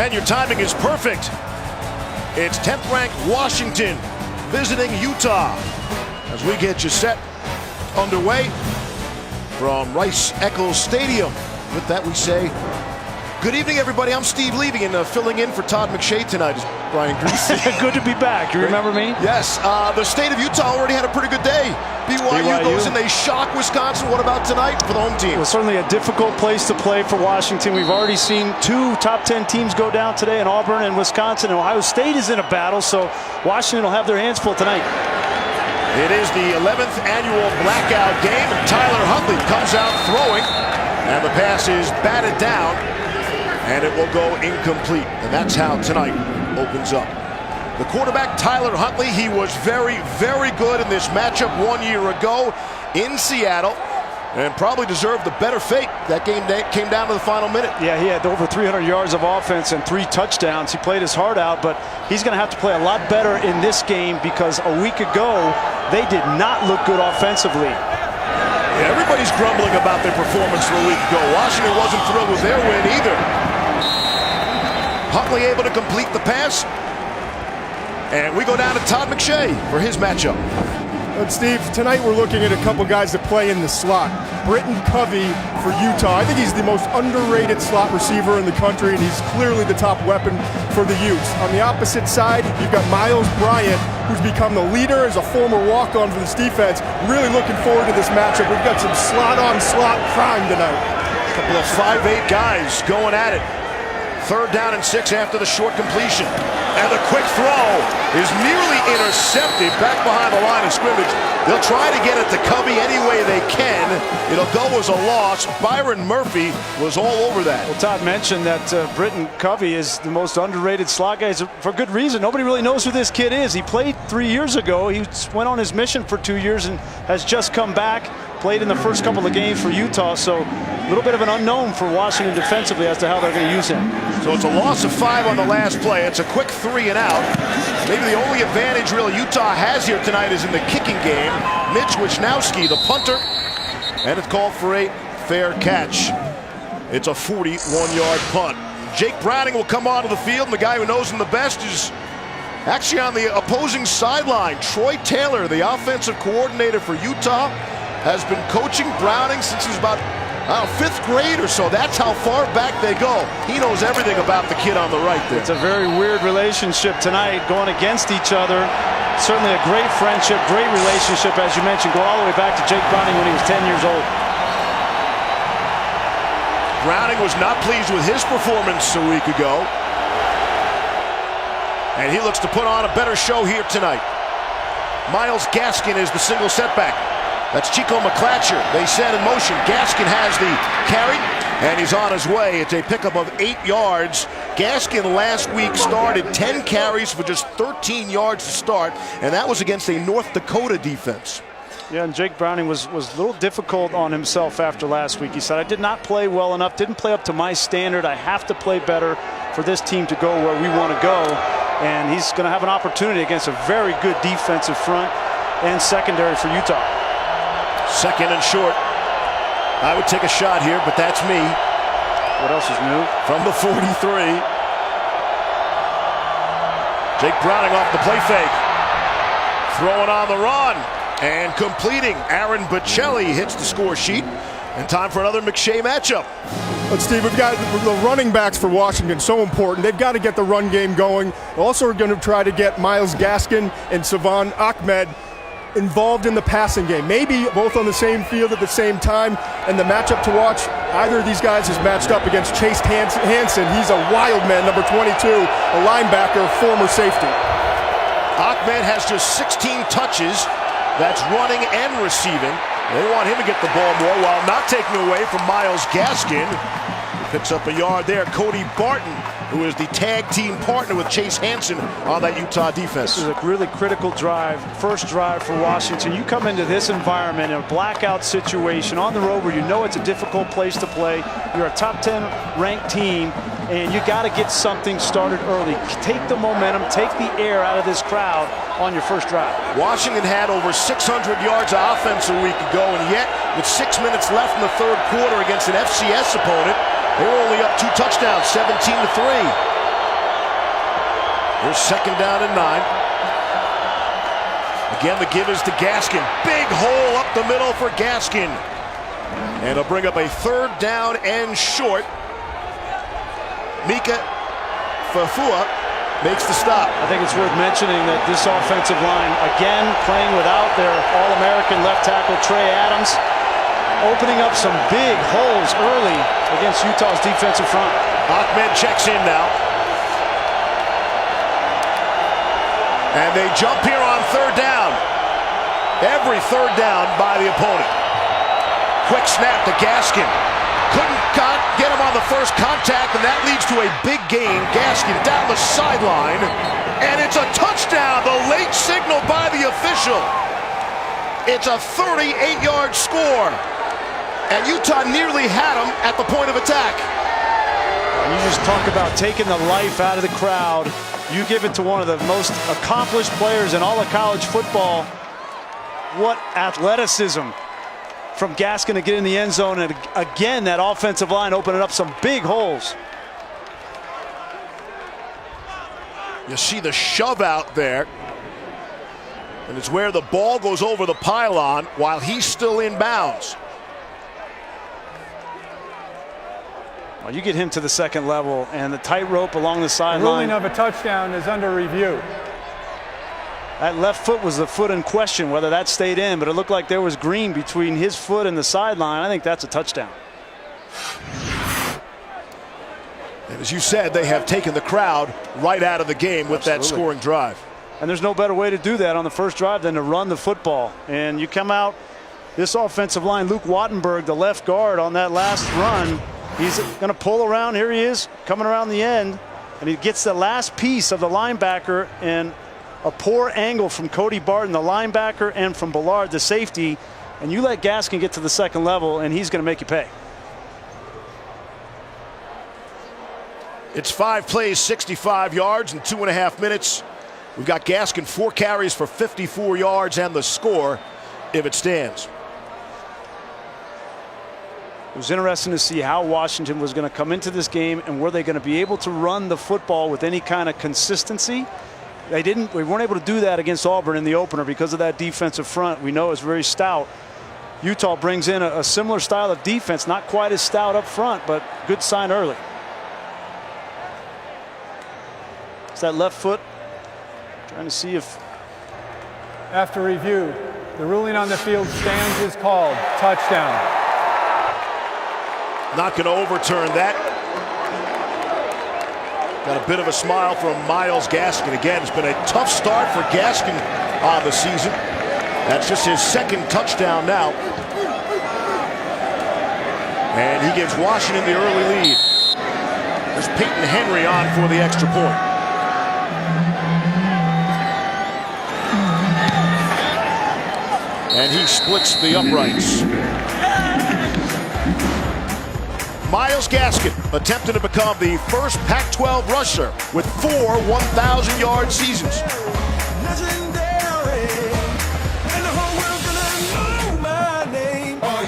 And your timing is perfect. It's 10th ranked Washington visiting Utah as we get you set underway from Rice-Eccles Stadium. With that, we say good evening, everybody. I'm Steve Levy, and filling in for Todd McShay tonight is Brian Greasy. Good to be back. You remember me? Yes. The state of Utah already had a pretty good day. BYU goes and they shock Wisconsin. What about tonight for the home team? Well, certainly a difficult place to play for Washington. We've already seen two top 10 teams go down today in Auburn and Wisconsin. And Ohio State is in a battle, so Washington will have their hands full tonight. It is the 11th annual blackout game. Tyler Huntley comes out throwing, and the pass is batted down, and it will go incomplete. And that's how tonight opens up. The quarterback, Tyler Huntley, he was very, very good in this matchup 1 year ago in Seattle, and probably deserved the better fate. That game came down to the final minute. Yeah, he had over 300 yards of offense and 3 touchdowns. He played his heart out, but he's going to have to play a lot better in this game because a week ago, they did not look good offensively. Yeah, everybody's grumbling about their performance from a week ago. Washington wasn't thrilled with their win either. Huntley able to complete the pass. And we go down to Todd McShay for his matchup. And Steve, tonight we're looking at a couple guys that play in the slot. Britton Covey for Utah. I think he's the most underrated slot receiver in the country, and he's clearly the top weapon for the Utes. On the opposite side, you've got Miles Bryant, who's become the leader as a former walk-on for this defense. Really looking forward to this matchup. We've got some slot-on-slot crime tonight. A couple of 5'8" guys going at it. 3rd down and 6 after the short completion. And the quick throw is nearly intercepted back behind the line of scrimmage. They'll try to get it to Covey any way they can. It'll go as a loss. Byron Murphy was all over that. Well, Todd mentioned that Britton Covey is the most underrated slot guy for good reason. Nobody really knows who this kid is. He played 3 years ago. He went on his mission for 2 years and has just come back. Played in the first couple of games for Utah, so a little bit of an unknown for Washington defensively as to how they're going to use him. So it's a loss of 5 on the last play. It's a quick 3 and out. Maybe the only advantage really Utah has here tonight is in the kicking game. Mitch Wisnowski, the punter, and it's called for a fair catch. It's a 41-yard punt. Jake Browning will come onto the field, and the guy who knows him the best is actually on the opposing sideline. Troy Taylor, the offensive coordinator for Utah, has been coaching Browning since he was about 5th grade or so. That's how far back they go. He knows everything about the kid on the right there. It's a very weird relationship tonight, going against each other. Certainly a great friendship, great relationship, as you mentioned, going all the way back to Jake Browning when he was 10 years old. Browning was not pleased with his performance a week ago, and he looks to put on a better show here tonight. Myles Gaskin is the single setback. That's Chico McClatcher. They set in motion. Gaskin has the carry, and he's on his way. It's a pickup of 8 yards. Gaskin last week started 10 carries for just 13 yards to start, and that was against a North Dakota defense. Yeah, and Jake Browning was a little difficult on himself after last week. He said, I did not play well enough, didn't play up to my standard. I have to play better for this team to go where we want to go. And he's going to have an opportunity against a very good defensive front and secondary for Utah. 2nd and short. I would take a shot here, but that's me. What else is new? From the 43. Jake Browning off the play fake. Throwing on the run and completing. Aaron Bocelli hits the score sheet. And time for another McShay matchup. But Steve, we've got the running backs for Washington, so important. They've got to get the run game going. Also, we're going to try to get Myles Gaskin and Salvon Ahmed involved in the passing game. Maybe both on the same field at the same time. And the matchup to watch, either of these guys is matched up against Chase Hansen. He's a wild man, number 22, a linebacker, former safety. Ahmed has just 16 touches. That's running and receiving. They want him to get the ball more while not taking away from Myles Gaskin. He picks up a yard there. Cody Barton, who is the tag team partner with Chase Hansen on that Utah defense. This is a really critical drive, first drive for Washington. You come into this environment in a blackout situation on the road where you know it's a difficult place to play. You're a top 10 ranked team, and you got to get something started early. Take the momentum, take the air out of this crowd on your first drive. Washington had over 600 yards of offense a week ago, and yet with 6 minutes left in the third quarter against an FCS opponent, they were only up 2 touchdowns, 17-3. Here's 2nd down and 9. Again, the give is to Gaskin. Big hole up the middle for Gaskin. And he'll bring up a 3rd down and short. Mika Fafua makes the stop. I think it's worth mentioning that this offensive line, again, playing without their All-American left tackle Trey Adams, opening up some big holes early against Utah's defensive front. Ahmed checks in now. And they jump here on 3rd down. Every 3rd down by the opponent. Quick snap to Gaskin. Couldn't get him on the first contact, and that leads to a big gain. Gaskin down the sideline, and it's a touchdown. The late signal by the official. It's a 38-yard score, and Utah nearly had him at the point of attack. You just talk about taking the life out of the crowd. You give it to one of the most accomplished players in all of college football. What athleticism from Gaskin to get in the end zone, and again that offensive line opening up some big holes. You see the shove out there, and it's where the ball goes over the pylon while he's still in bounds. Well, you get him to the 2nd level, and the tightrope along the sideline. Ruling of a touchdown is under review. That left foot was the foot in question, whether that stayed in, but it looked like there was green between his foot and the sideline. I think that's a touchdown. And as you said, they have taken the crowd right out of the game with that scoring drive. And there's no better way to do that on the first drive than to run the football. And you come out, this offensive line, Luke Wattenberg, the left guard on that last run, he's going to pull around. Here he is, coming around the end, and he gets the last piece of the linebacker, and a poor angle from Cody Barton, the linebacker, and from Ballard, the safety, and you let Gaskin get to the 2nd level, and he's going to make you pay. It's 5 plays, 65 yards in 2.5 minutes. We've got Gaskin 4 carries for 54 yards and the score if it stands. It was interesting to see how Washington was going to come into this game, and were they going to be able to run the football with any kind of consistency. They weren't able to do that against Auburn in the opener because of that defensive front. We know it's very stout. Utah brings in a similar style of defense, not quite as stout up front, but good sign early. It's that left foot. Trying to see if... After review, the ruling on the field stands is called. Touchdown. Not going to overturn that. Got a bit of a smile from Myles Gaskin. Again, it's been a tough start for Gaskin on the season. That's just his 2nd touchdown now. And he gives Washington the early lead. There's Peyton Henry on for the extra point. And he splits the uprights. Myles Gaskin attempting to become the first Pac-12 rusher with 4 1,000-yard seasons.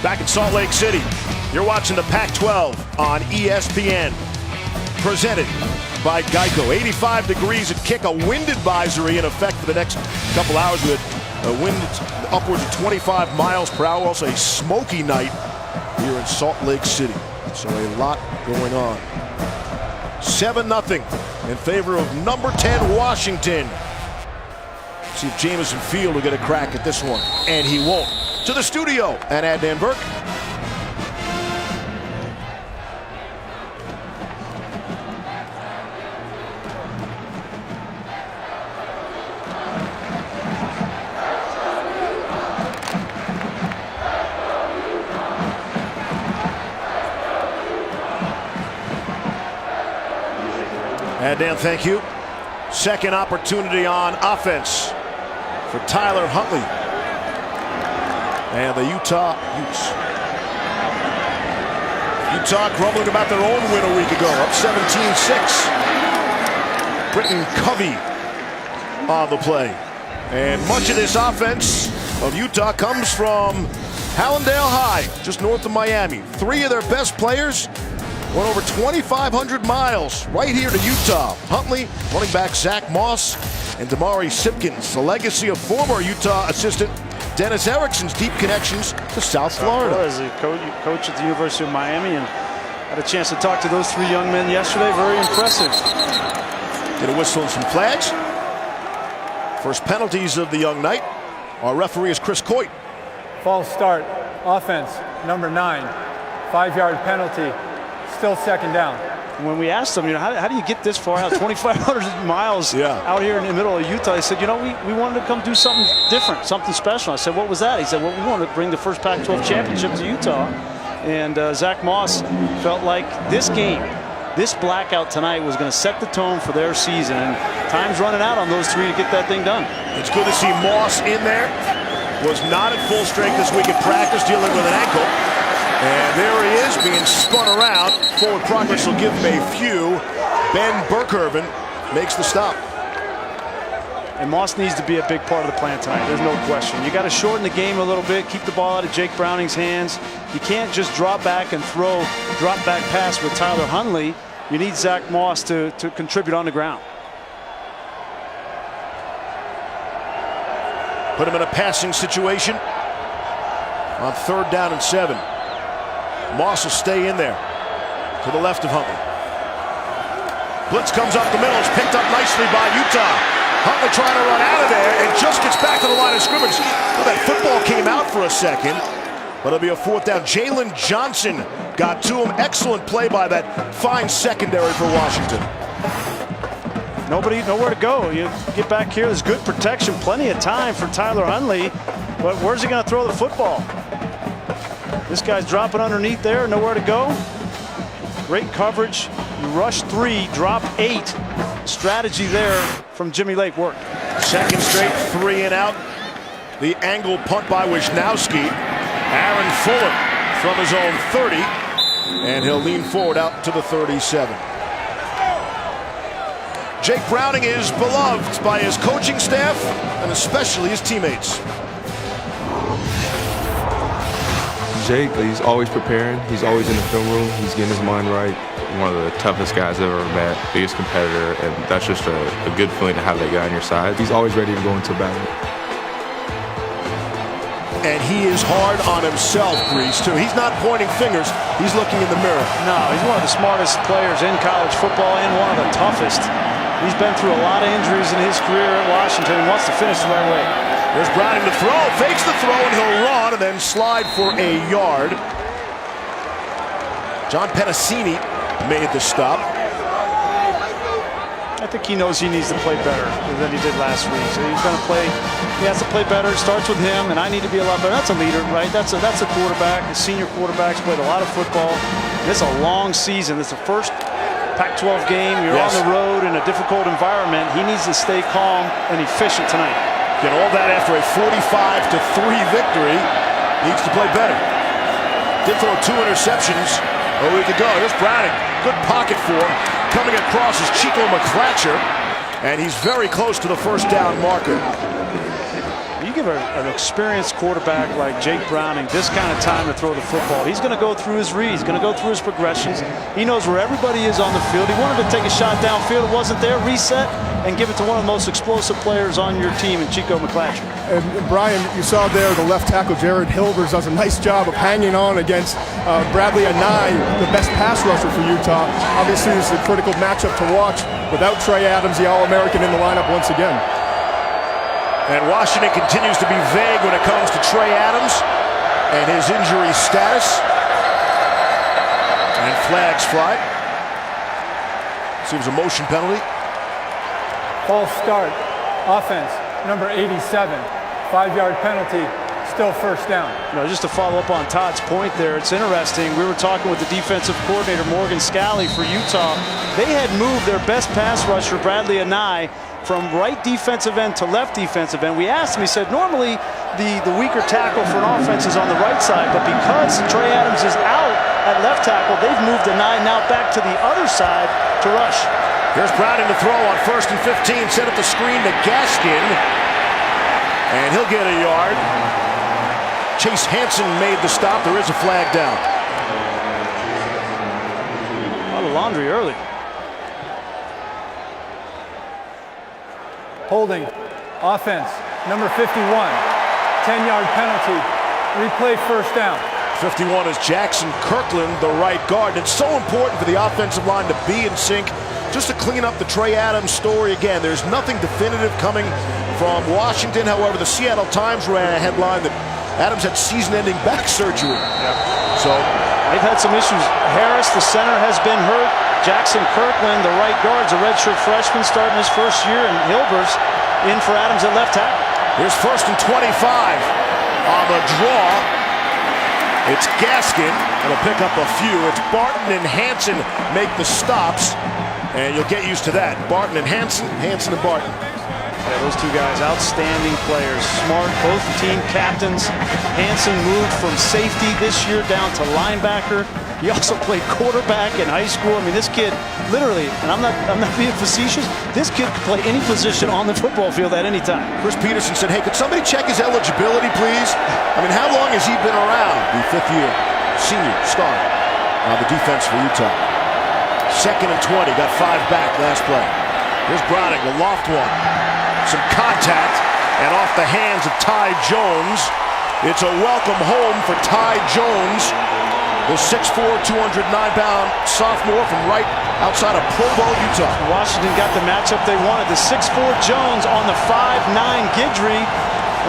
Back in Salt Lake City, you're watching the Pac-12 on ESPN. Presented by Geico. 85 degrees at kick, a wind advisory in effect for the next couple hours with a wind upwards of 25 miles per hour. Also a smoky night here in Salt Lake City. So a lot going on. 7-0 in favor of number 10 Washington. See if Jamison Field will get a crack at this one. And he won't. To the studio and Adnan Burke. Adnan, thank you. 2nd opportunity on offense for Tyler Huntley and the Utah Utes. Utah grumbling about their own win a week ago, up 17-6. Britton Covey on the play. And much of this offense of Utah comes from Hallandale High, just north of Miami. 3 of their best players Went over 2,500 miles right here to Utah. Huntley, running back Zach Moss, and Damari Simpkins, the legacy of former Utah assistant Dennis Erickson's deep connections to South Florida. As a coach at the University of Miami, and had a chance to talk to those three young men yesterday. Very impressive. Get a whistle and some flags. First penalties of the young night. Our referee is Chris Coit. False start. Offense, number 9. 5-yard penalty. Still second down. When we asked them, how do you get this far out, 2,500 miles out here in the middle of Utah? He said, we wanted to come do something different, something special. I said, what was that? He said, well, we wanted to bring the first Pac-12 championship to Utah. And Zach Moss felt like this game, this blackout tonight, was going to set the tone for their season. And time's running out on those three to get that thing done. It's good to see Moss in there. Was not at full strength this week at practice, dealing with an ankle. And there he is, being spun around. Forward progress will give him a few. Ben Burkervin makes the stop. And Moss needs to be a big part of the plan tonight. There's no question. You got to shorten the game a little bit, keep the ball out of Jake Browning's hands. You can't just drop back and throw drop back pass with Tyler Huntley. You need Zach Moss to contribute on the ground. Put him in a passing situation on 3rd down and 7. Moss will stay in there to the left of Huntley. Blitz comes up the middle. It's picked up nicely by Utah. Huntley trying to run out of there and just gets back to the line of scrimmage. Well, that football came out for a second, but it'll be a 4th down. Jalen Johnson got to him. Excellent play by that fine secondary for Washington. Nowhere to go. You get back here, there's good protection, plenty of time for Tyler Huntley, but where's he going to throw the football? This guy's dropping underneath there, nowhere to go. Great coverage. You rush 3, drop 8. Strategy there from Jimmy Lake worked. Second straight 3 and out. The angle punt by Wisnowski. Aaron Fuller from his own 30, and he'll lean forward out to the 37. Jake Browning is beloved by his coaching staff and especially his teammates. Jake, he's always preparing. He's always in the film room. He's getting his mind right. One of the toughest guys I've ever met, biggest competitor, and that's just a good feeling to have that guy on your side. He's always ready to go into battle. And he is hard on himself, Grease, too. He's not pointing fingers. He's looking in the mirror. No, he's one of the smartest players in college football and one of the toughest. He's been through a lot of injuries in his career at Washington and wants to finish the right way. There's Browning to throw, fakes the throw, and he'll run and then slide for a yard. John Penasini made the stop. I think he knows he needs to play better than he did last week. So he's going to play. He has to play better. It starts with him, and I need to be a lot better. That's a leader, right? That's a quarterback. The senior quarterback's played a lot of football. It's a long season. It's the first Pac-12 game. You're on the road in a difficult environment. He needs to stay calm and efficient tonight. Get all that after a 45-3 victory. Needs to play better. Did throw 2 interceptions a week ago. Here's Browning. Good pocket for him. Coming across is Chico McClatcher, and he's very close to the 1st down marker. You give an experienced quarterback like Jake Browning this kind of time to throw the football. He's going to go through his reads, going to go through his progressions. He knows where everybody is on the field. He wanted to take a shot downfield. It wasn't there. Reset and give it to one of the most explosive players on your team in Chico McClatcher. And Brian, you saw there the left tackle Jared Hilbers does a nice job of hanging on against Bradley Anae, the best pass rusher for Utah. Obviously, this is a critical matchup to watch. Without Trey Adams, the All-American in the lineup once again. And Washington continues to be vague when it comes to Trey Adams and his injury status. And flags fly. Seems a motion penalty. False start. Offense, number 87. 5-yard penalty. Still 1st down. Just to follow up on Todd's point there, it's interesting. We were talking with the defensive coordinator, Morgan Scalley, for Utah. They had moved their best pass rusher, Bradley Anae, from right defensive end to left defensive end. We asked him, he said, normally the weaker tackle for an offense is on the right side, but because Trey Adams is out at left tackle, they've moved Anae now back to the other side to rush. Here's Browning to throw on 1st and 15. Set up the screen to Gaskin, and he'll get a yard. Chase Hansen made the stop. There is a flag down. laundry early. Holding. Offense. Number 51. 10-yard penalty. Replay first down. 51 is Jackson Kirkland, the right guard. It's so important for the offensive line to be in sync. Just to clean up the Trey Adams story again, there's nothing definitive coming from Washington. However, the Seattle Times ran a headline that Adams had season-ending back surgery. So they've had some issues. Harris, the center, has been hurt. Jackson Kirkland, the right guard, is a redshirt freshman starting his first year, and Hilber's in for Adams at left tackle. Here's 1st and 25 on the draw. It's Gaskin. It'll pick up a few. It's Barton and Hansen make the stops. And you'll get used to that. Barton and Hansen, Hansen and Barton. Yeah, those two guys, outstanding players. Smart, both team captains. Hansen moved from safety this year down to linebacker. He also played quarterback in high school. I mean, this kid, literally, and I'm not being facetious, this kid could play any position on the football field at any time. Chris Peterson said, hey, could somebody check his eligibility, please? I mean, how long has he been around? The 5th year senior star on the defense for Utah. 2nd and 20, got 5 back last play. Here's Browning, the loft one. Some contact, and off the hands of Ty Jones. It's a welcome home for Ty Jones, the 6'4", 209-pound sophomore from right outside of Provo, Utah. Washington got the matchup they wanted. The 6'4" Jones on the 5'9" Guidry,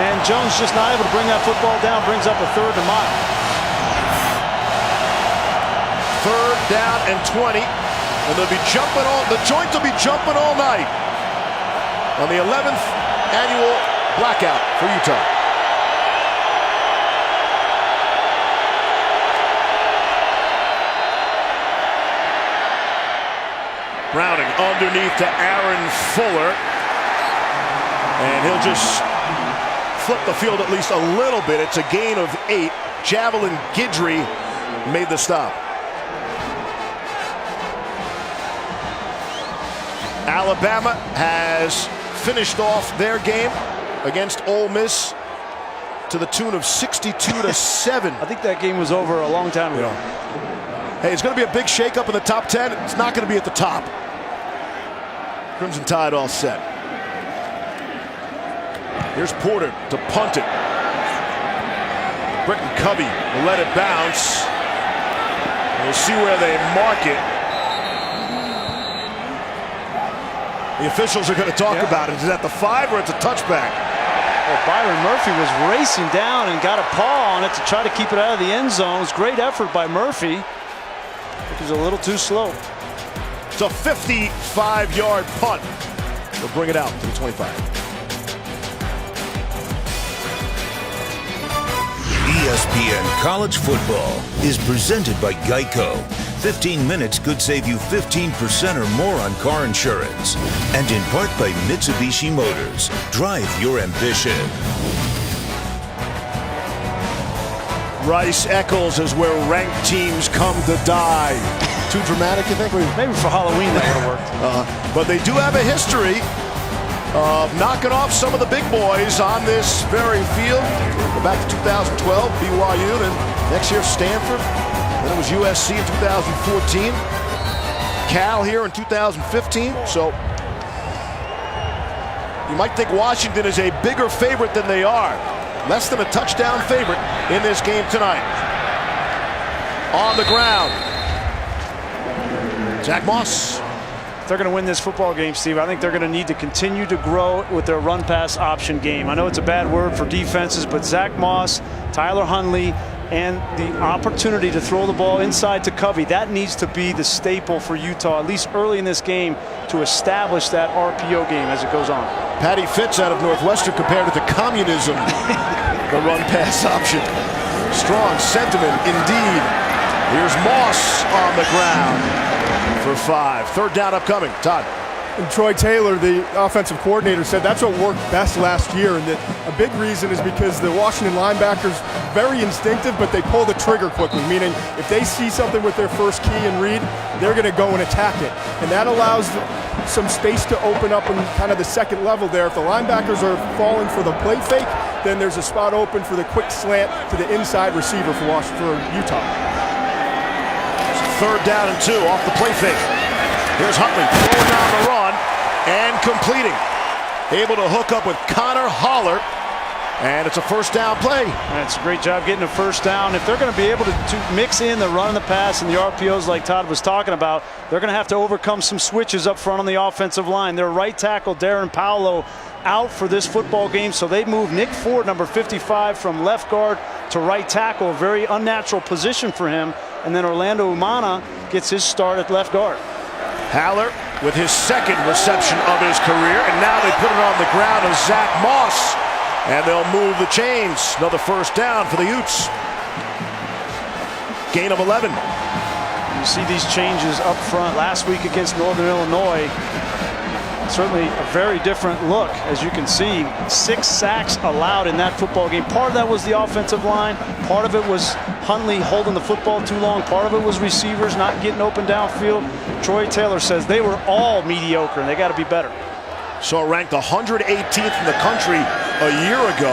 and Jones just not able to bring that football down, brings up a 3rd and mile. 3rd down and 20. And they'll be jumping all, the joint will be jumping all night on the 11th annual blackout for Utah. Browning underneath to Aaron Fuller. And he'll just flip the field at least a little bit. It's a gain of 8. Javelin Guidry made the stop. Alabama has finished off their game against Ole Miss to the tune of 62-7. I think that game was over a long time ago. Hey, it's going to be a big shakeup in the top 10. It's not going to be at the top. Crimson Tide all set. Here's Porter to punt it. Britton Covey will let it bounce. We'll see where they mark it. The officials are going to talk about it. Is it at the 5 or it's a touchback? Well, Byron Murphy was racing down and got a paw on it to try to keep it out of the end zone. It was great effort by Murphy. He was a little too slow. It's a 55-yard punt. They'll bring it out to the 25. ESPN College Football is presented by Geico. 15 minutes could save you 15% or more on car insurance. And in part by Mitsubishi Motors. Drive your ambition. Rice-Eccles is where ranked teams come to die. Too dramatic, you think? Maybe for Halloween that would have worked. But they do have a history of knocking off some of the big boys on this very field. Go back to 2012, BYU, and next year Stanford. Then it was USC in 2014. Cal here in 2015. So you might think Washington is a bigger favorite than they are. Less than a touchdown favorite in this game tonight. On the ground, Zach Moss. If they're going to win this football game, Steve, I think they're going to need to continue to grow with their run-pass option game. I know it's a bad word for defenses, but Zach Moss, Tyler Huntley, and the opportunity to throw the ball inside to Covey, that needs to be the staple for Utah, at least early in this game, to establish that RPO game as it goes on. Patty Fitz out of Northwestern compared it to communism, the run-pass option. Strong sentiment indeed. Here's Moss on the ground for 5. 3rd down upcoming. Todd. And Troy Taylor, the offensive coordinator, said that's what worked best last year, and that a big reason is because the Washington linebackers very instinctive, but they pull the trigger quickly, meaning if they see something with their first key and read, they're going to go and attack it. And that allows some space to open up in kind of the second level there. If the linebackers are falling for the play fake, then there's a spot open for the quick slant to the inside receiver for Utah. 3rd down and 2 off the play fake. Here's Huntley throwing down the run and completing. Able to hook up with Connor Holler. And it's a 1st down play. That's a great job getting a 1st down. If they're going to be able to mix in the run and the pass and the RPOs like Todd was talking about, they're going to have to overcome some switches up front on the offensive line. Their right tackle, Darren Paolo, out for this football game, so they move Nick Ford, number 55, from left guard to right tackle, a very unnatural position for him. And then Orlando Umana gets his start at left guard. Haller with his 2nd reception of his career, and now they put it on the ground of Zach Moss. And they'll move the chains. Another 1st down for the Utes. Gain of 11. You see these changes up front last week against Northern Illinois. Certainly a very different look, as you can see. 6 sacks allowed in that football game. Part of that was the offensive line. Part of it was Huntley holding the football too long. Part of it was receivers not getting open downfield. Troy Taylor says they were all mediocre and they got to be better. So ranked 118th in the country a year ago,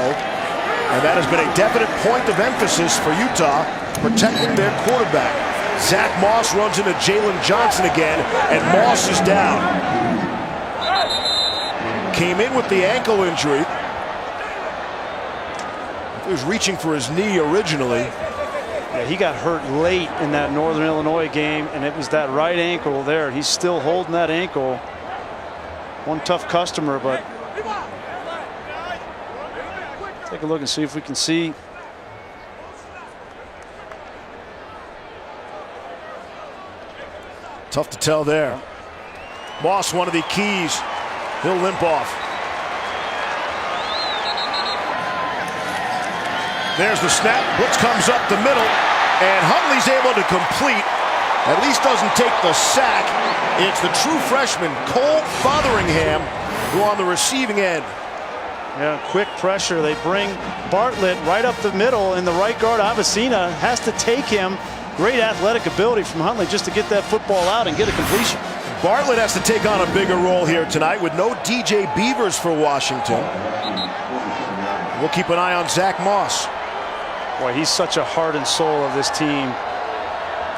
and that has been a definite point of emphasis for Utah, protecting their quarterback. Zach Moss runs into Jalen Johnson again, and Moss is down. Came in with the ankle injury. He was reaching for his knee originally. Yeah, he got hurt late in that Northern Illinois game, and it was that right ankle there. He's still holding that ankle. One tough customer, but take a look and see if we can see. Tough to tell there. Moss, one of the keys. He'll limp off. There's the snap. Blitz comes up the middle, and Huntley's able to complete. At least doesn't take the sack. It's the true freshman, Cole Fotheringham, who on the receiving end. Yeah, quick pressure. They bring Bartlett right up the middle, and the right guard, Avicina, has to take him. Great athletic ability from Huntley just to get that football out and get a completion. Bartlett has to take on a bigger role here tonight with no DJ Beavers for Washington. We'll keep an eye on Zach Moss. Boy, he's such a heart and soul of this team.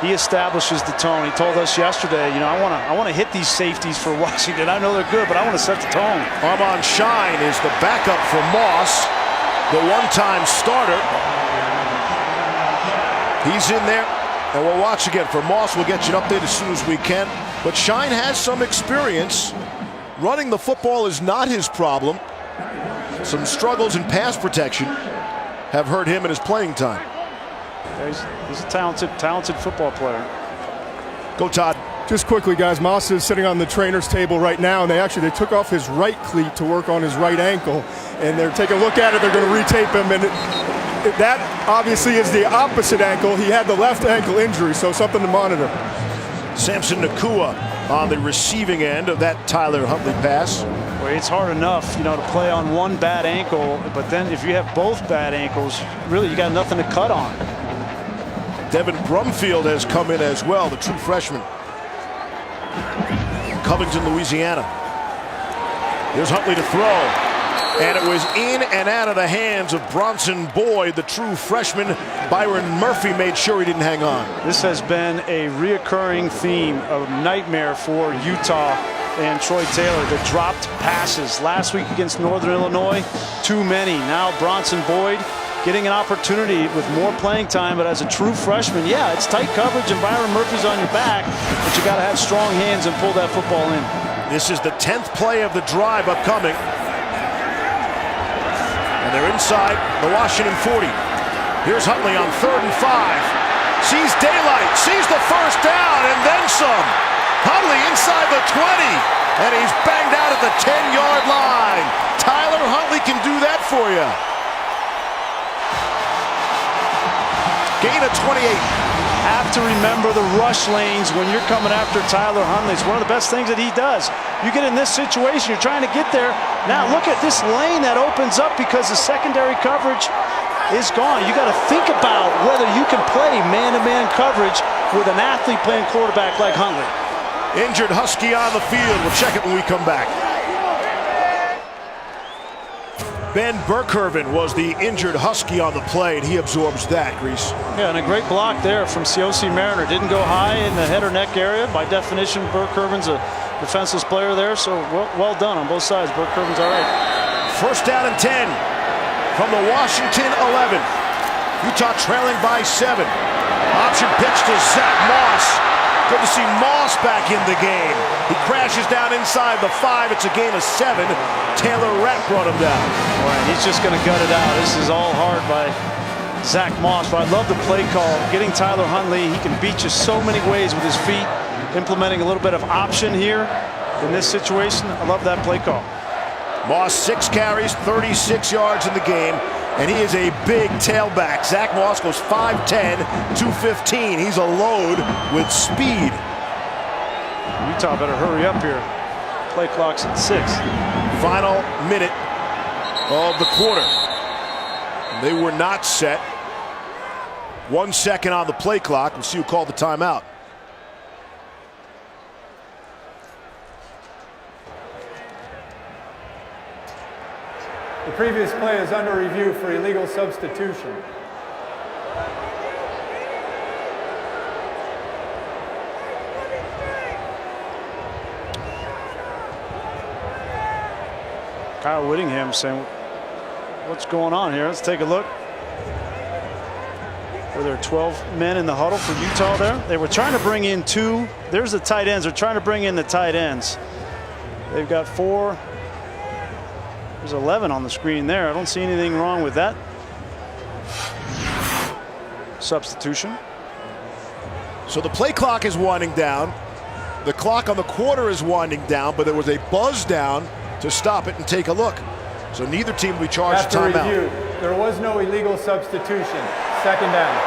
He establishes the tone. He told us yesterday, you know, I want to hit these safeties for Washington. I know they're good, but I want to set the tone. Armand Shine is the backup for Moss, the one-time starter. He's in there, and we'll watch again. For Moss, we'll get you an update as soon as we can. But Shine has some experience. Running the football is not his problem. Some struggles in pass protection have hurt him in his playing time. He's a talented football player. Go, Todd. Just quickly, guys, Moss is sitting on the trainer's table right now, and they took off his right cleat to work on his right ankle, and they're taking a look at it. They're going to retape him, and that obviously is the opposite ankle. He had the left ankle injury, so something to monitor. Samson Nakua on the receiving end of that Tyler Huntley pass. Well, it's hard enough, you know, to play on one bad ankle, but then if you have both bad ankles, really you got nothing to cut on. Devin Brumfield has come in as well, the true freshman. Covington, Louisiana. Here's Huntley to throw. And it was in and out of the hands of Bronson Boyd, the true freshman. Byron Murphy made sure he didn't hang on. This has been a reoccurring theme, a nightmare for Utah and Troy Taylor. The dropped passes last week against Northern Illinois, too many. Now Bronson Boyd getting an opportunity with more playing time, but as a true freshman, yeah, it's tight coverage and Byron Murphy's on your back, but you got to have strong hands and pull that football in. This is the 10th play of the drive upcoming. And they're inside the Washington 40. Here's Huntley on 3rd and 5. Sees daylight, sees the 1st down, and then some. Huntley inside the 20, and he's banged out at the 10-yard line. Tyler Huntley can do that for you. Gain of 28. Have to remember the rush lanes when you're coming after Tyler Huntley. It's one of the best things that he does. You get in this situation, you're trying to get there. Now look at this lane that opens up because the secondary coverage is gone. You got to think about whether you can play man-to-man coverage with an athlete playing quarterback like Huntley. Injured Husky on the field. We'll check it when we come back. Ben Burkervin was the injured Husky on the play, and he absorbs that, Grease. Yeah, and a great block there from COC Mariner. Didn't go high in the head or neck area. By definition, Burkervin's a defenseless player there, so well done on both sides. Burkervin's all right. First down and 10 from the Washington 11. Utah trailing by 7. Option pitch to Zach Moss. Good to see Moss back in the game. He crashes down inside the 5. It's a gain of 7. Taylor Rapp brought him down. Boy, he's just going to gut it out. This is all hard by Zach Moss. But I love the play call. Getting Tyler Huntley, he can beat you so many ways with his feet. Implementing a little bit of option here in this situation. I love that play call. Moss 6 carries, 36 yards in the game, and he is a big tailback. Zach Moss goes 5'10", 215. He's a load with speed. Utah better hurry up here. Play clock's at 6. Final minute of the quarter. They were not set. 1 second on the play clock. We'll see who called the timeout. The previous play is under review for illegal substitution. Kyle Whittingham saying, what's going on here? Let's take a look. Were there 12 men in the huddle for Utah there? They were trying to bring in 2. There's the tight ends. They're trying to bring in the tight ends. They've got 4. There's 11 on the screen there. I don't see anything wrong with that substitution. So the play clock is winding down. The clock on the quarter is winding down, but there was a buzz down to stop it and take a look. So neither team will be charged a timeout. After review, there was no illegal substitution. Second down.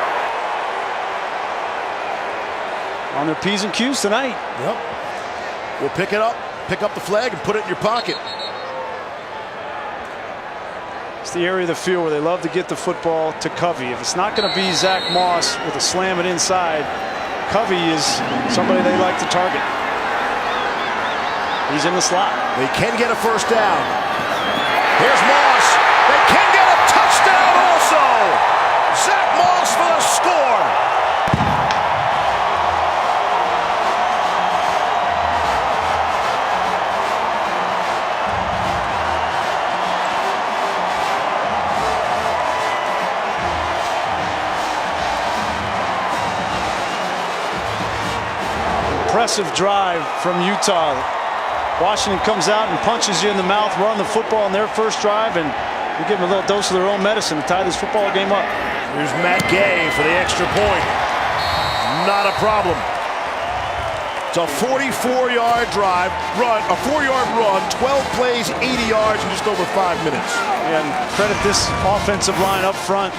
On their P's and Q's tonight. Yep. We'll pick it up, pick up the flag, and put it in your pocket. It's the area of the field where they love to get the football to Covey. If it's not going to be Zach Moss with a slam it inside, Covey is somebody they like to target. He's in the slot. They can get a first down. Here's Moss. They can get a touchdown also. Zach Moss for the score. Impressive drive from Utah. Washington comes out and punches you in the mouth, run the football on their first drive, and you give them a little dose of their own medicine to tie this football game up. Here's Matt Gay for the extra point. Not a problem. It's a 44-yard drive, a 4-yard run, 12 plays, 80 yards in just over 5 minutes. And credit this offensive line up front.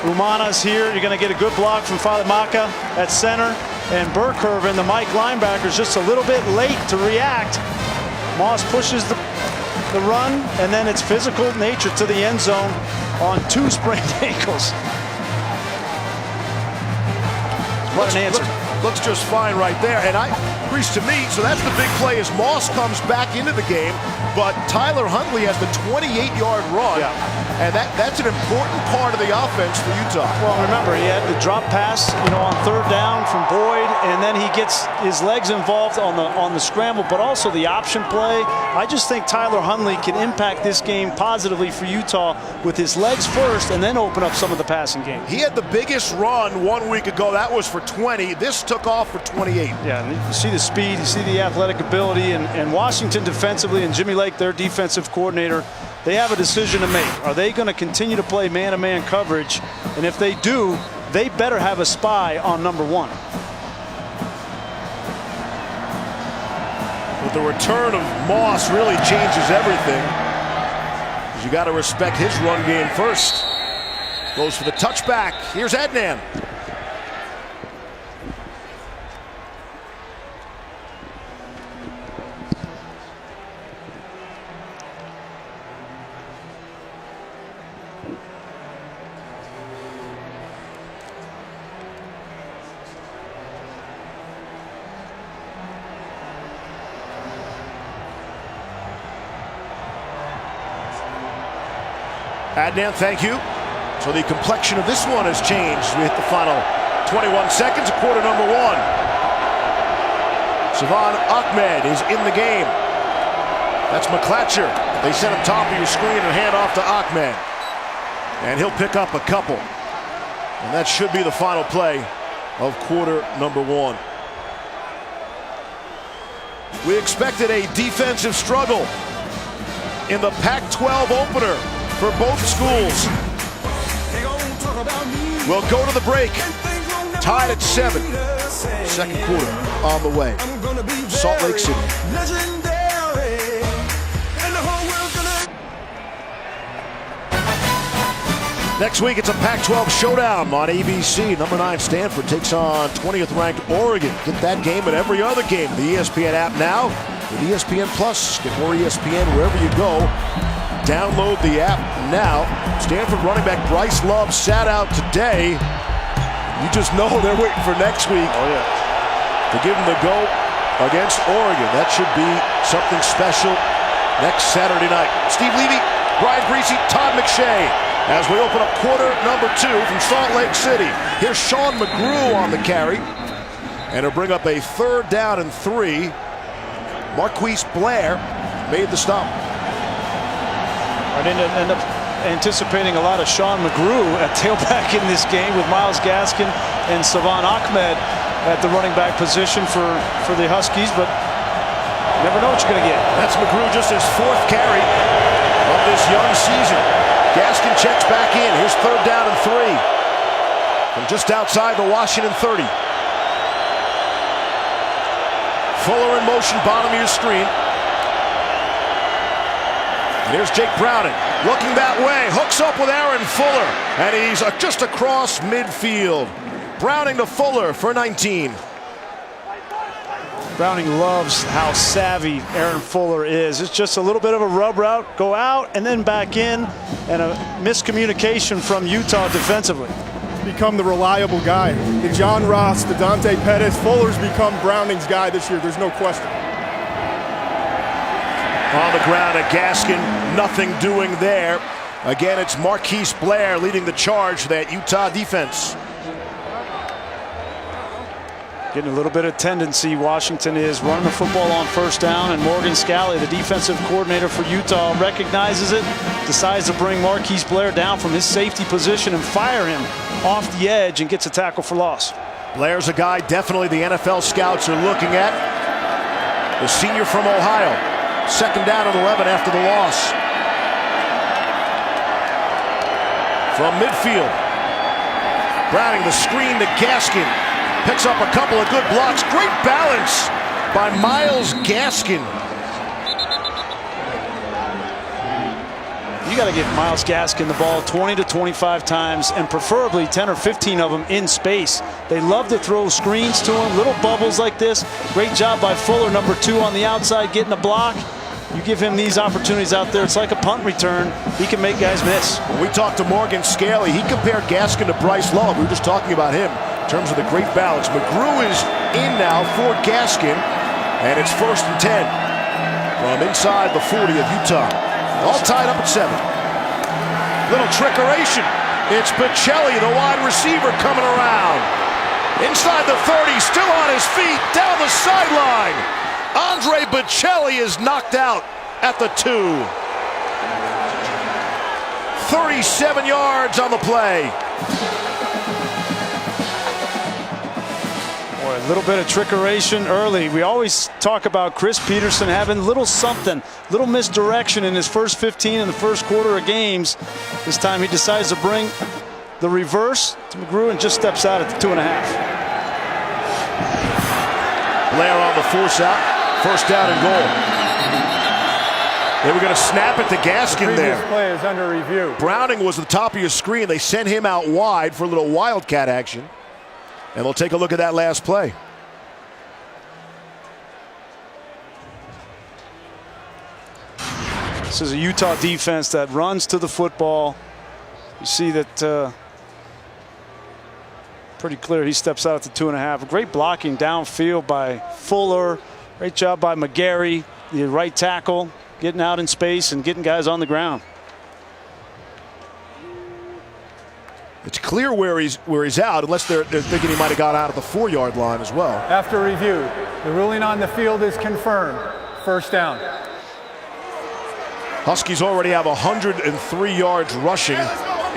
Umana's here. You're going to get a good block from Falemaka at center. And Burkervin, the Mike linebacker, is just a little bit late to react. Moss pushes the run, and then it's physical nature to the end zone on 2 sprained ankles. What an answer. Looks just fine right there. And Grease, to me, so that's the big play as Moss comes back into the game, but Tyler Huntley has the 28-yard run. Yeah. And that's an important part of the offense for Utah. Well, remember, he had the drop pass, on 3rd down from Boyd, and then he gets his legs involved on the scramble, but also the option play. I just think Tyler Huntley can impact this game positively for Utah with his legs first and then open up some of the passing game. He had the biggest run 1 week ago. That was for 20. This took off for 28. Yeah, and you see the speed, you see the athletic ability, and Washington defensively, and Jimmy Lake, their defensive coordinator, they have a decision to make. Are they going to continue to play man-to-man coverage? And if they do, they better have a spy on number 1. But the return of Moss really changes everything. You got to respect his run game first. Goes for the touchback. Here's Adnan. Adnan, thank you. So the complexion of this one has changed. We hit the final 21 seconds of quarter number one. Salvon Ahmed is in the game. That's McClatcher. They send him top of your screen and hand off to Ahmed. And he'll pick up a couple. And that should be the final play of quarter number one. We expected a defensive struggle in the Pac-12 opener for both schools. We'll go to the break. Tied at 7. Second quarter on the way. Salt Lake City. Next week, it's a Pac-12 showdown on ABC. Number 9 Stanford takes on 20th ranked Oregon. Get that game and every other game. The ESPN app now with ESPN Plus. Get more ESPN wherever you go. Download the app now. Stanford running back Bryce Love sat out today. You just know they're waiting for next week to give him the go against Oregon. That should be something special next Saturday night. Steve Levy, Brian Griese, Todd McShay. As we open up quarter number 2 from Salt Lake City. Here's Sean McGrew on the carry. And he'll bring up a 3rd down and 3. Marquise Blair made the stop. I didn't end up anticipating a lot of Sean McGrew at tailback in this game with Myles Gaskin and Salvon Ahmed at the running back position for the Huskies, but never know what you're going to get. That's McGrew, just his 4th carry of this young season. Gaskin checks back in. Here's 3rd down and 3. From just outside the Washington 30. Fuller in motion, bottom of your screen. And here's Jake Browning. Looking that way. Hooks up with Aaron Fuller. And he's just across midfield. Browning to Fuller for 19. Browning loves how savvy Aaron Fuller is. It's just a little bit of a rub route, go out and then back in, and a miscommunication from Utah defensively. Become the reliable guy. The John Ross, the Dante Pettis, Fuller's become Browning's guy this year. There's no question. On the ground at Gaskin, nothing doing there. Again, it's Marquise Blair leading the charge for that Utah defense. Getting a little bit of tendency. Washington is running the football on 1st down, and Morgan Scalley, the defensive coordinator for Utah, recognizes it, decides to bring Marquise Blair down from his safety position and fire him off the edge and gets a tackle for loss. Blair's a guy definitely the NFL scouts are looking at. The senior from Ohio. 2nd down and 11 after the loss. From midfield. Browning the screen to Gaskin. Picks up a couple of good blocks. Great balance by Myles Gaskin. You got to give Myles Gaskin the ball 20 to 25 times, and preferably 10 or 15 of them in space. They love to throw screens to him, little bubbles like this. Great job by Fuller, number 2 on the outside, getting a block. You give him these opportunities out there, it's like a punt return. He can make guys miss. When we talked to Morgan Scalley, he compared Gaskin to Bryce Love. We were just talking about him in terms of the great balance. McGrew is in now for Gaskin, and it's 1st and 10 from inside the 40 of Utah. All tied up at 7. Little trickeration. It's Bocelli, the wide receiver, coming around. Inside the 30, still on his feet, down the sideline. Andre Bocelli is knocked out at the 2. 37 yards on the play. Boy, a little bit of trickeration early. We always talk about Chris Peterson having a little something, little misdirection in his first 15 in the first quarter of games. This time he decides to bring the reverse to McGrew and just steps out at the 2.5. Blair on the force out. 1st down and goal. They were going to snap it to Gaskin there. The play is under review. Browning was the top of your screen. They sent him out wide for a little wildcat action. And we'll take a look at that last play. This is a Utah defense that runs to the football. You see that pretty clear. He steps out at the 2.5. Great blocking downfield by Fuller. Great job by McGarry, the right tackle, getting out in space and getting guys on the ground. It's clear where he's out, unless they're thinking he might have got out at the 4-yard line as well. After review, the ruling on the field is confirmed. First down. Huskies already have 103 yards rushing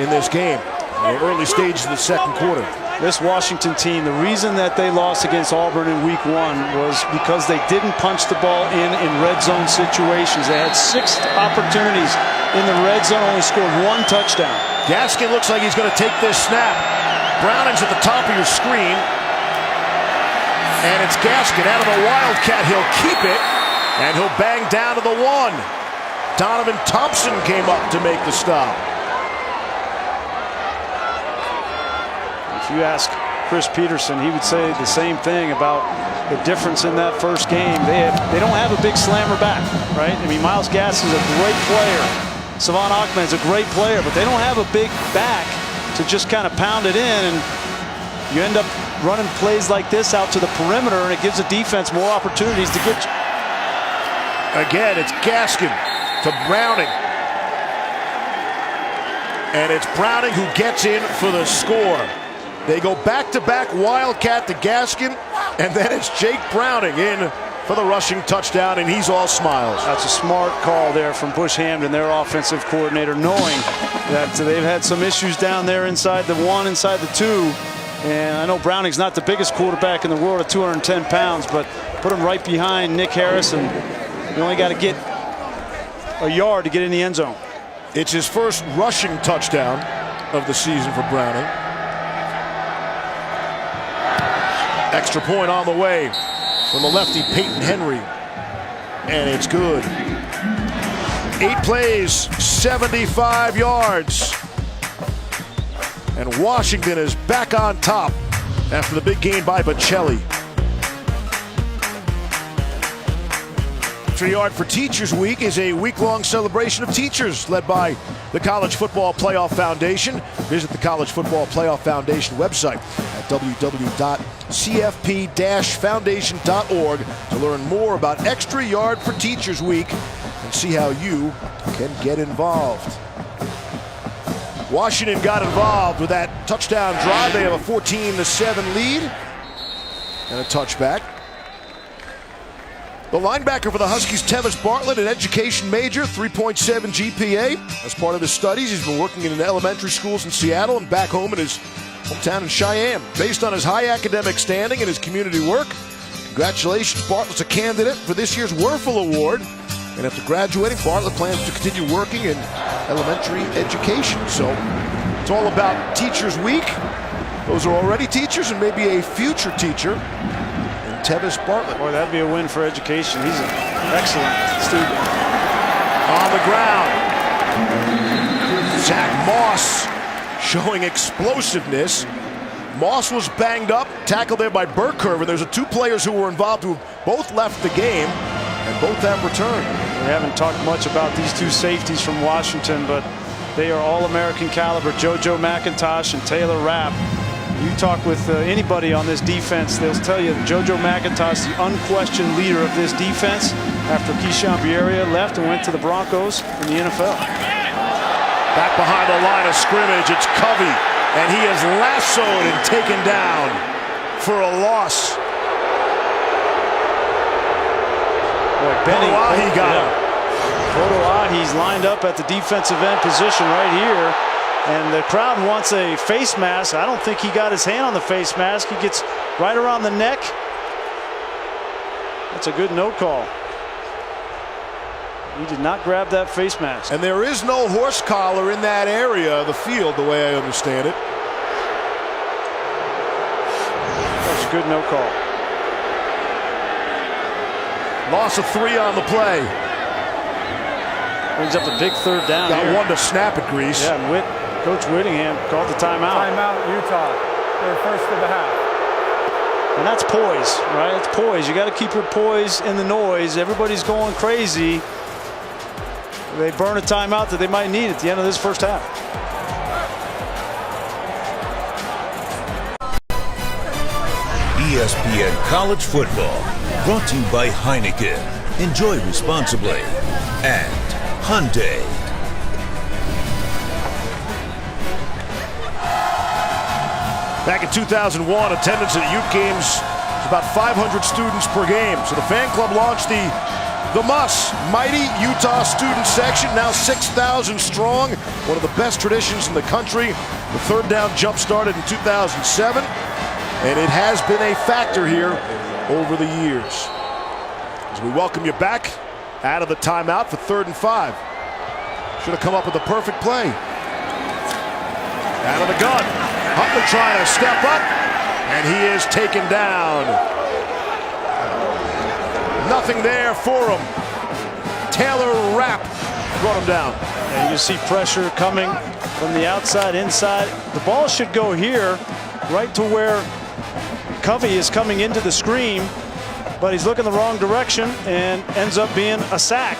in this game in the early stages of the second quarter. This Washington team, the reason that they lost against Auburn in week 1 was because they didn't punch the ball in red zone situations. They had 6 opportunities in the red zone, only scored 1 touchdown. Gaskin looks like he's going to take this snap. Browning's at the top of your screen. And it's Gaskin out of the Wildcat. He'll keep it, and he'll bang down to the 1. Donovan Thompson came up to make the stop. If you ask Chris Peterson, he would say the same thing about the difference in that first game. They don't have a big slammer back, right? I mean, Myles Gaskin is a great player. Salvon Ahmed's a great player, but they don't have a big back to just kind of pound it in, and you end up running plays like this out to the perimeter, and it gives the defense more opportunities to get you. Again, it's Gaskin to Browning. And it's Browning who gets in for the score. They go back-to-back Wildcat to Gaskin, and then it's Jake Browning in for the rushing touchdown, and he's all smiles. That's a smart call there from Bush Hamdan, their offensive coordinator, knowing that they've had some issues down there inside the 1, inside the 2. And I know Browning's not the biggest quarterback in the world at 210 pounds, but put him right behind Nick Harris, and you only got to get a yard to get in the end zone. It's his first rushing touchdown of the season for Browning. Extra point on the way from the lefty Peyton Henry, and it's good. 8 plays, 75 yards, and Washington is back on top after the big gain by Bocelli. Extra Yard for Teachers Week is a week-long celebration of teachers led by the College Football Playoff Foundation. Visit the College Football Playoff Foundation website at www.cfp-foundation.org to learn more about Extra Yard for Teachers Week and see how you can get involved. Washington got involved with that touchdown drive. They have a 14-7 lead and a touchback. The linebacker for the Huskies, Tevis Bartlett, an education major, 3.7 GPA. As part of his studies, he's been working in elementary schools in Seattle and back home in his hometown in Cheyenne. Based on his high academic standing and his community work, congratulations, Bartlett's a candidate for this year's Werfel Award. And after graduating, Bartlett plans to continue working in elementary education. So it's all about Teachers Week. Those are already teachers and maybe a future teacher. Tevis Bartlett. Boy, that'd be a win for education. He's an excellent student. On the ground, Zach Moss showing explosiveness. Moss was banged up, tackled there by Burkherb, and there's 2 players who were involved who both left the game, and both have returned. We haven't talked much about these 2 safeties from Washington, but they are all-American caliber. JoJo McIntosh and Taylor Rapp. You talk with anybody on this defense, they'll tell you that JoJo McIntosh, the unquestioned leader of this defense after Keyshawn Bierria left and went to the Broncos in the NFL. Back behind the line of scrimmage, it's Covey, and he is lassoed and taken down for a loss. Boy, Benny got him. Odoahi's lined up at the defensive end position right here. And the crowd wants a face mask. I don't think he got his hand on the face mask. He gets right around the neck. That's a good no call. He did not grab that face mask. And there is no horse collar in that area of the field, the way I understand it. That's a good no call. Loss of 3 on the play. Brings up a big 3rd down. Got here. 1 to snap it, Grease. Yeah, and Coach Whittingham called the timeout. Timeout, Utah. Their first of the half. And that's poise, right? It's poise. You got to keep your poise in the noise. Everybody's going crazy. They burn a timeout that they might need at the end of this first half. ESPN College Football, brought to you by Heineken. Enjoy responsibly. And Hyundai. Back in 2001, attendance at Ute games was about 500 students per game. So the fan club launched the mighty Utah student section, now 6,000 strong, one of the best traditions in the country. The third down jump started in 2007, and it has been a factor here over the years. As we welcome you back out of the timeout for 3rd and 5. Should have come up with the perfect play. Out of the gun. Huntley trying to step up, and he is taken down. Nothing there for him. Taylor Rapp brought him down. And you see pressure coming from the outside, inside. The ball should go here, right to where Covey is coming into the screen, but he's looking the wrong direction and ends up being a sack.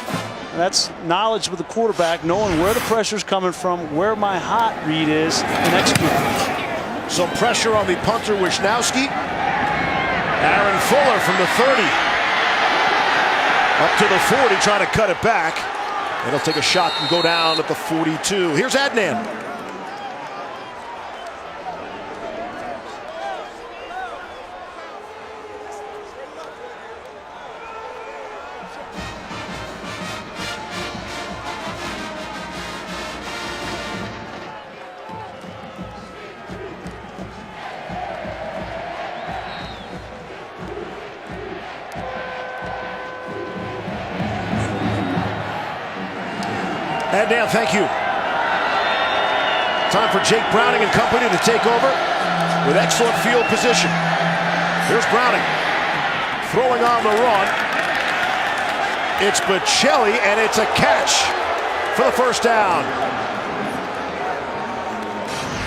And that's knowledge with the quarterback, knowing where the pressure's coming from, where my hot read is, and executing. Some pressure on the punter, Wisnowski. Aaron Fuller from the 30. Up to the 40, trying to cut it back. And he'll take a shot and go down at the 42. Here's Adnan. Adnan, thank you. Time for Jake Browning and company to take over with excellent field position. Here's Browning throwing on the run. It's Bocelli, and it's a catch for the first down.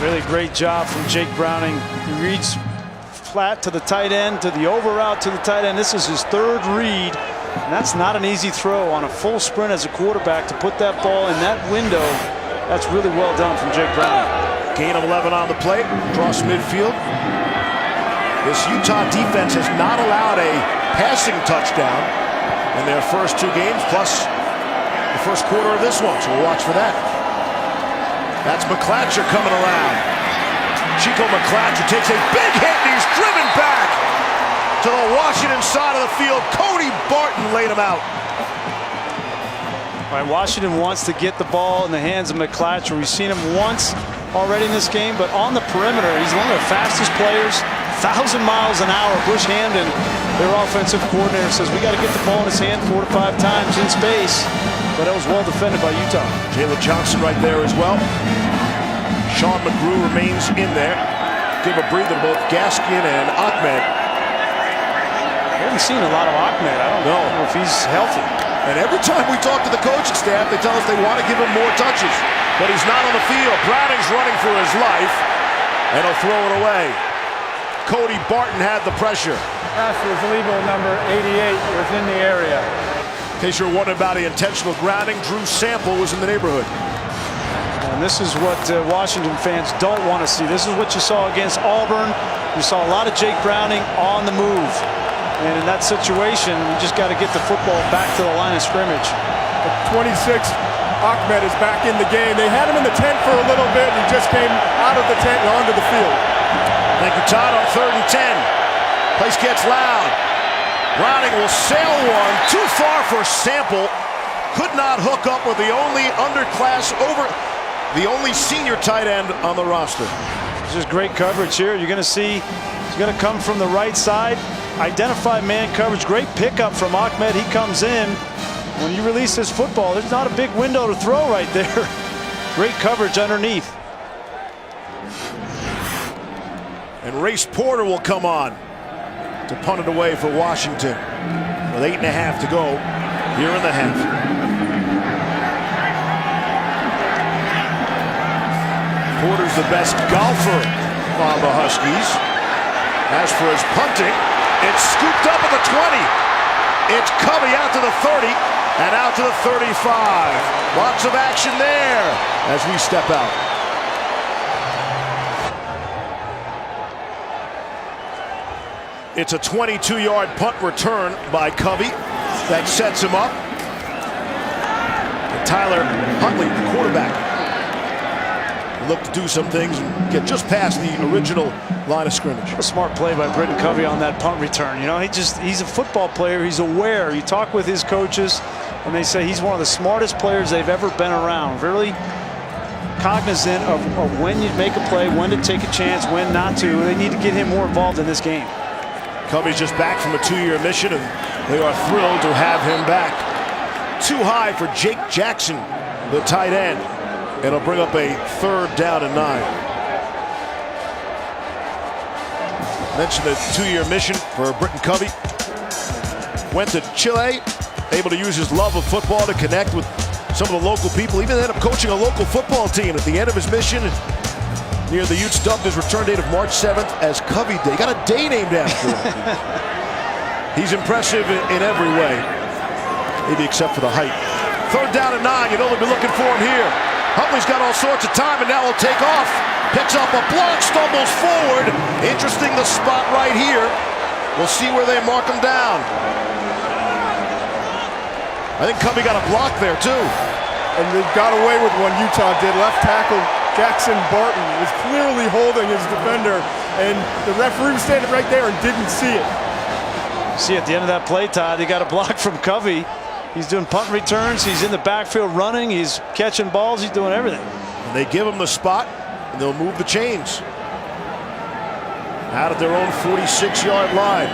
Really great job from Jake Browning. He reads flat to the tight end, to the over route to the tight end. This is his 3rd read. And that's not an easy throw on a full sprint as a quarterback to put that ball in that window. That's really well done from Jake Browning. Gain of 11 on the play, across midfield. This Utah defense has not allowed a passing touchdown in their first 2 games, plus the first quarter of this one, so we'll watch for that. That's McClatcher coming around. Chico McClatcher takes a big hit, and he's driven back to the Washington side of the field. Cody Barton laid him out. All right, Washington wants to get the ball in the hands of McClatcher. We've seen him once already in this game, but on the perimeter, he's one of the fastest players, 1,000 miles an hour. Bush Hamden, their offensive coordinator, says we got to get the ball in his hand 4 to 5 times in space, but that was well defended by Utah. Jalen Johnson right there as well. Sean McGrew remains in there. Give a breather to both Gaskin and Ahmed. I haven't seen a lot of Ahmed. I don't know if he's healthy. And every time we talk to the coaching staff, they tell us they want to give him more touches. But he's not on the field. Browning's running for his life, and he'll throw it away. Cody Barton had the pressure. Pass was illegal, number 88 was in the area. In case you're wondering about the intentional grounding, Drew Sample was in the neighborhood. And this is what Washington fans don't want to see. This is what you saw against Auburn. You saw a lot of Jake Browning on the move. And in that situation, you just got to get the football back to the line of scrimmage. At 26, Ahmed is back in the game. They had him in the tent for a little bit, and he just came out of the tent and onto the field. Thank you, Todd, on 3rd and 10. Place gets loud. Browning will sail one. Too far for Sample. Could not hook up with the only the only senior tight end on the roster. This is great coverage here. You're going to see he's going to come from the right side. Identify man coverage. Great pickup from Ahmed. He comes in. When you release this football, there's not a big window to throw right there. Great coverage underneath. And Race Porter will come on to punt it away for Washington with 8.5 to go here in the half. Porter's the best golfer on the Huskies. As for his punting, it's scooped up at the 20. It's Covey out to the 30 and out to the 35. Lots of action there as we step out. It's a 22-yard punt return by Covey that sets him up. And Tyler Huntley, the quarterback, look to do some things and get just past the original line of scrimmage. A smart play by Britton Covey on that punt return. You know, he's a football player. He's aware. You talk with his coaches, and they say he's one of the smartest players they've ever been around. Really cognizant of when you make a play, when to take a chance, when not to. They need to get him more involved in this game. Covey's just back from a 2-year mission, and they are thrilled to have him back. Too high for Jake Jackson, the tight end. And it'll bring up a 3rd down and 9. Mentioned the 2-year mission for Britton Covey. Went to Chile, able to use his love of football to connect with some of the local people. Even ended up coaching a local football team at the end of his mission. Near the Utes dubbed his return date of March 7th as Covey Day. Got a day named after him. He's impressive in every way, maybe except for the height. 3rd down and 9. You know they'll be looking for him here. Huntley's got all sorts of time, and now he'll take off. Picks up a block, stumbles forward. Interesting, the spot right here. We'll see where they mark him down. I think Covey got a block there, too. And they got away with one, Utah did. Left tackle Jackson Barton was clearly holding his defender, and the referee was standing right there and didn't see it. See, at the end of that play, Todd, he got a block from Covey. He's doing punt returns. He's in the backfield running. He's catching balls. He's doing everything. And they give him the spot, and they'll move the chains. Out at their own 46-yard line.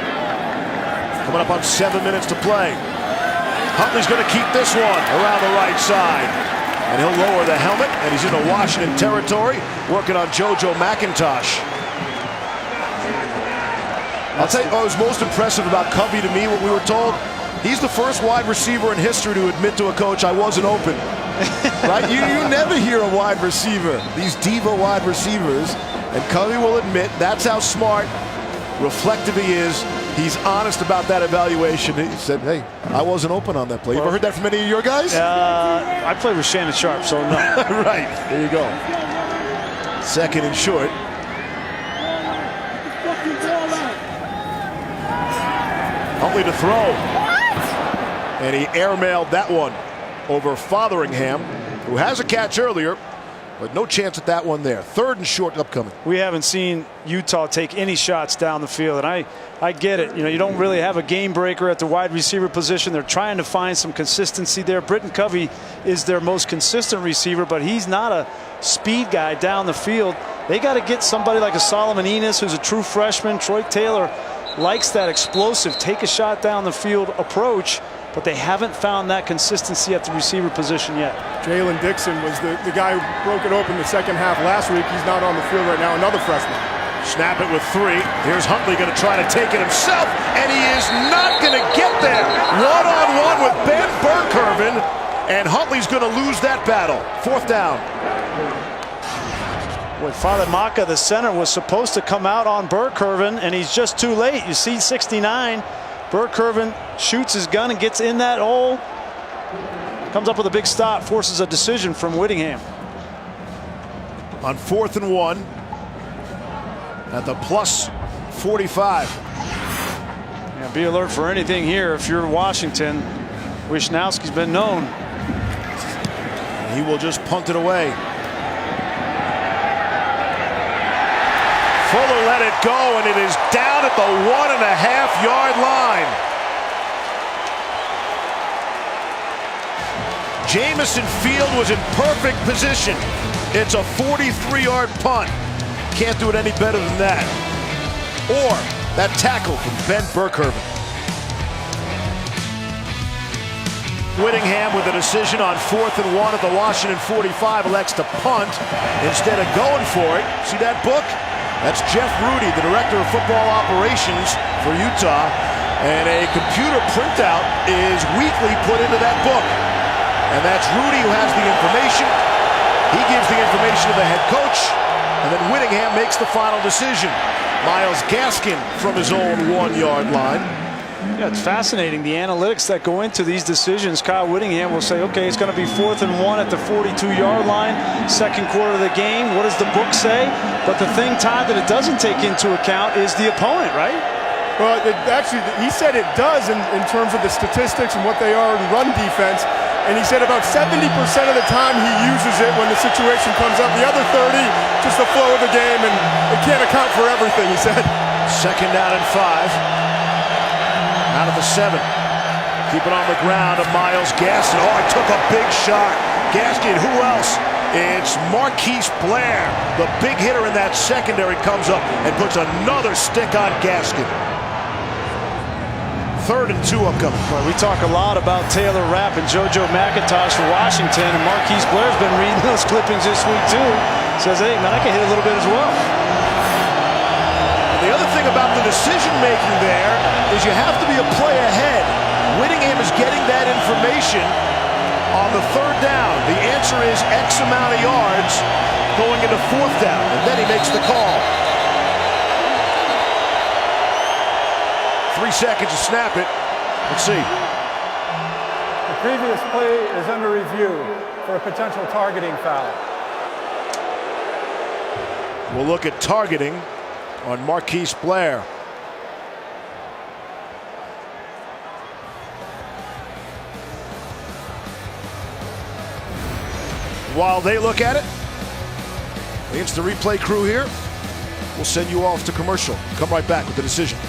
Coming up on 7 minutes to play. Huntley's going to keep this one around the right side. And he'll lower the helmet, and he's into Washington territory, working on JoJo McIntosh. I'll tell you what was most impressive about Covey to me, what we were told. He's the first wide receiver in history to admit to a coach, I wasn't open. Right? You never hear a wide receiver, these diva wide receivers, and Covey will admit that's how smart, reflective he is. He's honest about that evaluation. He said, hey, I wasn't open on that play. You ever heard that from any of your guys? I played with Shannon Sharp, so no. Right, there you go. 2nd and short. Huntley to throw. And he airmailed that one over Fotheringham, who has a catch earlier, but no chance at that one there. 3rd and short upcoming. We haven't seen Utah take any shots down the field, and I get it. You know, you don't really have a game breaker at the wide receiver position. They're trying to find some consistency there. Britton Covey is their most consistent receiver, but he's not a speed guy down the field. They got to get somebody like a Solomon Enos, who's a true freshman. Troy Taylor likes that explosive, take a shot down the field approach, but they haven't found that consistency at the receiver position yet. Jalen Dixon was the guy who broke it open the second half last week. He's not on the field right now, another freshman. Snap it with 3. Here's Huntley going to try to take it himself, and he is not going to get there. One-on-one with Ben Burr-Kirven, and Huntley's going to lose that battle. 4th down. Boy, Father Maka, the center, was supposed to come out on Burr-Kirven, and he's just too late. You see 69. Burr-Kirven shoots his gun and gets in that hole. Comes up with a big stop, forces a decision from Whittingham. On 4th and 1 at the plus 45. Yeah, be alert for anything here if you're Washington. Wisnowski's been known. He will just punt it away. Fuller let it go, and it is down at the 1.5-yard line. Jamison Field was in perfect position. It's a 43-yard punt. Can't do it any better than that. Or that tackle from Ben Burr-Kirven. Whittingham with a decision on 4th and 1 at the Washington 45 elects to punt instead of going for it. See that book? That's Jeff Rudy, the director of football operations for Utah. And a computer printout is weekly put into that book. And that's Rudy who has the information. He gives the information to the head coach. And then Whittingham makes the final decision. Myles Gaskin from his own 1-yard line. Yeah, it's fascinating, the analytics that go into these decisions. Kyle Whittingham will say, okay, it's going to be 4th and 1 at the 42-yard line, 2nd quarter of the game. What does the book say? But the thing, Todd, that it doesn't take into account is the opponent, right? Well, actually, he said it does in terms of the statistics and what they are in run defense. And he said about 70% of the time he uses it when the situation comes up. The other 30, just the flow of the game, and it can't account for everything, he said. 2nd down and 5. Out of the 7. Keep it on the ground of Myles Gaskin. Oh, I took a big shot. Gaskin, who else? It's Marquise Blair. The big hitter in that secondary comes up and puts another stick on Gaskin. 3rd and 2 upcoming. Well, we talk a lot about Taylor Rapp and JoJo McIntosh for Washington, and Marquise Blair's been reading those clippings this week too. Says, hey man, I can hit a little bit as well. The other thing about the decision making there is you have to be a play ahead. Whittingham is getting that information on the 3rd down. The answer is X amount of yards going into 4th down, and then he makes the call. 3 seconds to snap it. Let's see. The previous play is under review for a potential targeting foul. We'll look at targeting on Marquise Blair. While they look at it, the instant replay crew here will send you off to commercial. Come right back with the decision.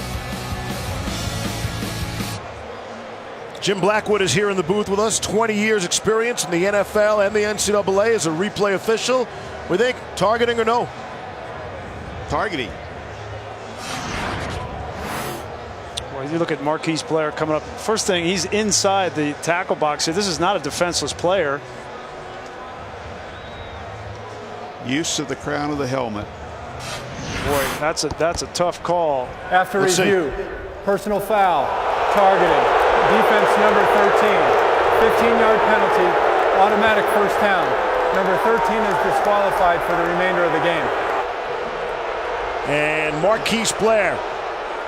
Jim Blackwood is here in the booth with us. 20 years experience in the NFL and the NCAA as a replay official. We think targeting or no? Targeting. Well, you look at Marquise Blair coming up. First thing, he's inside the tackle box here. This is not a defenseless player. Use of the crown of the helmet. Boy, that's a tough call. After review, personal foul, targeting, defense number 13, 15-yard penalty, automatic 1st down. Number 13 is disqualified for the remainder of the game. And Marquise Blair,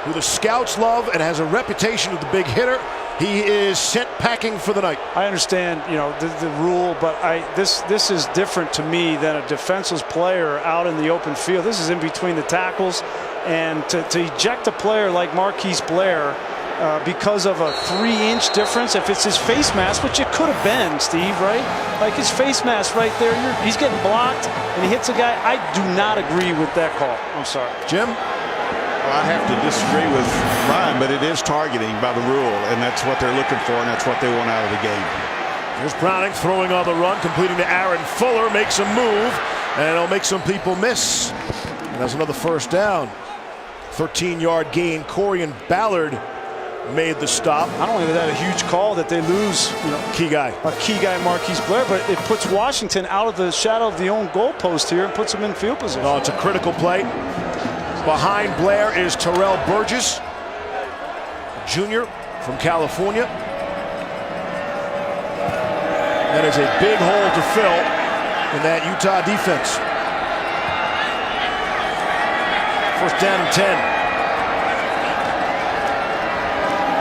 who the scouts love and has a reputation as the big hitter, he is sent packing for the night. I understand, you know, the rule, but this is different to me than a defenseless player out in the open field. This is in between the tackles, and to eject a player like Marquise Blair because of a 3-inch difference, if it's his face mask, which it could have been, Steve, right? Like his face mask right there, he's getting blocked, and he hits a guy. I do not agree with that call. I'm sorry. Jim? Well, I have to disagree with Ryan, but it is targeting by the rule, and that's what they're looking for, and that's what they want out of the game. Here's Browning throwing on the run, completing to Aaron Fuller, makes a move, and it'll make some people miss. And that's another 1st down. 13-yard gain. Corian Ballard made the stop. Not only is that a huge call that they lose, you know, key guy Marquise Blair, but it puts Washington out of the shadow of the own goalpost here and puts them in field position. Oh, it's a critical play. Behind Blair is Terrell Burgess, Jr. from California. That is a big hole to fill in that Utah defense. 1st down and 10.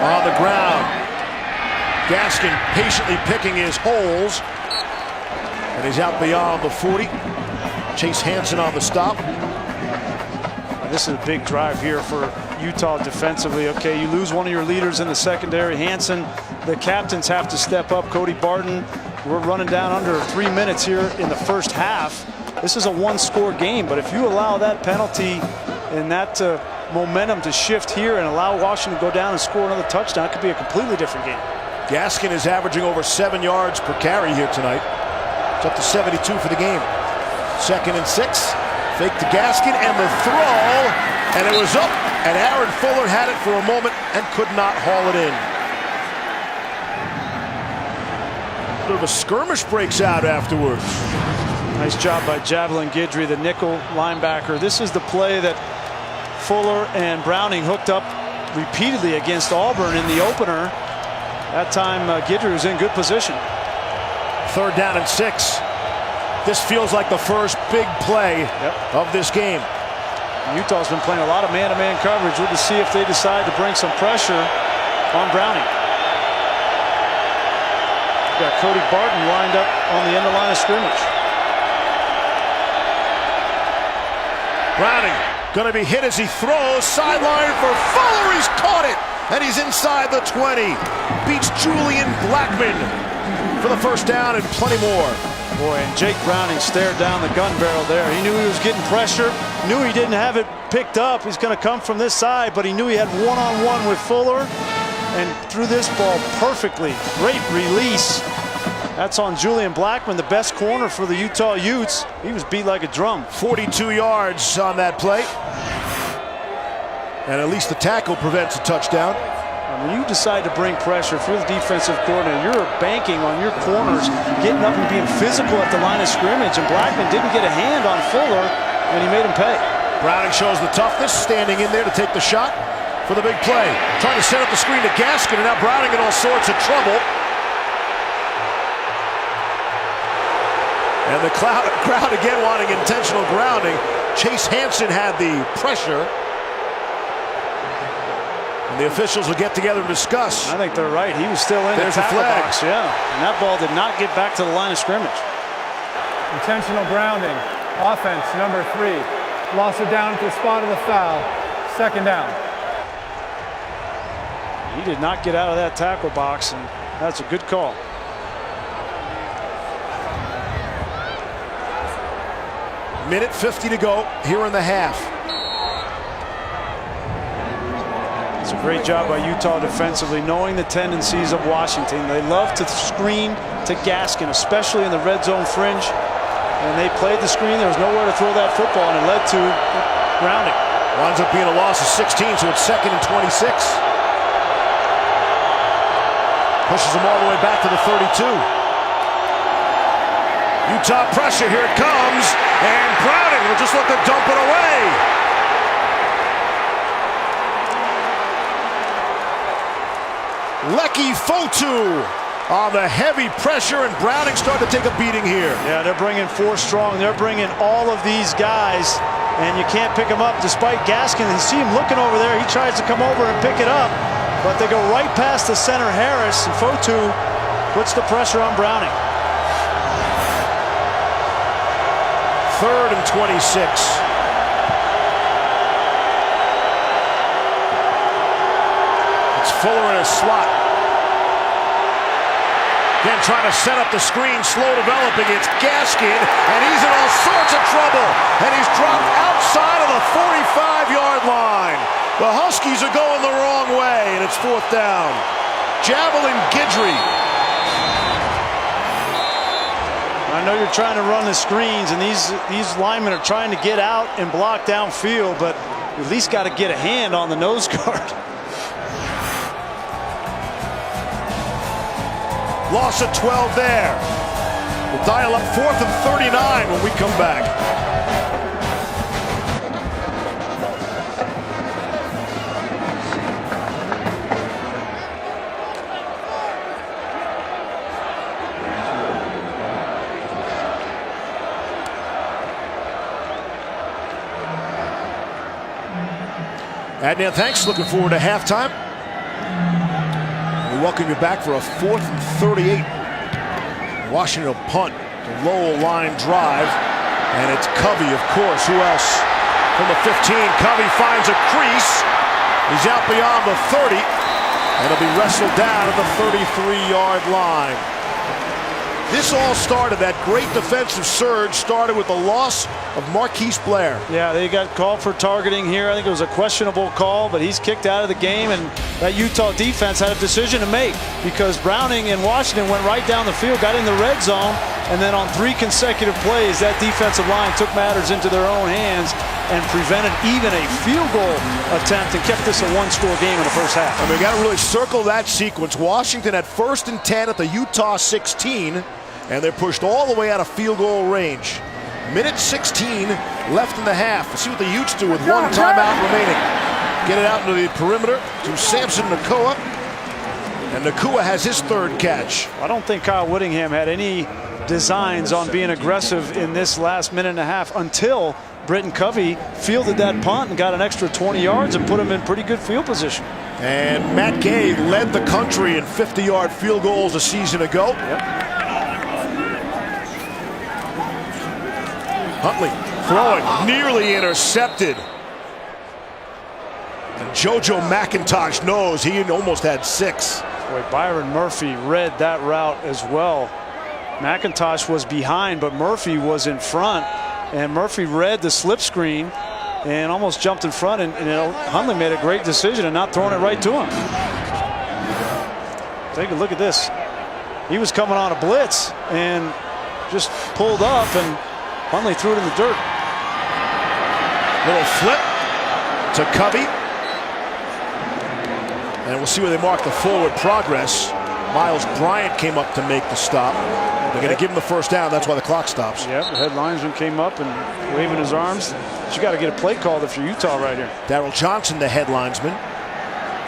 On the ground. Gaskin patiently picking his holes. And he's out beyond the 40. Chase Hansen on the stop. This is a big drive here for Utah defensively. Okay, you lose one of your leaders in the secondary. Hansen, the captains have to step up. Cody Barton, we're running down under 3 minutes here in the 1st half. This is a 1-score game, but if you allow that penalty and that momentum to shift here and allow Washington to go down and score another touchdown, it could be a completely different game. Gaskin is averaging over 7 yards per carry here tonight. It's up to 72 for the game. 2nd and 6. Fake to Gaskin and the throw, and it was up, and Aaron Fuller had it for a moment and could not haul it in. A bit of a skirmish breaks out afterwards. Nice job by Javelin Guidry, the nickel linebacker. This is the play that Fuller and Browning hooked up repeatedly against Auburn in the opener. That time Guidry was in good position. 3rd down and 6. This feels like the first big play of this game. Utah's been playing a lot of man-to-man coverage. We'll see if they decide to bring some pressure on Browning. We've got Cody Barton lined up on the end of the line of scrimmage. Browning Going to be hit as he throws. Sideline for Fuller. He's caught it. And he's inside the 20. Beats Julian Blackmon for the first down and plenty more. Boy, and Jake Browning stared down the gun barrel there. He knew he was getting pressure, knew he didn't have it picked up. He's going to come from this side, but he knew he had one-on-one with Fuller and threw this ball perfectly. Great release. That's on Julian Blackmon, the best corner for the Utah Utes. He was beat like a drum. 42 yards on that play. And at least the tackle prevents a touchdown. When you decide to bring pressure for the defensive coordinator, you're banking on your corners getting up and being physical at the line of scrimmage, and Blackmon didn't get a hand on Fuller, and he made him pay. Browning shows the toughness, standing in there to take the shot for the big play. Trying to set up the screen to Gaskin, and now Browning in all sorts of trouble. And the crowd again wanting intentional grounding. Chase Hansen had the pressure. And the officials will get together and discuss. I think they're right. He was still in the tackle box. Yeah, and that ball did not get back to the line of scrimmage. Intentional grounding. Offense, number 3. Lost it down at the spot of the foul. Second down. He did not get out of that tackle box, and that's a good call. Minute 50 to go here in the half. It's a great job by Utah defensively, knowing the tendencies of Washington. They love to screen to Gaskin, especially in the red zone fringe. And they played the screen. There was nowhere to throw that football, and it led to grounding. Winds up being a loss of 16, so it's 2nd and 26. Pushes them all the way back to the 32. Utah pressure, here it comes, and Browning will just look to dump it away. Leki Fotu on the heavy pressure, and Browning starting to take a beating here. Yeah, they're bringing 4 strong. They're bringing all of these guys, and you can't pick them up despite Gaskin. You see him looking over there. He tries to come over and pick it up, but they go right past the center Harris, and Fotu puts the pressure on Browning. 3rd and 26. It's Fuller in a slot. Again, trying to set up the screen, slow developing. It's Gaskin, and he's in all sorts of trouble. And he's dropped outside of the 45-yard line. The Huskies are going the wrong way, and it's 4th down. Javelin Guidry. I know you're trying to run the screens, and these linemen are trying to get out and block downfield, but you at least got to get a hand on the nose guard. Loss of 12 there. We'll dial up 4th and 39 when we come back. Adnan, thanks. Looking forward to halftime. We welcome you back for a 4th and 38. Washington will punt. The Lowell line drive. And it's Covey, of course. Who else? From the 15. Covey finds a crease. He's out beyond the 30. And he'll be wrestled down at the 33-yard line. This all started, that great defensive surge started with the loss of Marquise Blair. Yeah, they got called for targeting here. I think it was a questionable call, but he's kicked out of the game, and that Utah defense had a decision to make because Browning and Washington went right down the field, got in the red zone, and then on 3 consecutive plays, that defensive line took matters into their own hands and prevented even a field goal attempt and kept this a 1-score game in the first half. I mean, we got to really circle that sequence. Washington at 1st and 10 at the Utah 16, and they're pushed all the way out of field goal range. Minute 16 left in the half. Let's see what the Utes do with 1 timeout remaining. Get it out into the perimeter to Samson Nacua, and Nacua has his 3rd catch. I don't think Kyle Whittingham had any designs on being aggressive in this last minute and a half until Britton Covey fielded that punt and got an extra 20 yards and put him in pretty good field position. And Matt Gay led the country in 50-yard field goals a season ago. Yep. Huntley throwing, nearly intercepted. And JoJo McIntosh knows he almost had 6. Boy, Byron Murphy read that route as well. McIntosh was behind, but Murphy was in front. And Murphy read the slip screen and almost jumped in front. And Hundley made a great decision of not throwing it right to him. Take a look at this. He was coming on a blitz and just pulled up, and Hundley threw it in the dirt. Little flip to Covey. And we'll see where they mark the forward progress. Miles Bryant came up to make the stop. They're going to give him the first down. That's why the clock stops. Yeah, the head linesman came up and waving his arms. But you got to get a play called if you're Utah right here. Daryl Johnson, the head linesman.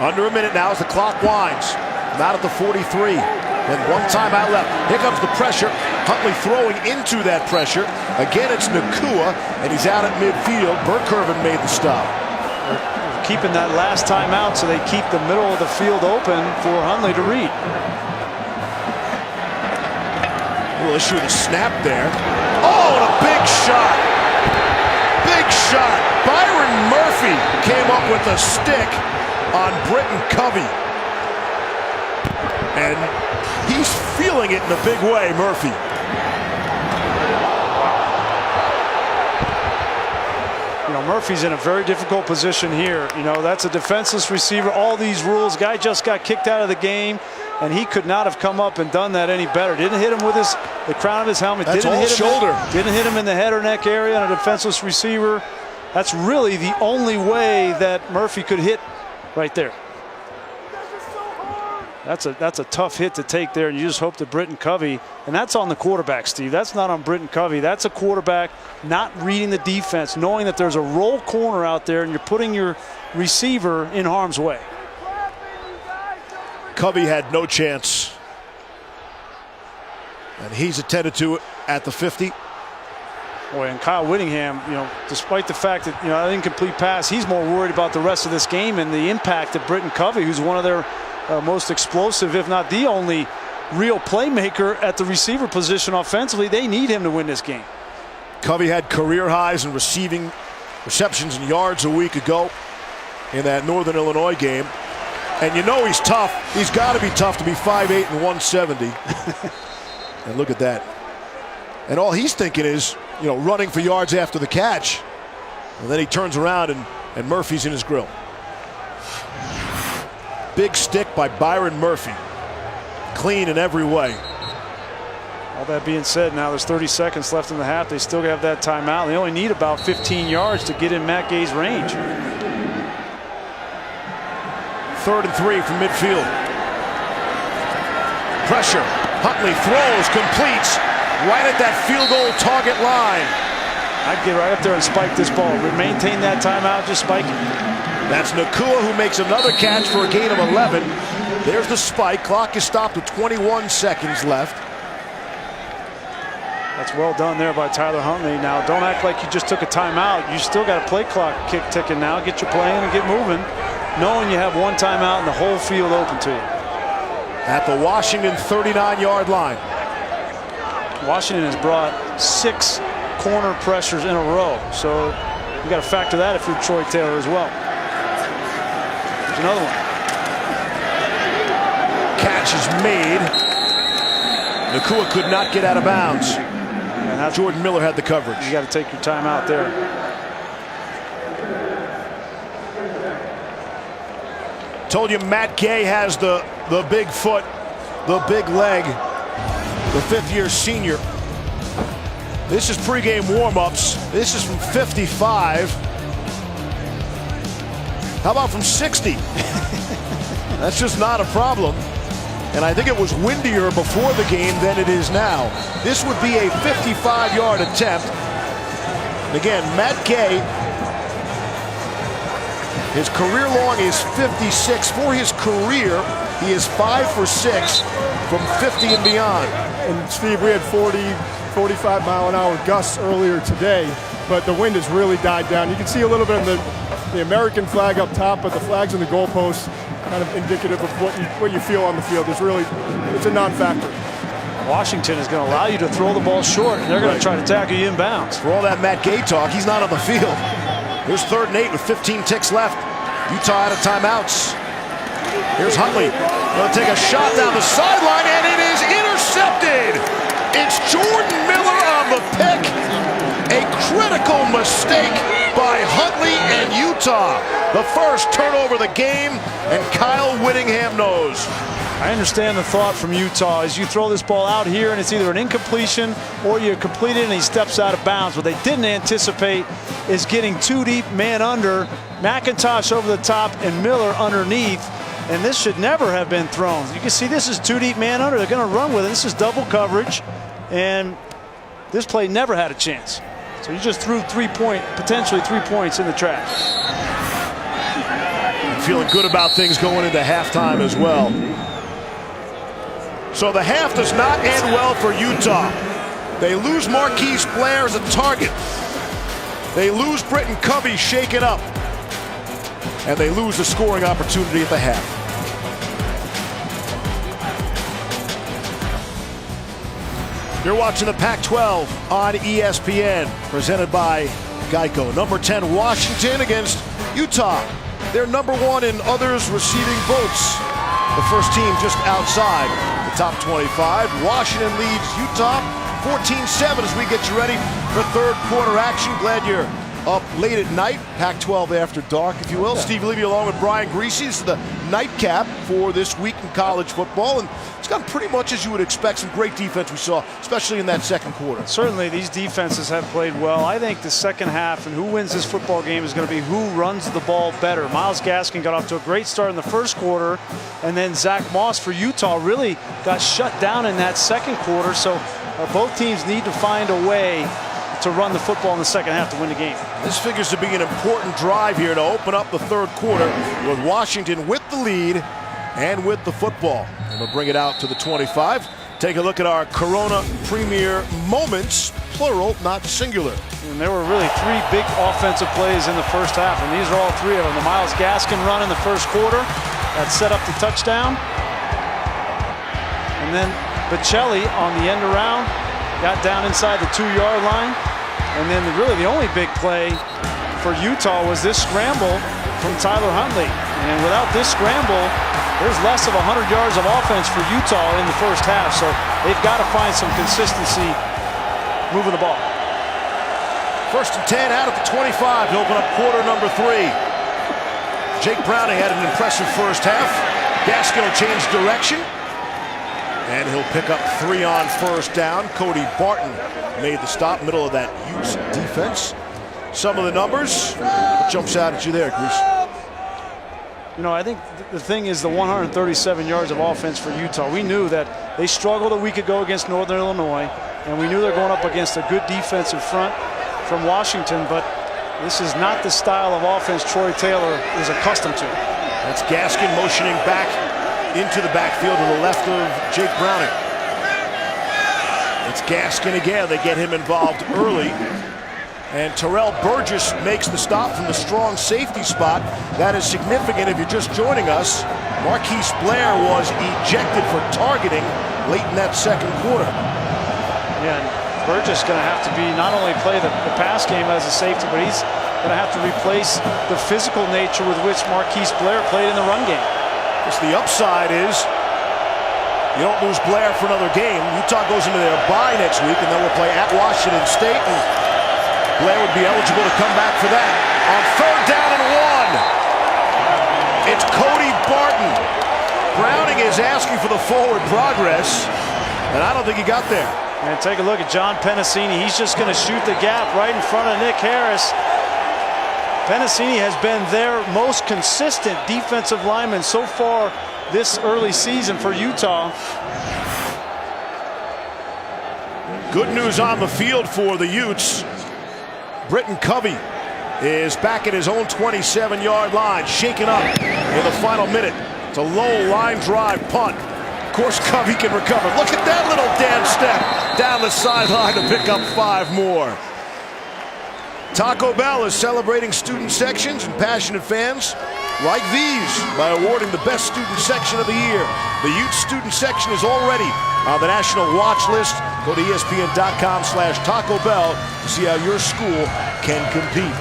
Under a minute now as the clock winds. Not at the 43. Then one timeout left. Here comes the pressure. Huntley throwing into that pressure. Again, it's Nacua, and he's out at midfield. Burke-Irvin made the stop. Keeping that last time out so they keep the middle of the field open for Hundley to read. Little issue with the snap there. Oh, and a big shot. Big shot. Byron Murphy came up with a stick on Britton Covey. And he's feeling it in a big way, Murphy. You know, Murphy's in a very difficult position here. You know, that's a defenseless receiver. All these rules. Guy just got kicked out of the game, and he could not have come up and done that any better. Didn't hit him with the crown of his helmet. That's didn't all hit him shoulder. Didn't hit him in the head or neck area on a defenseless receiver. That's really the only way that Murphy could hit right there. That's a tough hit to take there, and you just hope that Britton Covey, and that's on the quarterback, Steve. That's not on Britton Covey. That's a quarterback not reading the defense, knowing that there's a roll corner out there and you're putting your receiver in harm's way. Covey had no chance. And he's attended to it at the 50. Boy, and Kyle Whittingham, you know, despite the fact that, you know, an incomplete pass, he's more worried about the rest of this game and the impact of Britton Covey, who's one of their most explosive, if not the only real playmaker at the receiver position offensively. They need him to win this game. Covey had career highs in receptions and yards a week ago in that Northern Illinois game. And you know he's tough. He's got to be tough to be 5'8" and 170. And look at that. And all he's thinking is, you know, running for yards after the catch. And then he turns around and Murphy's in his grill. Big stick by Byron Murphy. Clean in every way. All that being said, now there's 30 seconds left in the half. They still have that timeout. They only need about 15 yards to get in Matt Gay's range. 3rd and 3 from midfield. Pressure. Huntley throws, completes right at that field goal target line. I'd get right up there and spike this ball. Maintain that timeout, just spike it. That's Nacua, who makes another catch for a gain of 11. There's the spike. Clock is stopped with 21 seconds left. That's well done there by Tyler Huntley. Now, don't act like you just took a timeout. You still got a play clock kick ticking now. Get your play in and get moving, knowing you have one timeout and the whole field open to you. At the Washington 39-yard line. Washington has brought 6 corner pressures in a row, so you got to factor that if you're Troy Taylor as well. There's another one. Catch is made. Nacua could not get out of bounds. And that's Jordan Miller had the coverage. You got to take your time out there. Told you Matt Gay has the big foot, the big leg, the 5th-year senior. This is pregame warm-ups. This is from 55. How about from 60? That's just not a problem. And I think it was windier before the game than it is now. This would be a 55-yard attempt. And again, Matt Gay, his career long is 56. For his career, he is 5 for 6 from 50 and beyond. And Steve, we had 40, 45-mile-an-hour gusts earlier today, but the wind has really died down. You can see a little bit of the American flag up top, but the flags on the goalposts kind of indicative of what you feel on the field. It's a non-factor. Washington is going to allow you to throw the ball short, and they're going to try to tackle you inbounds. For all that Matt Gay talk, he's not on the field. Here's 3rd and 8 with 15 ticks left. Utah out of timeouts. Here's Huntley. Going to take a shot down the sideline, and it is intercepted. It's Jordan Miller on the pick. A critical mistake by Huntley and Utah. The first turnover of the game, and Kyle Whittingham knows. I understand the thought from Utah is you throw this ball out here and it's either an incompletion or you complete it and he steps out of bounds. What they didn't anticipate is getting too deep, man under, McIntosh over the top and Miller underneath. And this should never have been thrown. You can see this is too deep, man under. They're going to run with it. This is double coverage. And this play never had a chance. So you just threw potentially 3 points in the trash. And feeling good about things going into halftime as well. So the half does not end well for Utah. They lose Marquise Blair as a target. They lose Britton Covey shaken up. And they lose the scoring opportunity at the half. You're watching the Pac-12 on ESPN, presented by Geico. Number 10, Washington against Utah. They're number 1 in others receiving votes. The first team just outside the top 25. Washington leads Utah 14-7 as we get you ready for third quarter action. Glad you're up late at night, Pac-12 after dark, if you will. Yeah. Steve Levy along with Brian Greasy. This is the nightcap for this week in college football, and it's gone pretty much as you would expect. Some great defense we saw, especially in that second quarter. Certainly these defenses have played well. I think the second half and who wins this football game is going to be who runs the ball better. Myles Gaskin got off to a great start in the first quarter, and then Zach Moss for Utah really got shut down in that second quarter. So both teams need to find a way to run the football in the second half to win the game. This figures to be an important drive here to open up the third quarter with Washington with the lead and with the football. And we'll bring it out to the 25. Take a look at our Corona Premier moments, plural, not singular. And there were really 3 big offensive plays in the first half, and these are all 3 of them. The Myles Gaskin run in the first quarter that set up the touchdown. And then Bocelli on the end around got down inside the 2-yard line. And then really the only big play for Utah was this scramble from Tyler Huntley. And without this scramble, there's less of 100 yards of offense for Utah in the first half. So they've got to find some consistency moving the ball. First and 10 out at the 25 to open up quarter number 3. Jake Browning had an impressive first half. Gaskin will change direction. And he'll pick up 3 on first down. Cody Barton made the stop, middle of that Utes defense. Some of the numbers. What jumps out at you there, Grease? You know, I think the thing is the 137 yards of offense for Utah. We knew that they struggled a week ago against Northern Illinois, and we knew they're going up against a good defensive front from Washington, but this is not the style of offense Troy Taylor is accustomed to. That's Gaskin motioning back into the backfield to the left of Jake Browning. It's Gaskin again. They get him involved early. And Terrell Burgess makes the stop from the strong safety spot. That is significant if you're just joining us. Marquise Blair was ejected for targeting late in that second quarter. Yeah, Burgess going to have to be not only play the pass game as a safety, but he's going to have to replace the physical nature with which Marquise Blair played in the run game. The upside is you don't lose Blair for another game. Utah goes into their bye next week, and then we'll play at Washington State. And Blair would be eligible to come back for that. On third down and 1, it's Cody Barton. Browning is asking for the forward progress, and I don't think he got there. And take a look at John Penasini. He's just going to shoot the gap right in front of Nick Harris. Penasini has been their most consistent defensive lineman so far this early season for Utah. Good news on the field for the Utes. Britton Covey is back at his own 27-yard line, shaken up in the final minute. It's a low line drive punt. Of course, Covey can recover. Look at that little dance step down the sideline to pick up 5 more. Taco Bell is celebrating student sections and passionate fans like these by awarding the best student section of the year. The Utes student section is already on the national watch list. Go to ESPN.com/Taco Bell to see how your school can compete.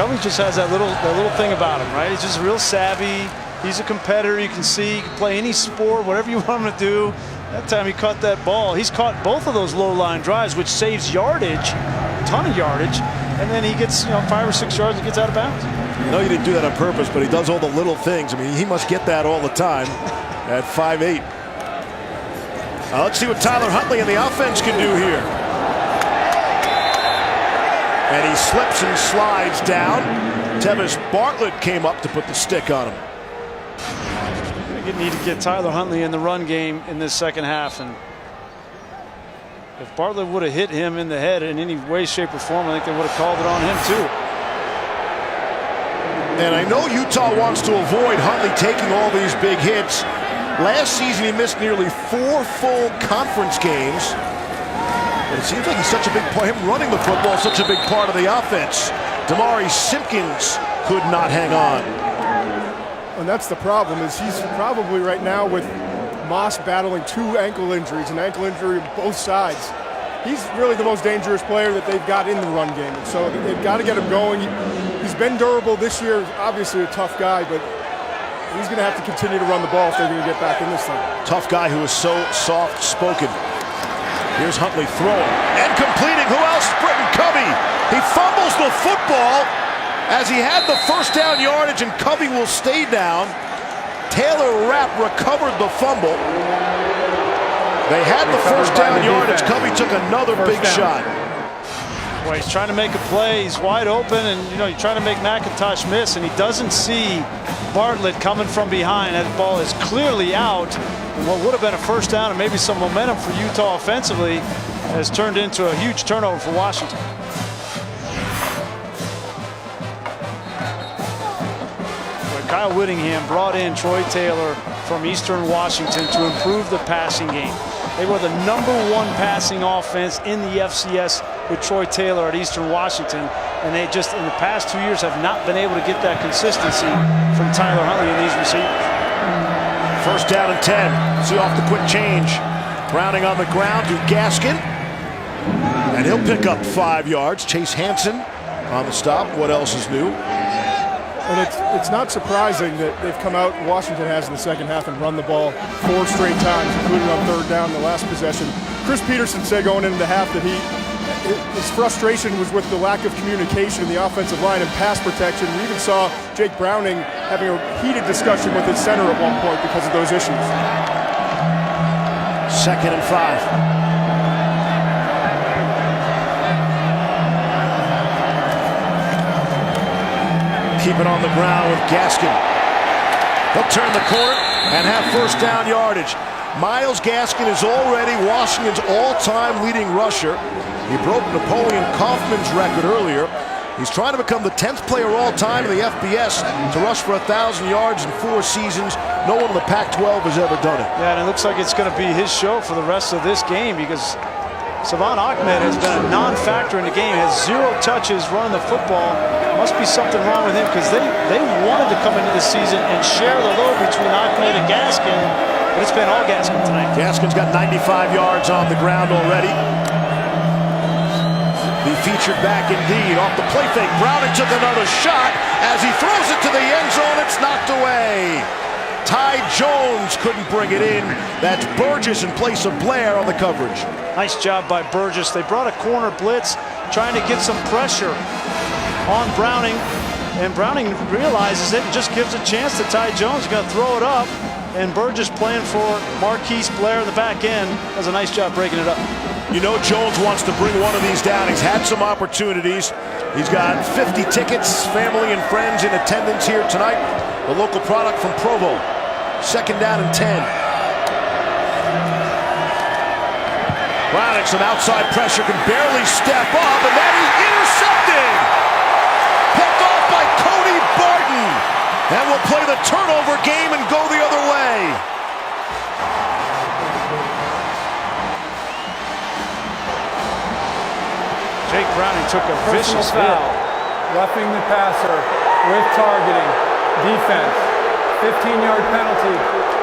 Covey just has that little thing about him, right? He's just real savvy. He's a competitor. You can see he can play any sport, whatever you want him to do. That time he caught that ball. He's caught both of those low line drives, which saves yardage, a ton of yardage. And then he gets 5 or 6 yards and gets out of bounds. I know you didn't do that on purpose, but he does all the little things. I mean, he must get that all the time at 5'8". Let's see what Tyler Huntley and the offense can do here. And he slips and slides down. Tevis Bartlett came up to put the stick on him. You need to get Tyler Huntley in the run game in this second half. And if Bartlett would have hit him in the head in any way, shape, or form, I think they would have called it on him too. And I know Utah wants to avoid Huntley taking all these big hits. Last season he missed nearly 4 full conference games. But it seems like he's such a big part. Him running the football is such a big part of the offense. Damari Simpkins could not hang on. And that's the problem, is he's probably right now with Moss battling 2 ankle injuries, an ankle injury on both sides. He's really the most dangerous player that they've got in the run game. And so they've got to get him going. He's been durable this year, obviously a tough guy, but he's going to have to continue to run the ball if they're going to get back in this thing. Tough guy who is so soft-spoken. Here's Huntley throwing and completing. Who else? Britton Covey. He fumbles the football as he had the first down yardage, and Covey will stay down. Taylor Rapp recovered the fumble. They had the first down yardage. Covey took another big shot. Well, he's trying to make a play. He's wide open, and you're trying to make McIntosh miss, and he doesn't see Bartlett coming from behind. That ball is clearly out. And what would have been a first down and maybe some momentum for Utah offensively has turned into a huge turnover for Washington. Kyle Whittingham brought in Troy Taylor from Eastern Washington to improve the passing game. They were the #1 passing offense in the FCS with Troy Taylor at Eastern Washington, and they just in the past 2 years have not been able to get that consistency from Tyler Huntley and these receivers. First down and 10. See off the quick change. Browning on the ground to Gaskin, and he'll pick up 5 yards. Chase Hansen on the stop. What else is new? And it's not surprising that they've come out, Washington has in the second half, and run the ball 4 straight times, including on third down, the last possession. Chris Peterson said going into the half that his frustration was with the lack of communication in the offensive line and pass protection. We even saw Jake Browning having a heated discussion with his center at one point because of those issues. 2nd and 5. Keep it on the ground with Gaskin. He'll turn the corner and have first down yardage. Myles Gaskin is already Washington's all-time leading rusher. He broke Napoleon Kaufman's record earlier. He's trying to become the 10th player all-time in the FBS to rush for 1,000 yards in 4 seasons. No one in the Pac-12 has ever done it. Yeah, and it looks like it's going to be his show for the rest of this game because Salvon Ahmed has been a non-factor in the game, has 0 touches running the football. Must be something wrong with him because they wanted to come into the season and share the load between Ahmed and Gaskin, but it's been all Gaskin tonight. Gaskin's got 95 yards on the ground already. The featured back indeed. Off the play fake, Browning took another shot. As he throws it to the end zone, it's knocked away. Ty Jones couldn't bring it in. That's Burgess in place of Blair on the coverage. Nice job by Burgess. They brought a corner blitz, trying to get some pressure on Browning, and Browning realizes it and just gives a chance to Ty Jones. He's going to throw it up, and Burgess playing for Marquise Blair in the back end does a nice job breaking it up. You know Jones wants to bring one of these down. He's had some opportunities. He's got 50 tickets, family and friends in attendance here tonight. The local product from Provo. 2nd down and 10. Browning, some outside pressure, can barely step up, and that is intercepted. Picked off by Cody Barton. And will play the turnover game and go the other way. Jake Browning took a vicious foul. Roughing the passer with targeting. Defense. 15-yard penalty.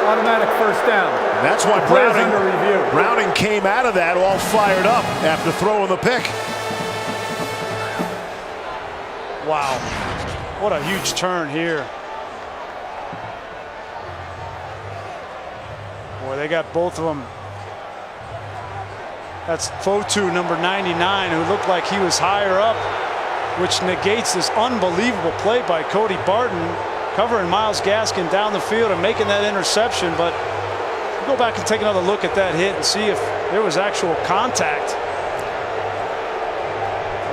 Automatic first down. And that's why Browning came out of that all fired up after throwing the pick. Wow. What a huge turn here. Boy, they got both of them. That's Fotu, number 99, who looked like he was higher up, which negates this unbelievable play by Cody Barton, covering Myles Gaskin down the field and making that interception. But we'll go back and take another look at that hit and see if there was actual contact.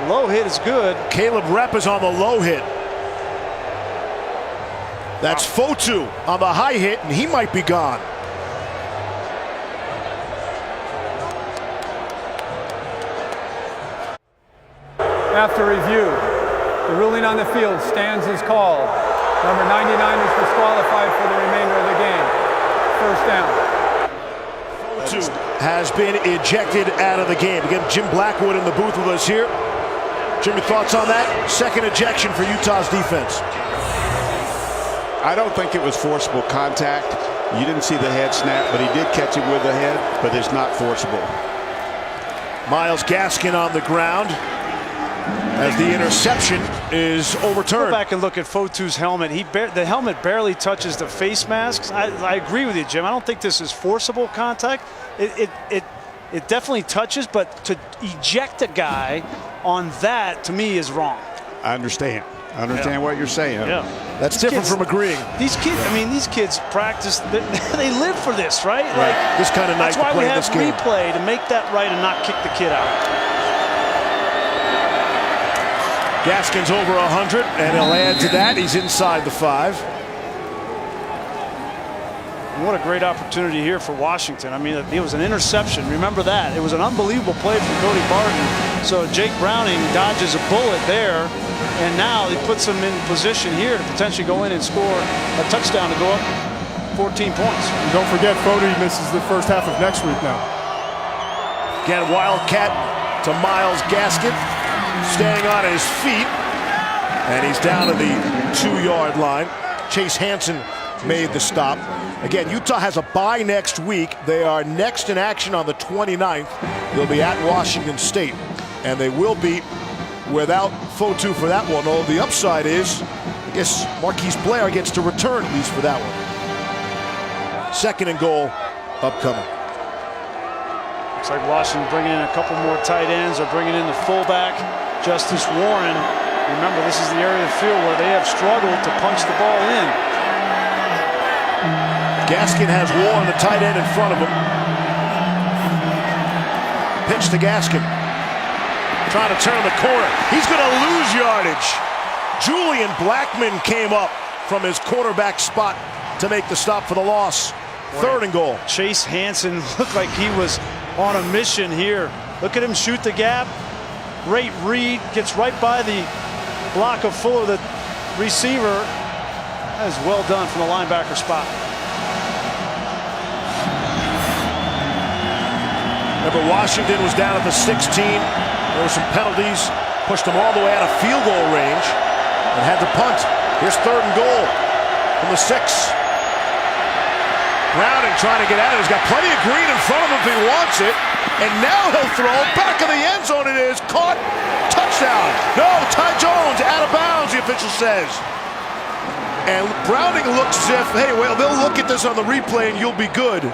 The low hit is good. Caleb Repp is on the low hit. That's Fotu on the high hit, and he might be gone. After review, the ruling on the field stands as called. Number 99 is disqualified for the remainder of the game. First down. Fotu has been ejected out of the game. Again, Jim Blackwood in the booth with us here. Jimmy, thoughts on that? Second ejection for Utah's defense. I don't think it was forcible contact. You didn't see the head snap, but he did catch it with the head, but it's not forcible. Myles Gaskin on the ground as the interception is overturned. Go back and look at Fotu's helmet. The helmet barely touches the face masks. I agree with you, Jim. I don't think this is forcible contact. It definitely touches, but to eject a guy on that, to me, is wrong. I understand. I understand what you're saying. Yeah. That's different from agreeing. These kids, I mean, these kids practice. They live for this, right? Right. Like, This kind of night that's to why we play have this game. replay to make that right and not kick the kid out. Gaskin's over 100, and he'll add to that. He's inside the 5. What a great opportunity here for Washington. I mean, it was an interception. Remember that. It was an unbelievable play from Cody Barton. So Jake Browning dodges a bullet there, and now he puts him in position here to potentially go in and score a touchdown to go up 14 points. And don't forget, Fotu misses the first half of next week now. Again, Wildcat to Myles Gaskin, staying on his feet, and he's down to the 2-yard line. Chase Hansen made the stop. Again, Utah has a bye next week. They are next in action on the 29th. They'll be at Washington State, and they will be without Fotu for that one. Although the upside is, I guess Marquise Blair gets to return at least for that one. Second and goal upcoming. Looks like Washington bringing in a couple more tight ends. They're bringing in the fullback, Justice Warren. Remember, this is the area of the field where they have struggled to punch the ball in. Gaskin has Warren, the tight end, in front of him. Pitch to Gaskin. Trying to turn the corner. He's going to lose yardage. Julian Blackmon came up from his quarterback spot to make the stop for the loss. Third and goal. Chase Hansen looked like he was on a mission here. Look at him shoot the gap. Great read. Gets right by the block of Fuller, the receiver. That is well done from the linebacker spot. Remember, Washington was down at the 16. There were some penalties. Pushed them all the way out of field goal range and had to punt. Here's third and goal from the 6. Browning trying to get at it. He's got plenty of green in front of him if he wants it. And now he'll throw back of the end zone. It is caught. Touchdown. No, Ty Jones out of bounds, the official says. And Browning looks as if, hey, well, they'll look at this on the replay and you'll be good.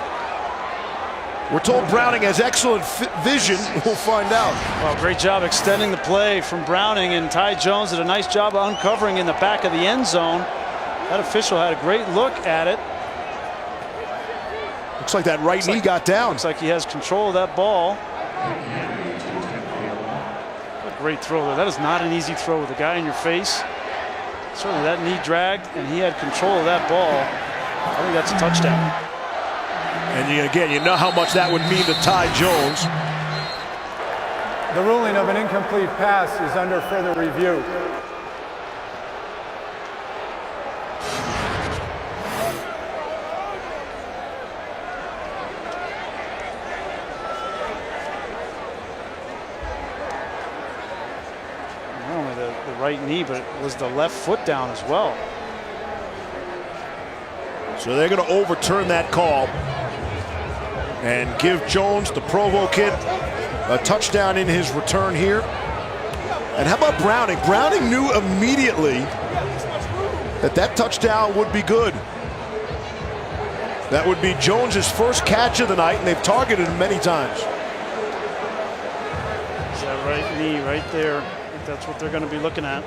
We're told Browning has excellent vision. We'll find out. Well, great job extending the play from Browning, and Ty Jones did a nice job of uncovering in the back of the end zone. That official had a great look at it. Looks like that right knee got down. Looks like he has control of that ball. What a great throw there. That is not an easy throw with a guy in your face. Certainly that knee dragged, and he had control of that ball. I think that's a touchdown. And again, you know how much that would mean to Ty Jones. The ruling of an incomplete pass is under further review. Not only the right knee, but it was the left foot down as well. So they're going to overturn that call and give Jones, the Provo kid, a touchdown in his return here. And how about Browning? Browning knew immediately that touchdown would be good. That would be Jones's first catch of the night, and they've targeted him many times. Is that right knee right there? I think that's what they're going to be looking at.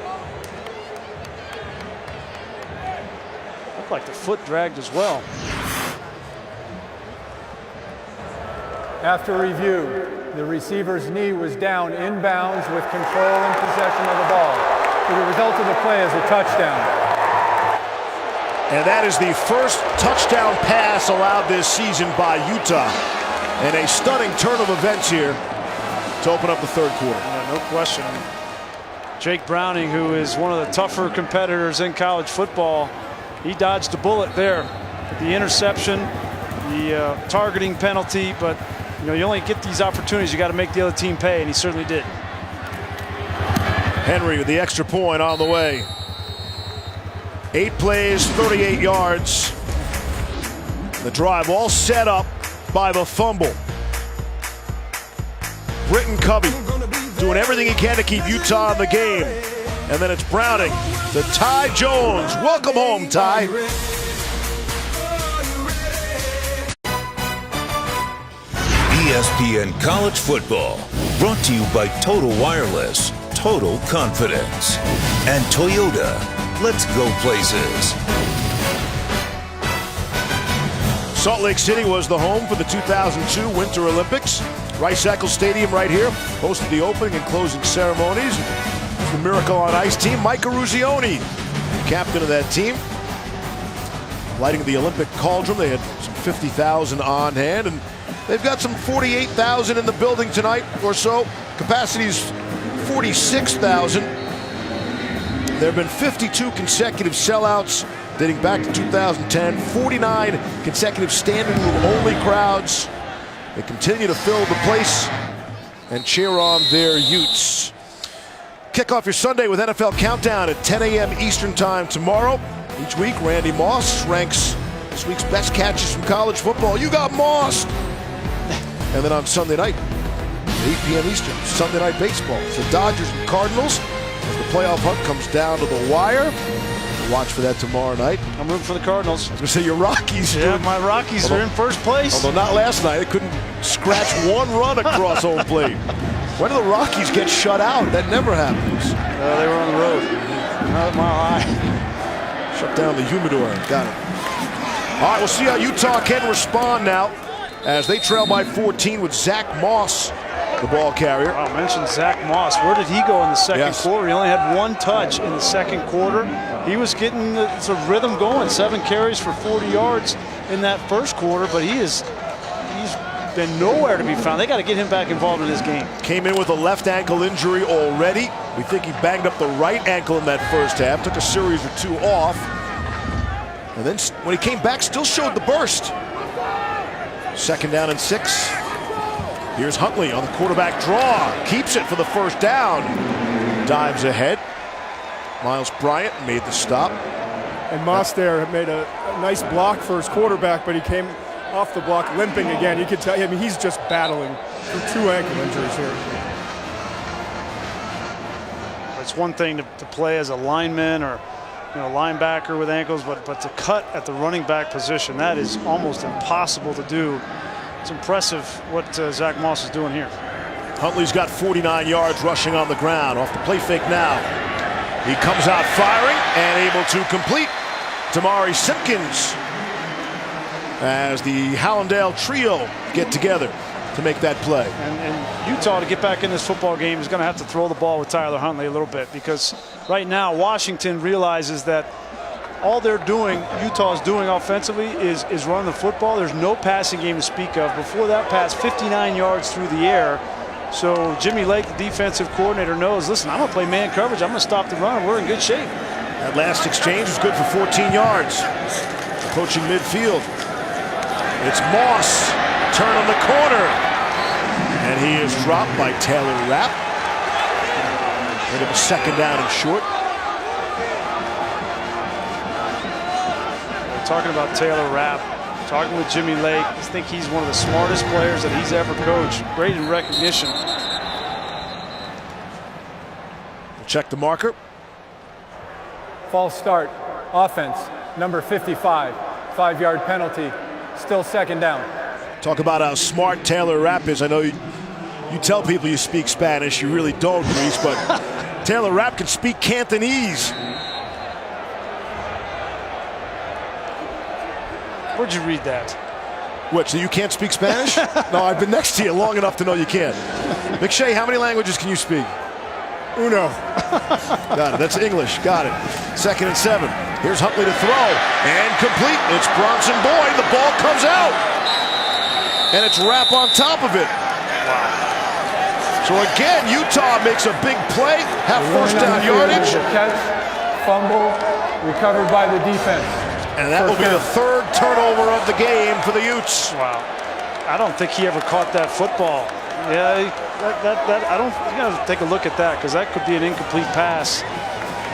Looked like the foot dragged as well. After review, the receiver's knee was down inbounds with control and possession of the ball. The result of the play is a touchdown. And that is the first touchdown pass allowed this season by Utah. And a stunning turn of events here to open up the third quarter. Yeah, no question. Jake Browning, who is one of the tougher competitors in college football, he dodged a bullet there. The interception, the targeting penalty, but you know, you only get these opportunities, you got to make the other team pay, and he certainly did. Henry with the extra point on the way. 8 plays, 38 yards. The drive all set up by the fumble. Britton Covey doing everything he can to keep Utah in the game. And then it's Browning to Ty Jones. Welcome home, Ty. ESPN College Football, brought to you by Total Wireless, Total Confidence, and Toyota. Let's go places. Salt Lake City was the home for the 2002 Winter Olympics. Rice-Eccles Stadium right here hosted the opening and closing ceremonies. The Miracle on Ice team, Mike Eruzione, captain of that team. Lighting the Olympic cauldron, they had some 50,000 on hand, and they've got some 48,000 in the building tonight or so. Capacity is 46,000. There have been 52 consecutive sellouts dating back to 2010, 49 consecutive standing room only crowds. They continue to fill the place and cheer on their Utes. Kick off your Sunday with NFL Countdown at 10 a.m. Eastern Time tomorrow. Each week, Randy Moss ranks this week's best catches from college football. You got Moss! And then on Sunday night, 8 p.m. Eastern, Sunday Night Baseball. It's the Dodgers and Cardinals as the playoff hunt comes down to the wire. We'll watch for that tomorrow night. I'm rooting for the Cardinals. I was going to say your Rockies. Yeah, my Rockies are in first place. Although not last night. They couldn't scratch one run across home plate. When do the Rockies get shut out? That never happens. They were on the road. Not at Mile High. Shut down the humidor. Got it. All right, we'll see how Utah can respond now as they trail by 14 with Zach Moss, the ball carrier. I mentioned Zach Moss. Where did he go in the second quarter? He only had 1 touch in the second quarter. He was getting the rhythm going. 7 carries for 40 yards in that first quarter, but he's been nowhere to be found. They got to get him back involved in this game. Came in with a left ankle injury already. We think he banged up the right ankle in that first half. Took a series or 2 off. And then when he came back, still showed the burst. 2nd down and 6. Here's Huntley on the quarterback draw. Keeps it for the first down. Dives ahead. Miles Bryant made the stop. And Moss there made a nice block for his quarterback, but he came off the block limping again. You could tell, I mean, he's just battling through 2 ankle injuries here. It's one thing to play as a lineman or linebacker with ankles, but to cut at the running back position, that is almost impossible to do. It's impressive what Zach Moss is doing here. Huntley's got 49 yards rushing on the ground. Off the play fake now. He comes out firing and able to complete to Mari Simpkins as the Hallandale trio get together to make that play. And Utah, to get back in this football game, is going to have to throw the ball with Tyler Huntley a little bit, because right now Washington realizes that all they're doing, Utah's doing offensively, is running the football. There's no passing game to speak of. Before that pass, 59 yards through the air. So Jimmy Lake, the defensive coordinator, knows, listen, I'm going to play man coverage. I'm going to stop the run. We're in good shape. That last exchange was good for 14 yards. Approaching midfield. It's Moss. Turn on the corner. And he is dropped by Taylor Rapp. Into the 2nd down and short. Talking about Taylor Rapp, talking with Jimmy Lake. I think he's one of the smartest players that he's ever coached. Great in recognition. check the marker. False start. Offense, number 55. 5-yard penalty. Still second down. Talk about how smart Taylor Rapp is. I know you tell people you speak Spanish. You really don't, Reese, but Taylor Rapp can speak Cantonese. Where'd you read that? What, so you can't speak Spanish? No, I've been next to you long enough to know you can. McShay, how many languages can you speak? Uno. Got it. That's English. Got it. 2nd and 7. Here's Huntley to throw. And complete. It's Bronson Boyd. The ball comes out. And it's Rapp on top of it. So again, Utah makes a big play. Have first down yardage. Catch, fumble, recovered by the defense. And that will be the 3rd turnover of the game for the Utes. Wow. I don't think he ever caught that football. Yeah, I don't. You got to take a look at that, because that could be an incomplete pass.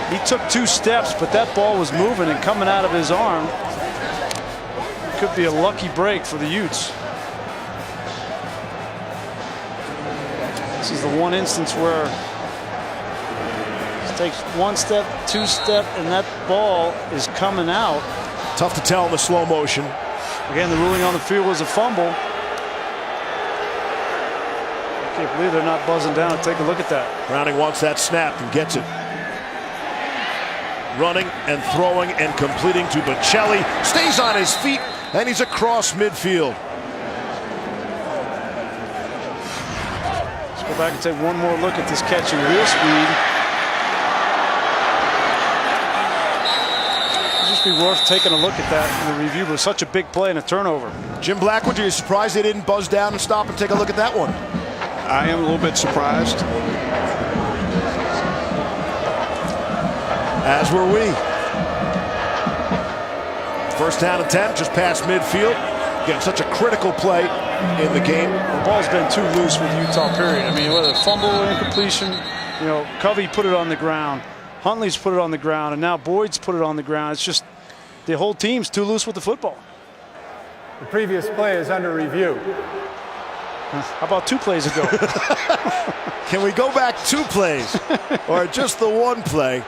He took 2 steps, but that ball was moving and coming out of his arm. Could be a lucky break for the Utes. This is the one instance where it takes 1 step, 2 step, and that ball is coming out. Tough to tell in the slow motion. Again, the ruling on the field was a fumble. I can't believe they're not buzzing down. Take a look at that. Browning wants that snap and gets it. Running and throwing and completing to Bocelli. Stays on his feet, and he's across midfield. Let's go back and take one more look at this catch in wheel speed. It'd just be worth taking a look at that in the review. It was such a big play and a turnover. Jim Blackwood, are you surprised they didn't buzz down and stop and take a look at that one? I am a little bit surprised. As were we. First down attempt just past midfield. Again, such a critical play in the game. The ball's been too loose with Utah, period. I mean, whether fumble or incompletion, you know, Covey put it on the ground, Huntley's put it on the ground, and now Boyd's put it on the ground. It's just the whole team's too loose with the football. The previous play is under review. How about 2 plays ago? Can we go back 2 plays or just the 1 play?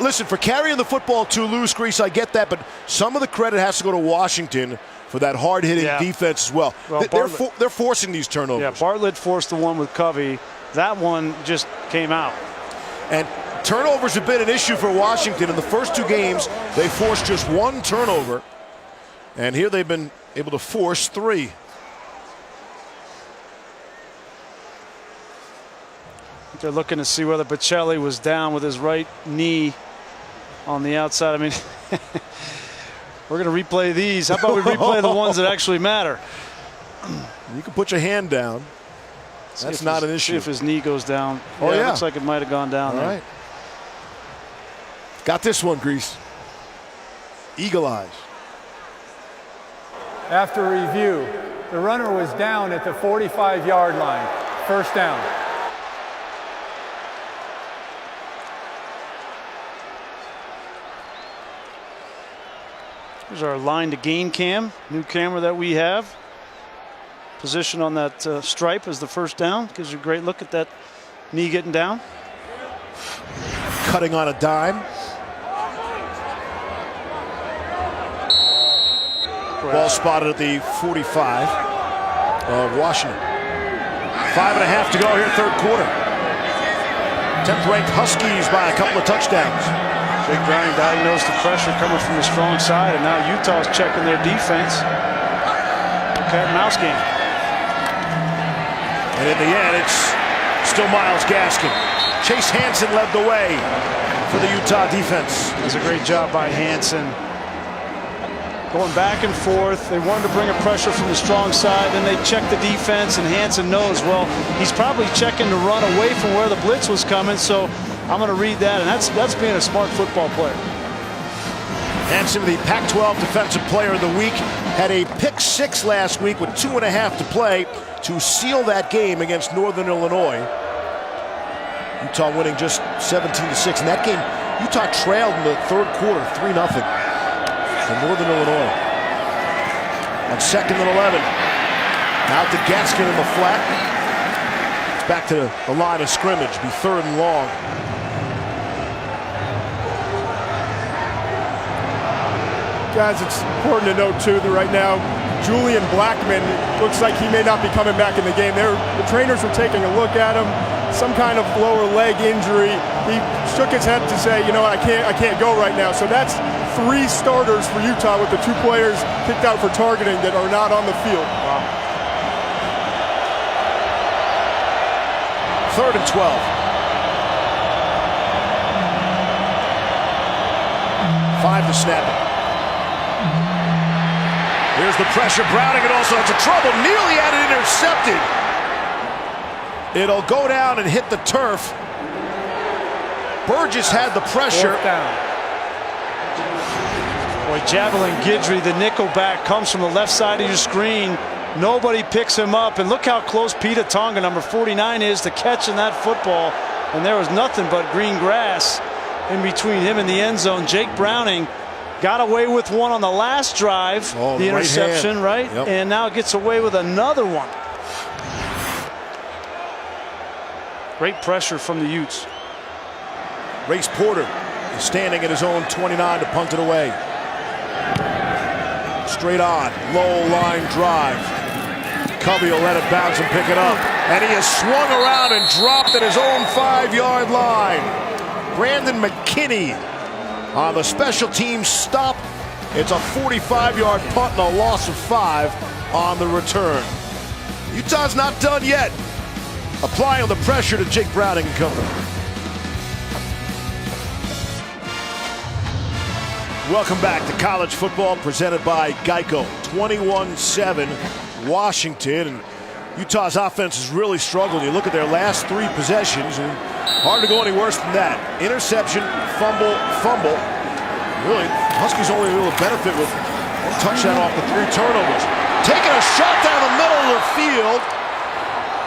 Listen, for carrying the football too loose, Grease, I get that, but some of the credit has to go to Washington for that hard-hitting defense as well. They're forcing these turnovers. Yeah, Bartlett forced the one with Covey. That one just came out. And turnovers have been an issue for Washington. In the first 2 games, they forced just 1 turnover. And here they've been able to force 3. They're looking to see whether Bocelli was down with his right knee on the outside. I mean, we're going to replay these. How about we replay the ones that actually matter? You can put your hand down. That's not an issue. See if his knee goes down. Oh, yeah. It looks like it might have gone down. All right. Got this one, Grease. Eagle eyes. After review, the runner was down at the 45-yard line. First down. Here's our line to gain cam, new camera that we have. Position on that stripe is the first down. Gives you a great look at that knee getting down. Cutting on a dime. Ball spotted at the 45 of Washington. 5.5 to go here, 3rd quarter. 10th-ranked Huskies by a couple of touchdowns. Big Browning diagnosed the pressure coming from the strong side, and now Utah's checking their defense. Cat and mouse game. And in the end, it's still Myles Gaskin. Chase Hansen led the way for the Utah defense. That's a great job by Hansen. Going back and forth. They wanted to bring a pressure from the strong side, then they checked the defense, and Hansen knows, well, he's probably checking to run away from where the blitz was coming, so I'm going to read that, and that's being a smart football player. Hansen, the Pac-12 Defensive Player of the Week, had a pick 6 last week with 2.5 to play to seal that game against Northern Illinois. Utah winning just 17-6. In that game, Utah trailed in the 3rd quarter, 3-0 to Northern Illinois. On 2nd and 11. Out to Gaskin in the flat. It's back to the line of scrimmage, be 3rd and long. Guys, it's important to note, too, that right now, Julian Blackman looks like he may not be coming back in the game. The trainers were taking a look at him, some kind of lower leg injury. He shook his head to say, you know, I can't go right now. So that's 3 starters for Utah with the 2 players kicked out for targeting that are not on the field. Wow. 3rd and 12. 5 to snap it. Here's the pressure. Browning and also into trouble. Nearly had it intercepted. It'll go down and hit the turf. Burgess had the pressure. 4th down. Boy, Javelin Guidry, the nickelback, comes from the left side of your screen. Nobody picks him up. And look how close Pita Tonga, number 49, is to catching that football. And there was nothing but green grass in between him and the end zone. Jake Browning got away with one on the last drive, the interception, right? Yep. And now gets away with another one. Great pressure from the Utes. Race Porter is standing at his own 29 to punt it away. Straight on, low line drive. Covey will let it bounce and pick it up. And he has swung around and dropped at his own 5-yard line. Brandon McKinney on the special teams stop. It's a 45-yard punt and a loss of 5 on the return. Utah's not done yet. Applying the pressure to Jake Browning and company. Welcome back to college football presented by Geico. 21-7 Washington. And Utah's offense has really struggled. You look at their last 3 possessions, and hard to go any worse than that. Interception, fumble, fumble. Really, Huskies only able to benefit with 1 touchdown off the 3 turnovers. Taking a shot down the middle of the field,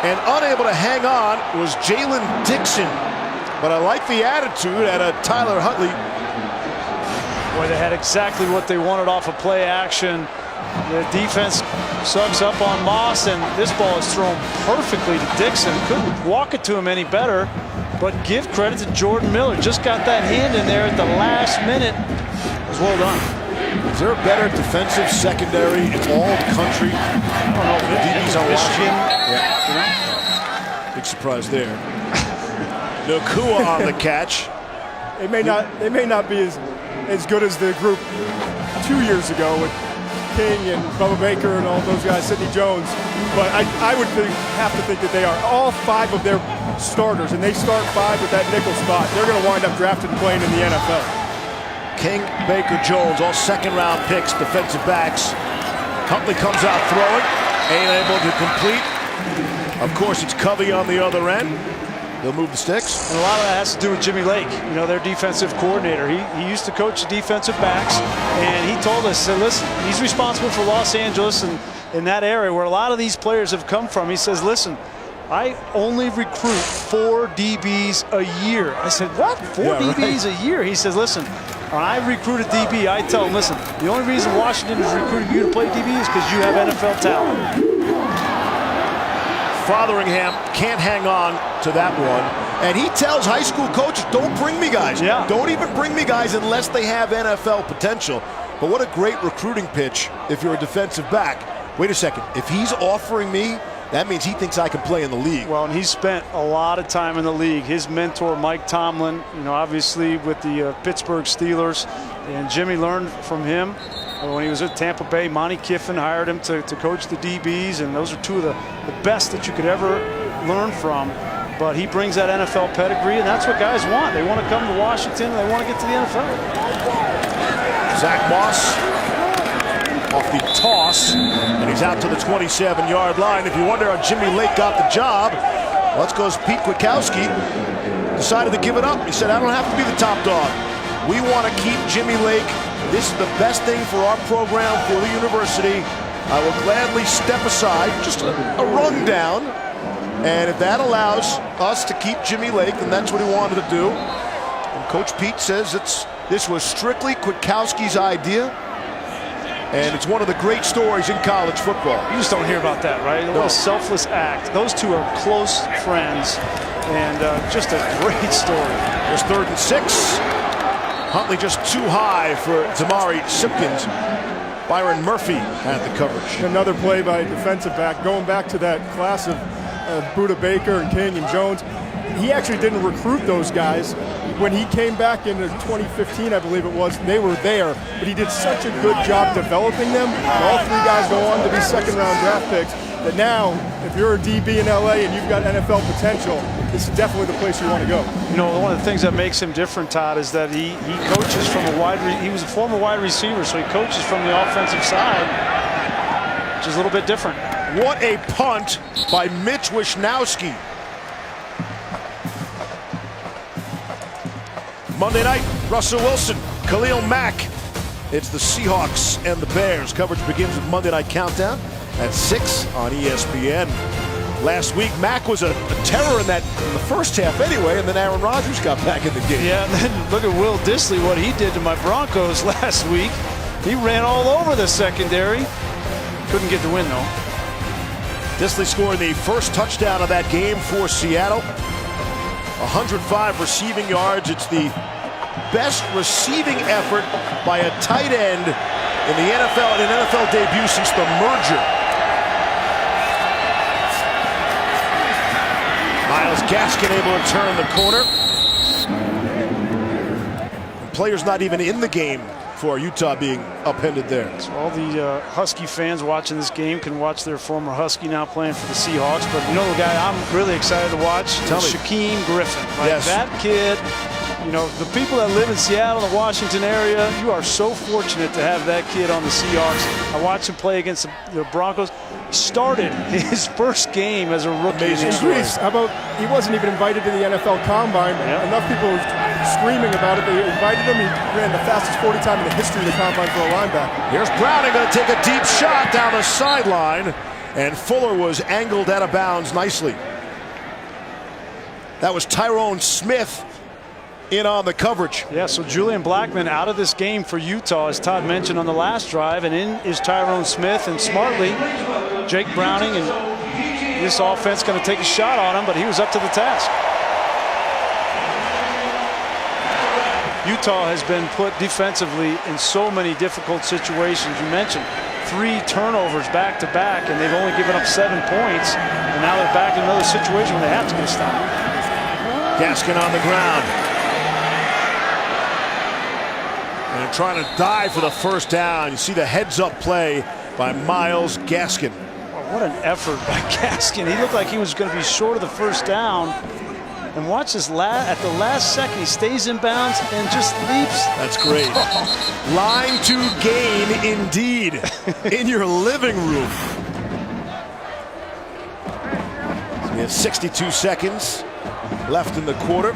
and unable to hang on was Jalen Dixon. But I like the attitude out of Tyler Huntley. Boy, they had exactly what they wanted off of play action. The defense subs up on Moss, and this ball is thrown perfectly to Dixon. Couldn't walk it to him any better, but give credit to Jordan Miller. Just got that hand in there at the last minute. It was well done. Is there a better defensive secondary in all the country? I don't know. The DBs on Michigan. Yeah. Big surprise there. Nacua on the catch. They may not be as good as the group 2 years ago with King and Bubba Baker and all those guys, Sidney Jones, but I would have to think that they are. All 5 of their starters, and they start 5 with that nickel spot, they're going to wind up drafted and playing in the NFL. King, Baker, Jones, all 2nd-round picks, defensive backs. Huntley comes out throwing, ain't able to complete. Of course, it's Covey on the other end. They'll move the sticks. And a lot of that has to do with Jimmy Lake, you know, their defensive coordinator. He used to coach the defensive backs, and he told us, said, listen, he's responsible for Los Angeles and in that area where a lot of these players have come from. He says, listen, I only recruit 4 DBs a year. I said, what? 4 DBs a year? He says, listen, when I recruit a DB, I tell him, listen, the only reason Washington is recruiting you to play DB is because you have NFL talent. Fotheringham can't hang on to that one. And he tells high school coaches, don't bring me guys. Yeah. Don't even bring me guys unless they have NFL potential. But what a great recruiting pitch if you're a defensive back. Wait a second. If he's offering me, that means he thinks I can play in the league. Well, and he's spent a lot of time in the league. His mentor, Mike Tomlin, you know, obviously with the Pittsburgh Steelers. And Jimmy learned from him. When he was at Tampa Bay, Monty Kiffin hired him to coach the DBs, and those are 2 of the best that you could ever learn from. But he brings that NFL pedigree, and that's what guys want. They want to come to Washington, and they want to get to the NFL. Zach Moss off the toss, and he's out to the 27-yard line. If you wonder how Jimmy Lake got the job, let's go. Pete Kwiatkowski decided to give it up. He said, I don't have to be the top dog. We want to keep Jimmy Lake. This is the best thing for our program, for the university. I will gladly step aside, just a rundown. And if that allows us to keep Jimmy Lake, then that's what he wanted to do. And Coach Pete says this was strictly Kwiatkowski's idea. And it's one of the great stories in college football. You just don't hear about that, right? No. What a selfless act. Those 2 are close friends, and just a great story. There's 3rd and 6. Huntley just too high for Damari Simpkins. Byron Murphy had the coverage. Another play by defensive back. Going back to that class of Buda Baker and King and Jones, he actually didn't recruit those guys. When he came back in 2015, I believe it was, they were there, but he did such a good job developing them. And all three guys go on to be second-round draft picks. That now, if you're a DB in LA and you've got NFL potential, this is definitely the place you want to go. You know, one of the things that makes him different, Todd, is that he coaches from he was a former wide receiver, so he coaches from the offensive side, which is a little bit different. What a punt by Mitch Wishnowsky. Monday night, Russell Wilson, Khalil Mack. It's the Seahawks and the Bears. Coverage begins with Monday Night Countdown at 6 on ESPN. Last week, Mack was a terror in the first half anyway, and then Aaron Rodgers got back in the game. Yeah, and then look at Will Dissly, what he did to my Broncos last week. He ran all over the secondary. Couldn't get the win, though. Dissly scoring the first touchdown of that game for Seattle. 105 receiving yards. It's the best receiving effort by a tight end in the NFL, in an NFL debut since the merger. Myles Gaskin able to turn the corner. And players not even in the game for Utah being upended there. So all the Husky fans watching this game can watch their former Husky now playing for the Seahawks. But you know the guy I'm really excited to watch? Tell me. Shaquem Griffin. Right? Yes. That kid, you know, the people that live in Seattle and the Washington area, you are so fortunate to have that kid on the Seahawks. I watched him play against the Broncos. Started his first game as a rookie. Amazing. Greece, how about he wasn't even invited to the NFL Combine? Yeah. Enough people were screaming about it. They invited him. He ran the fastest 40 time in the history of the Combine for a linebacker. Here's Browning going to take a deep shot down the sideline, and Fuller was angled out of bounds nicely. That was Tyrone Smith in on the coverage. Yeah, so Julian Blackmon out of this game for Utah, as Todd mentioned on the last drive, and in is Tyrone Smith, and smartly, Jake Browning, and this offense going to take a shot on him, but he was up to the task. Utah has been put defensively in so many difficult situations. You mentioned 3 turnovers back to back, and they've only given up 7 points, and now they're back in another situation where they have to get a stop. Gaskin on the ground. And trying to dive for the first down. You see the heads-up play by Myles Gaskin. What an effort by Gaskin. He looked like he was going to be short of the first down. And watch this, at the last second, he stays in bounds and just leaps. That's great. Line to gain, indeed, in your living room. So we have 62 seconds left in the quarter.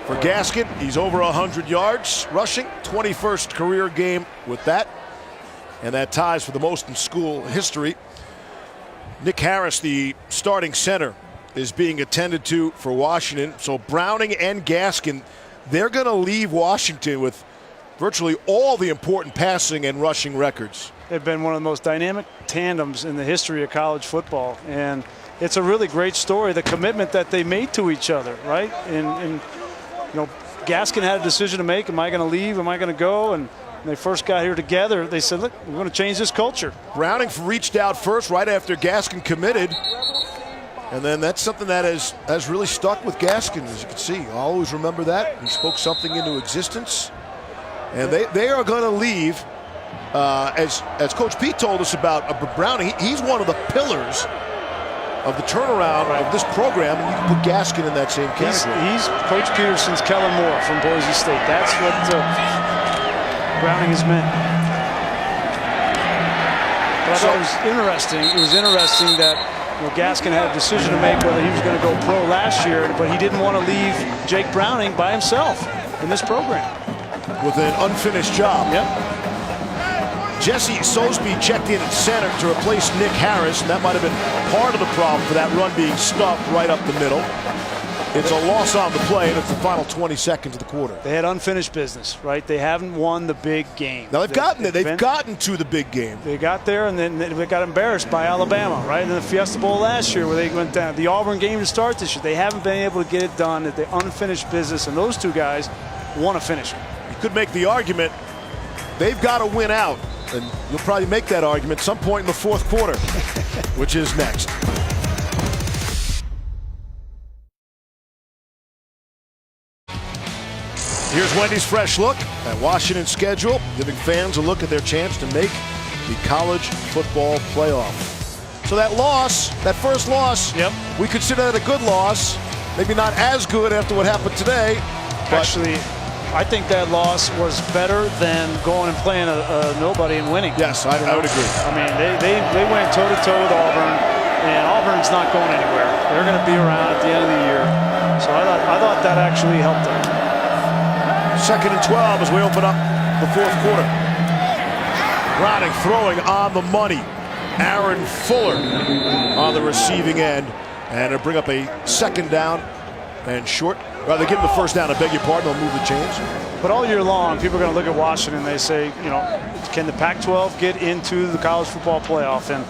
For Gaskin, he's over 100 yards rushing, 21st career game with that. And that ties for the most in school history. Nick Harris, the starting center, is being attended to for Washington. So Browning and Gaskin, they're going to leave Washington with virtually all the important passing and rushing records. They've been one of the most dynamic tandems in the history of college football. And it's a really great story, the commitment that they made to each other, right? And you know, Gaskin had a decision to make. Am I going to leave? Am I going to go? And when they first got here together, they said, look, we're going to change this culture. Browning reached out first right after Gaskin committed. And then that's something that has really stuck with Gaskin, as you can see. I'll always remember that. He spoke something into existence. And they are going to leave, as Coach Pete told us about Browning, he's one of the pillars of the turnaround of this program, and you can put Gaskin in that same category. He's Coach Peterson's Kellen Moore from Boise State. That's what Browning has meant. But I thought it was interesting. It was interesting that Gaskin had a decision to make whether he was going to go pro last year, but he didn't want to leave Jake Browning by himself in this program. With an unfinished job. Yep. Jesse Sosby checked in at center to replace Nick Harris, and that might have been part of the problem for that run being stuffed right up the middle. It's a loss on the play, and it's the final 20 seconds of the quarter. They had unfinished business, right? They haven't won the big game. Now they've gotten there. They've gotten to the big game. They got there, and then they got embarrassed by Alabama, right? In the Fiesta Bowl last year where they went down. The Auburn game to start this year, they haven't been able to get it done at the unfinished business, and those two guys want to finish it. You could make the argument they've got to win out, and you'll probably make that argument some point in the fourth quarter, which is next. Here's Wendy's Fresh Look at Washington's schedule, giving fans a look at their chance to make the college football playoff. So that loss, that first loss, Yep. we consider that a good loss. Maybe not as good after what happened today. But Actually, I think that loss was better than going and playing a nobody and winning. yes, I would agree. I mean, they went toe-to-toe with Auburn, and Auburn's not going anywhere. They're going to be around at the end of the year. So I thought that actually helped them. 2nd and 12 as we open up the fourth quarter. Browning throwing on the money. Aaron Fuller on the receiving end. And they'll bring up a 2nd down and short. Well, they give them the 1st down, I beg your pardon, they'll move the chains. But all year long, people are going to look at Washington and they say, you know, can the Pac-12 get into the college football playoff? And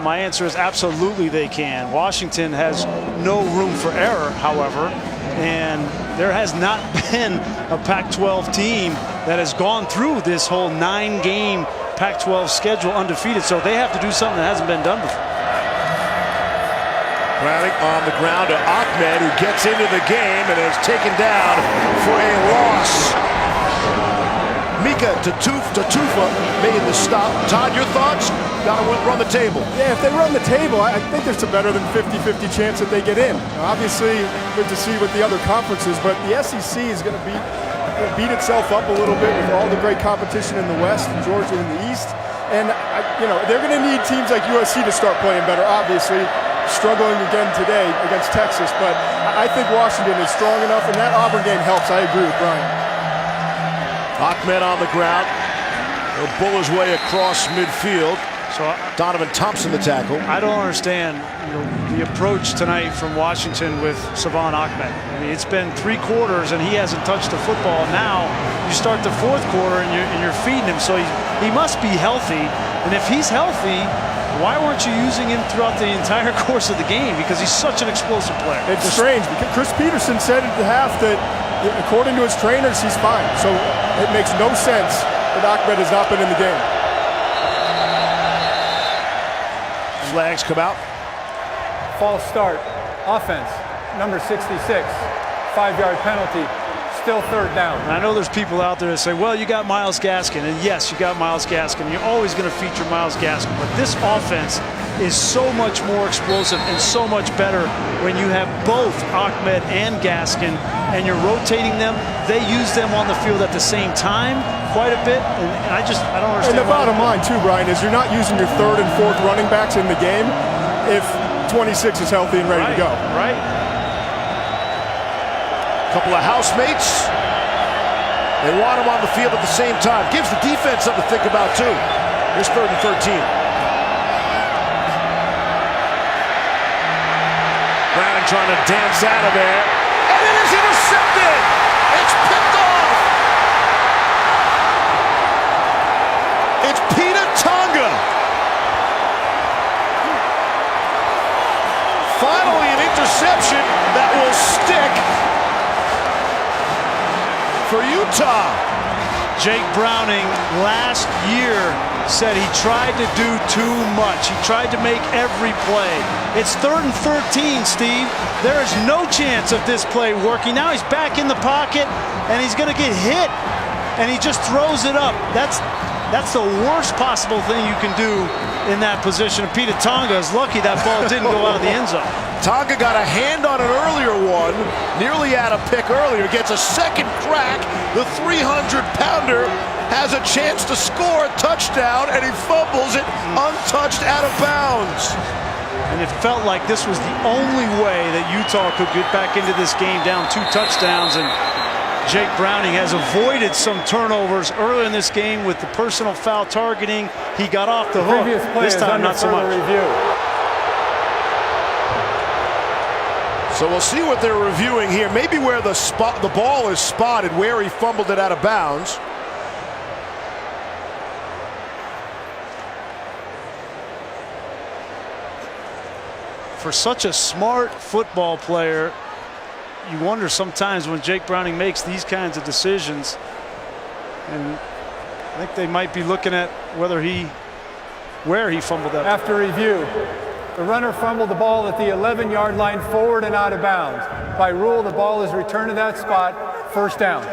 my answer is absolutely they can. Washington has no room for error, however, and there has not been a Pac-12 team that has gone through this whole 9-game Pac-12 schedule undefeated, so they have to do something that hasn't been done before. Browning on the ground to Ahmed, who gets into the game and is taken down for a loss. Mika Tatufa made the stop. Todd, your thoughts? Got to run the table. Yeah, if they run the table, I think there's a better than 50-50 chance that they get in. Obviously, good to see with the other conferences, but the SEC is going to beat itself up a little bit with all the great competition in the West and Georgia in the East. And, they're going to need teams like USC to start playing better, obviously. Struggling again today against Texas, but I think Washington is strong enough, and that Auburn game helps. I agree with Brian. Ahmed on the ground. He'll bull his way across midfield. So Donovan Thompson the tackle. I don't understand the approach tonight from Washington with Savon Ahmed. I mean, it's been 3 quarters and he hasn't touched the football. Now you start the 4th quarter and you're feeding him, so he must be healthy. And if he's healthy, why weren't you using him throughout the entire course of the game? Because he's such an explosive player. It's strange because Chris Peterson said at the half that, according to his trainers, he's fine. So it makes no sense that Ahmed has not been in the game. Flags come out. False start. Offense, number 66. 5-yard penalty. Still 3rd down. And I know there's people out there that say, well, you got Myles Gaskin. And yes, you got Myles Gaskin. You're always going to feature Myles Gaskin. But this offense is so much more explosive and so much better when you have both Ahmed and Gaskin and you're rotating them. They use them on the field at the same time quite a bit. And I don't understand. And the bottom line, too, Brian, is you're not using your 3rd and 4th running backs in the game if 26 is healthy and ready to go. Right. Couple of housemates. They want him on the field at the same time. Gives the defense something to think about, too. Here's 3rd and 13. Browning trying to dance out of there. And it is intercepted! It's picked off! It's Peter Tonga. Finally an interception that will stick for Utah. Jake Browning last year said he tried to do too much. He tried to make every play. It's 3rd and 13, Steve. There is no chance of this play working. Now he's back in the pocket, and he's going to get hit, and he just throws it up. That's the worst possible thing you can do in that position. Peter Tonga is lucky that ball didn't go out of the end zone. Tonga got a hand on an earlier one, nearly had a pick earlier, gets a 2nd crack. The 300-pounder has a chance to score a touchdown, and he fumbles it untouched out of bounds. And it felt like this was the only way that Utah could get back into this game down 2 touchdowns, and Jake Browning has avoided some turnovers earlier in this game with the personal foul targeting. He got off the hook. Previous play This time, not so much. Review. So we'll see what they're reviewing here. Maybe where the ball is spotted, where he fumbled it out of bounds. For such a smart football player, you wonder sometimes when Jake Browning makes these kinds of decisions, and I think they might be looking at where he fumbled that. After review, the runner fumbled the ball at the 11-yard line forward and out of bounds. By rule, the ball is returned to that spot, first down.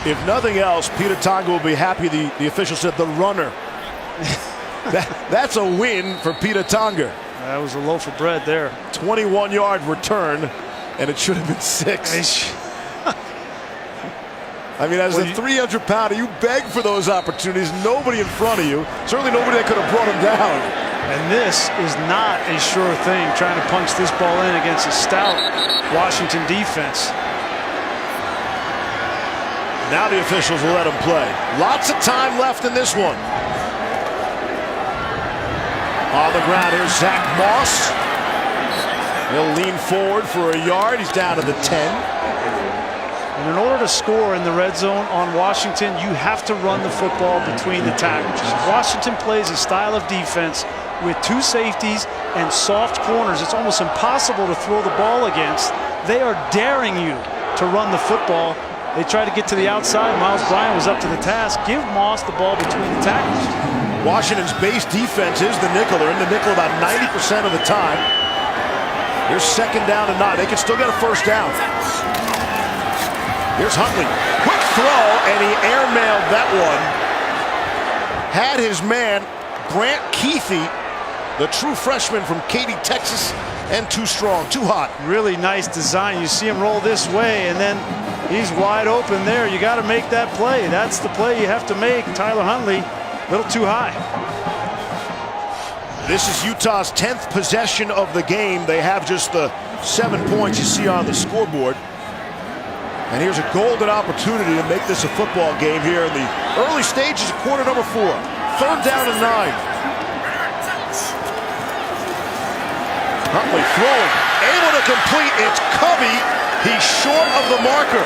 If nothing else, Peter Tonga will be happy the official said the runner. That's a win for Peter Tonga. That was a loaf of bread there. 21-yard return, and it should have been 6. I mean, as a 300-pounder, you beg for those opportunities. Nobody in front of you. Certainly nobody that could have brought him down. And this is not a sure thing, trying to punch this ball in against a stout Washington defense. Now the officials will let him play. Lots of time left in this one. On the ground, here's Zach Moss. He'll lean forward for a yard. He's down to the 10. And in order to score in the red zone on Washington, you have to run the football between the tackles. Washington plays a style of defense with 2 safeties and soft corners. It's almost impossible to throw the ball against. They are daring you to run the football. They try to get to the outside. Miles Bryant was up to the task. Give Moss the ball between the tackles. Washington's base defense is the nickel. They're in the nickel about 90% of the time. Here's 2nd down and 9. They can still get a first down. Here's Huntley. Quick throw, and he airmailed that one. Had his man, Grant Keithy, the true freshman from Katy, Texas, and too strong, too hot. Really nice design. You see him roll this way, and then he's wide open there. You got to make that play. That's the play you have to make. Tyler Huntley, a little too high. This is Utah's 10th possession of the game. They have just the 7 points you see on the scoreboard. And here's a golden opportunity to make this a football game here in the early stages of quarter number 4. 3rd down and 9. Huntley throwing, able to complete. It's Covey. He's short of the marker.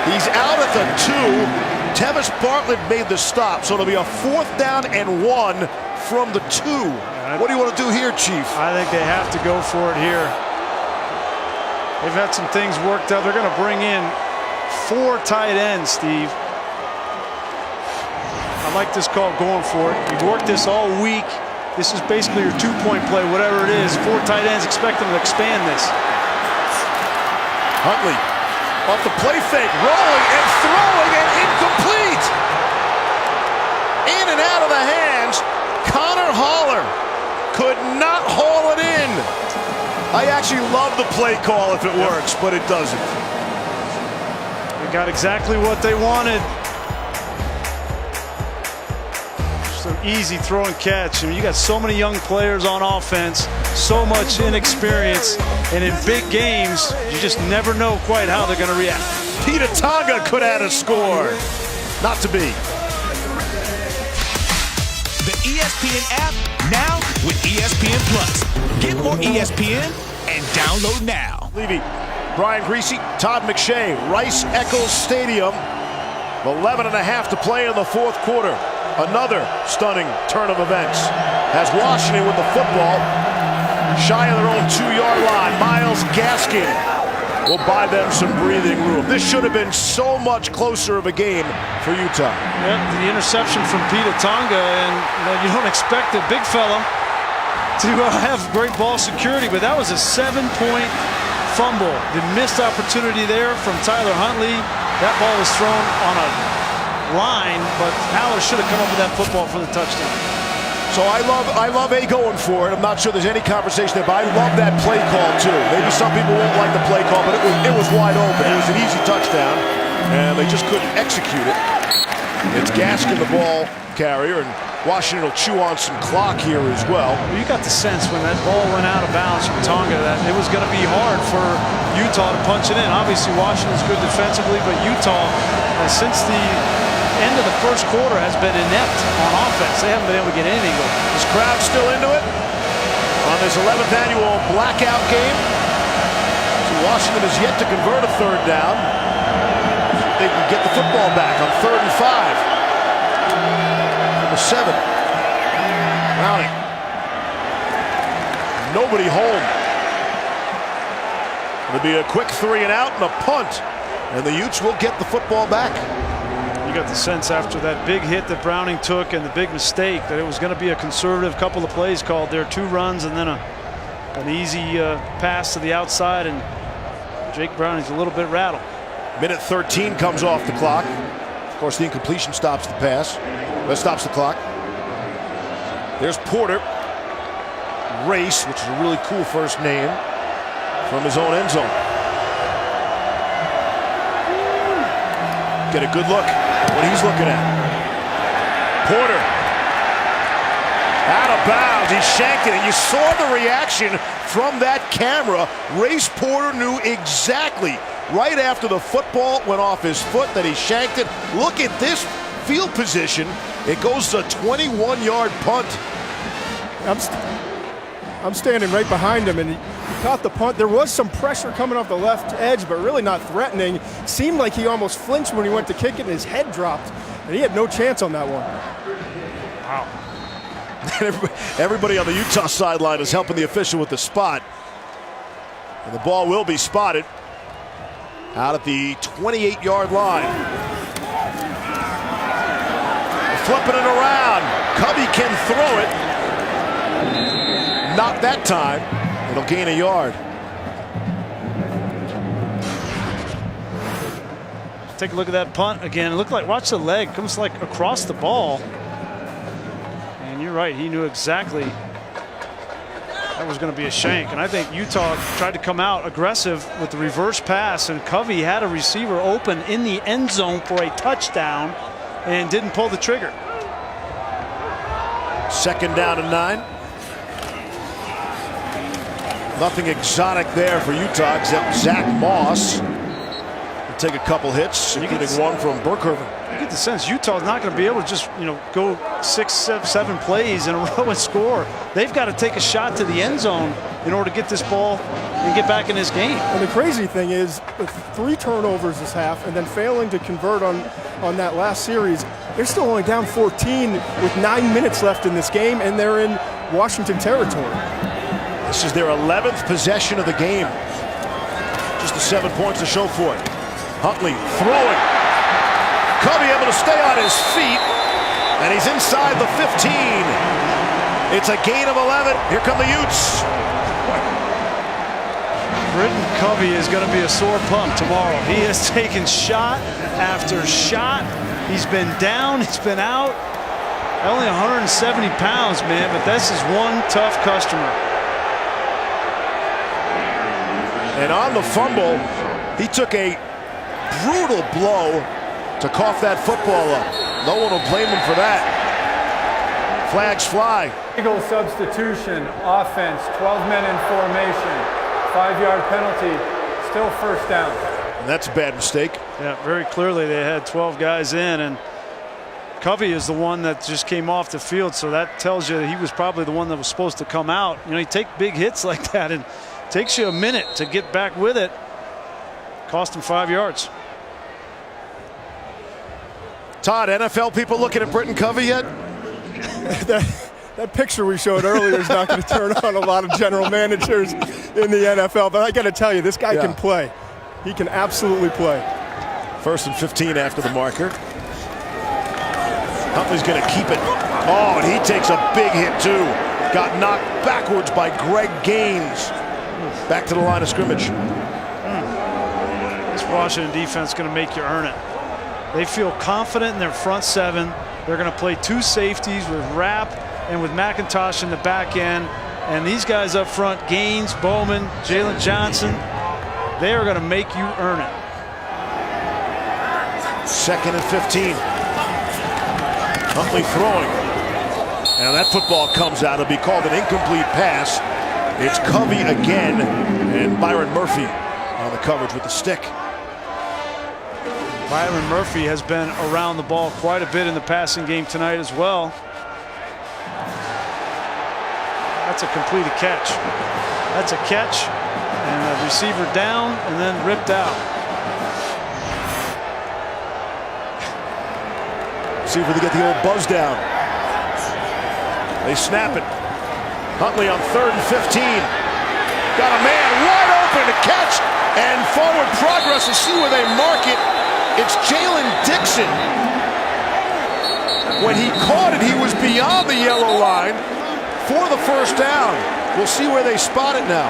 He's out at the 2. Tevis Bartlett made the stop, so it'll be a 4th down and 1 from the 2. What do you want to do here, Chief? I think they have to go for it here. They've had some things worked out. They're going to bring in 4 tight ends, Steve. I like this call, going for it. You've worked this all week. This is basically your 2-point play, whatever it is. 4 tight ends, expect them to expand this. Huntley off the play fake, rolling and throwing, and incomplete. In and out of the hands. Connor Holler could not haul it in. I actually love the play call if it works, but it doesn't. They got exactly what they wanted. Just an easy throw and catch. I mean, you got so many young players on offense, so much inexperience, and in big games, you just never know quite how they're going to react. Peter Tonga could add a score. Not to be. The ESPN app, now with ESPN Plus. Get more ESPN and download now. Levy, Brian Griese, Todd McShay, Rice Eccles Stadium. 11.5 to play in the 4th quarter. Another stunning turn of events as Washington with the football shy of their own 2-yard line. Myles Gaskin will buy them some breathing room. This should have been so much closer of a game for Utah. Yep, the interception from Peter Tonga, and you don't expect a big fella to have great ball security, but that was a 7-point fumble. The missed opportunity there from Tyler Huntley. That ball was thrown on a line, but Haller should have come up with that football for the touchdown. So I love A going for it. I'm not sure there's any conversation there, but I love that play call too. Maybe some people won't like the play call, but it was wide open. It was an easy touchdown, and they just couldn't execute it. It's Gaskin, the ball carrier, and Washington will chew on some clock here as well. You got the sense when that ball went out of bounds from Tonga that it was going to be hard for Utah to punch it in. Obviously, Washington's good defensively, but Utah, since the end of the 1st quarter, has been inept on offense. They haven't been able to get anything going. This crowd still into it on this 11th annual blackout game. So Washington has yet to convert a 3rd down. They can get the football back on 3rd and 5. Number 7. Browning. Nobody home. It'll be a quick 3 and out and a punt. And the Utes will get the football back. You got the sense after that big hit that Browning took and the big mistake that it was going to be a conservative couple of plays called there. 2 runs and then an easy pass to the outside, and Jake Browning's a little bit rattled. Minute 13 comes off the clock. Of course, the incompletion stops the pass. That stops the clock. There's Porter. Race, which is a really cool first name, from his own end zone. Get a good look at what he's looking at. Porter. Out of bounds. He shanked it. And you saw the reaction from that camera. Race Porter knew exactly right after the football went off his foot that he shanked it. Look at this field position. It goes to a 21-yard punt. I'm standing right behind him, and he caught the punt. There was some pressure coming off the left edge, but really not threatening. Seemed like he almost flinched when he went to kick it, and his head dropped, and he had no chance on that one. Wow. Everybody on the Utah sideline is helping the official with the spot. And the ball will be spotted out at the 28-yard line. Flipping it around. Covey can throw it. Not that time. It'll gain a yard. Take a look at that punt again. It looked like, watch the leg, comes like across the ball. And you're right, he knew exactly that was going to be a shank. And I think Utah tried to come out aggressive with the reverse pass, and Covey had a receiver open in the end zone for a touchdown and didn't pull the trigger. 2nd down and 9. Nothing exotic there for Utah except Zach Moss. He'll take a couple hits, including one from Burkherven. You get the sense Utah's not going to be able to just, go 6, 7 plays in a row and score. They've got to take a shot to the end zone in order to get this ball and get back in this game. And the crazy thing is, with 3 turnovers this half and then failing to convert on that last series, they're still only down 14 with 9 minutes left in this game, and they're in Washington territory. This is their 11th possession of the game. Just the 7 points to show for it. Huntley throwing. Covey able to stay on his feet, and he's inside the 15. It's a gain of 11. Here come the Utes. Britton Covey is going to be a sore punt tomorrow. He has taken shot after shot. He's been down, he's been out. Only 170 pounds, man, but this is one tough customer. And on the fumble, he took a brutal blow to cough that football up. No one will blame him for that. Flags fly. Eagle substitution, offense, 12 men in formation, 5-yard penalty, still 1st down. And that's a bad mistake. Yeah, very clearly they had 12 guys in, and Covey is the one that just came off the field, so that tells you that he was probably the one that was supposed to come out. You take big hits like that, and it takes you a minute to get back with it. Cost him 5 yards. Todd, NFL people looking at Britton Covey yet? That picture we showed earlier is not going to turn on a lot of general managers in the NFL, but I got to tell you, this guy can play. He can absolutely play. 1st and 15 after the marker. Huntley's going to keep it. Oh, and he takes a big hit too. Got knocked backwards by Greg Gaines. Back to the line of scrimmage. This Washington defense is going to make you earn it. They feel confident in their front 7. They're going to play 2 safeties with Rapp and with McIntosh in the back end. And these guys up front, Gaines, Bowman, Jalen Johnson, they are going to make you earn it. 2nd and 15. Huntley throwing. And that football comes out. It'll be called an incomplete pass. It's Covey again, and Byron Murphy on the coverage with the stick. Byron Murphy has been around the ball quite a bit in the passing game tonight as well. That's a completed catch. That's a catch, and a receiver down and then ripped out. See if we can get the old buzz down. They snap it. Huntley on 3rd and 15. Got a man wide open to catch, and forward progress. We'll see where they mark it. It's Jalen Dixon. When he caught it, he was beyond the yellow line for the first down. We'll see where they spot it now.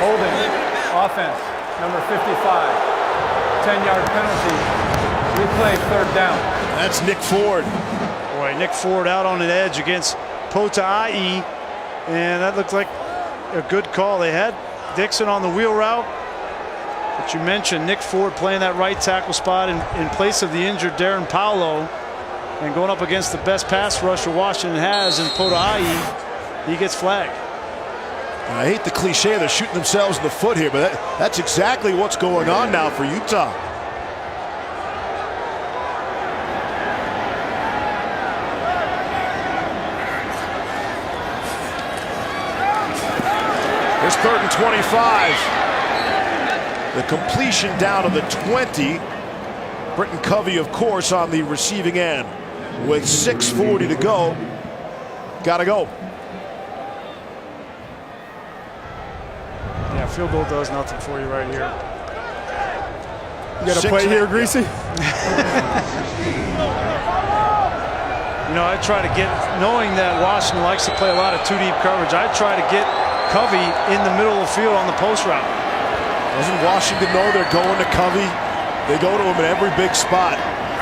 Holding, offense, number 55. 10-yard penalty. Replay, third down. That's Nick Ford. Boy, Nick Ford out on an edge against Pota'ai, and that looked like a good call. They had Dixon on the wheel route, but you mentioned Nick Ford playing that right tackle spot in place of the injured Darren Paulo, and going up against the best pass rusher Washington has in Pota'ai, he gets flagged. And I hate the cliche, they're shooting themselves in the foot here, but that's exactly what's going on now for Utah. It's 3rd and 25. The completion down to the 20. Britton Covey, of course, on the receiving end. With 6:40 to go. Gotta go. Yeah, field goal does nothing for you right here. You got to play here, Greasy? You know, I try to get, knowing that Washington likes to play a lot of two-deep coverage, I try to get Covey in the middle of the field on the post route. Doesn't Washington know they're going to Covey? They go to him in every big spot.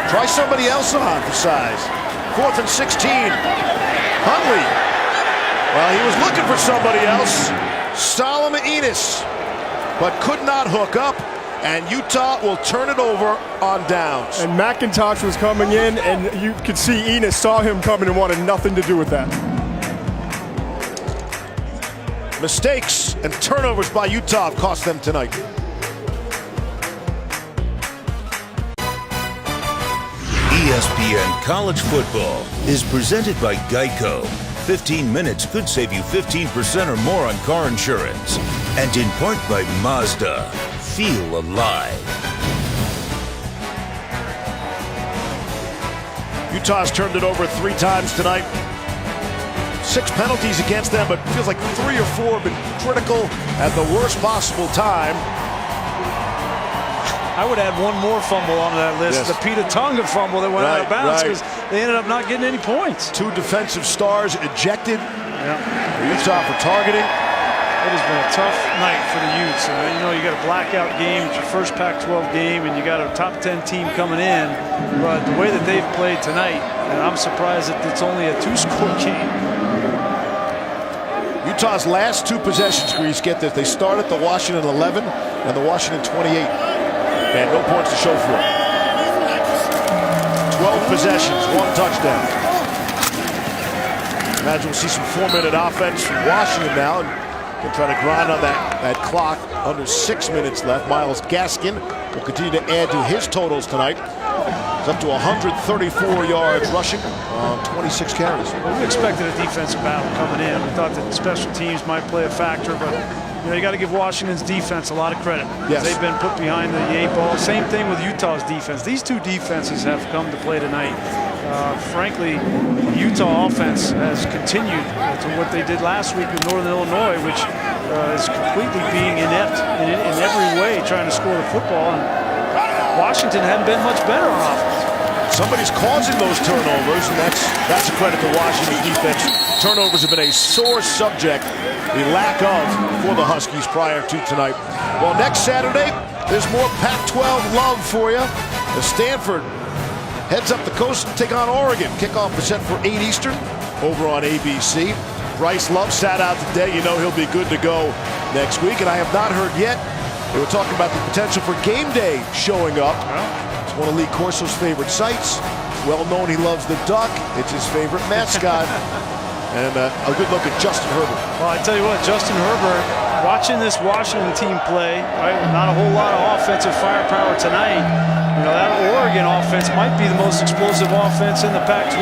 Try somebody else on for size. 4th and 16. Huntley. Well, he was looking for somebody else. Solomon Enis, but could not hook up, and Utah will turn it over on downs. And McIntosh was coming in, and you could see Enis saw him coming and wanted nothing to do with that. Mistakes and turnovers by Utah have cost them tonight. ESPN College Football is presented by Geico. 15 minutes could save you 15% or more on car insurance. And in part by Mazda. Feel alive. Utah's turned it over 3 times tonight. 6 penalties against them, but feels like 3 or 4 have been critical at the worst possible time. I would add one more fumble onto that list, Yes. the Peter Tonga fumble that went out of bounds right. because they ended up not getting any points. 2 defensive stars ejected. Yeah. Utah for targeting. It has been a tough night for the Utes. You know, you got a blackout game, it's your first Pac-12 game, and you got a top 10 team coming in. But the way that they've played tonight, and I'm surprised that it's only a 2-score game. Utah's last 2 possessions, Grease, get this. They start at the Washington 11 and the Washington 28. And no points to show for it. 12 possessions, 1 touchdown. Imagine we'll see some 4-minute offense from Washington now. And can try to grind on that clock. Under 6 minutes left. Myles Gaskin will continue to add to his totals tonight. He's up to 134 yards rushing on 26 carries. Well, we expected a defensive battle coming in. We thought that special teams might play a factor, but you know, you got to give Washington's defense a lot of credit. Yes. They've been put behind the 8 ball. Same thing with Utah's defense. These 2 defenses have come to play tonight. Frankly, the Utah offense has continued to what they did last week with Northern Illinois, which is completely being inept in every way, trying to score the football. And Washington hadn't been much better on offense. Somebody's causing those turnovers, and that's a credit to Washington's defense. Turnovers have been a sore subject, the lack of, for the Huskies prior to tonight. Well, next Saturday, there's more Pac-12 love for you. As Stanford heads up the coast to take on Oregon. Kickoff is set for 8 Eastern over on ABC. Bryce Love sat out today. You know he'll be good to go next week. And I have not heard yet. They were talking about the potential for game day showing up. It's one of Lee Corso's favorite sites. Well known he loves the duck. It's his favorite mascot. And a good look at Justin Herbert. Well, I tell you what, Justin Herbert, watching this Washington team play, right, not a whole lot of offensive firepower tonight. You know, that Oregon offense might be the most explosive offense in the Pac-12.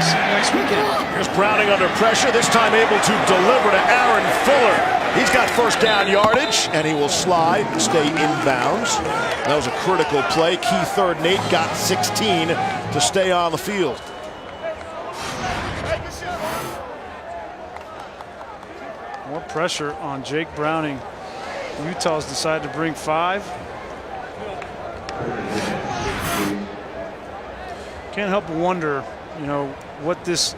See you next weekend. Here's Browning under pressure, this time able to deliver to Aaron Fuller. He's got first down yardage, and he will slide and stay inbounds. That was a critical play. Key third and 8, got 16 to stay on the field. More pressure on Jake Browning. Utah's decided to bring 5. Can't help but wonder, what this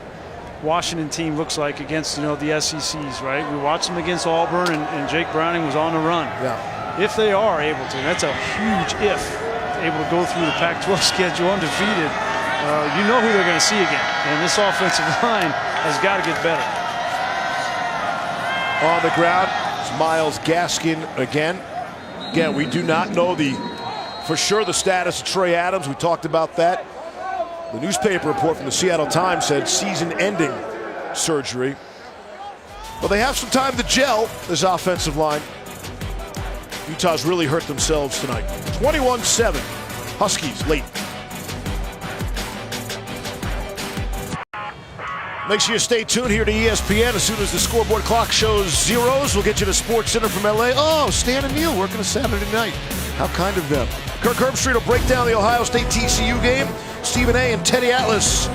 Washington team looks like against, the SECs, right? We watched them against Auburn, and Jake Browning was on the run. Yeah. If they are able to, and that's a huge if, able to go through the Pac-12 schedule undefeated, you know who they're going to see again. And this offensive line has got to get better. On the ground, it's Myles Gaskin again. Again, we do not know for sure the status of Trey Adams. We talked about that. The newspaper report from the Seattle Times said season-ending surgery. Well, they have some time to gel, this offensive line. Utah's really hurt themselves tonight. 21-7, Huskies late. Make sure you stay tuned here to ESPN. As soon as the scoreboard clock shows zeros, we'll get you to Sports Center from LA. Oh, Stan and Neil working a Saturday night. How kind of them. Kirk Herbstreit will break down the Ohio State TCU game. Stephen A. and Teddy Atlas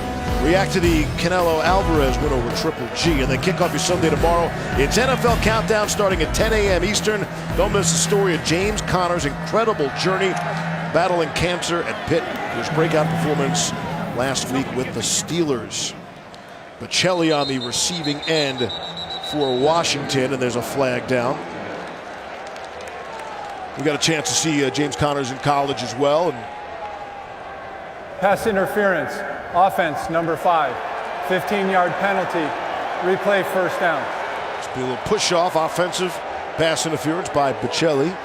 react to the Canelo Alvarez win over Triple G. And then kick off your Sunday tomorrow. It's NFL Countdown starting at 10 a.m. Eastern. Don't miss the story of James Conner's incredible journey battling cancer at Pitt. His breakout performance last week with the Steelers. Bocelli on the receiving end for Washington, and there's a flag down. We got a chance to see James Connors in college as well. And Pass interference, offense number 5, 15-yard penalty, replay first down. it's be a little push-off, offensive pass interference by Bocelli.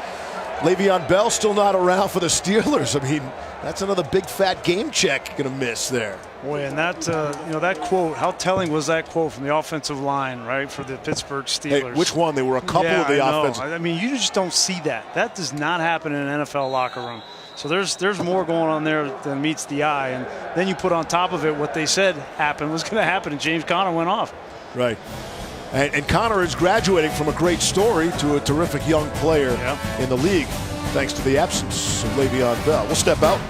Le'Veon Bell still not around for the Steelers. I mean, that's another big fat game check gonna miss there. Boy, and that that quote, how telling was that quote from the offensive line, right, for the Pittsburgh Steelers? Hey, which one? There were a couple of the offensive. I mean, you just don't see that. That does not happen in an NFL locker room. So there's more going on there than meets the eye. And then you put on top of it what they said happened was going to happen, and James Conner went off. Right. And Conner is graduating from a great story to a terrific young player in the league, thanks to the absence of Le'Veon Bell. We'll step out.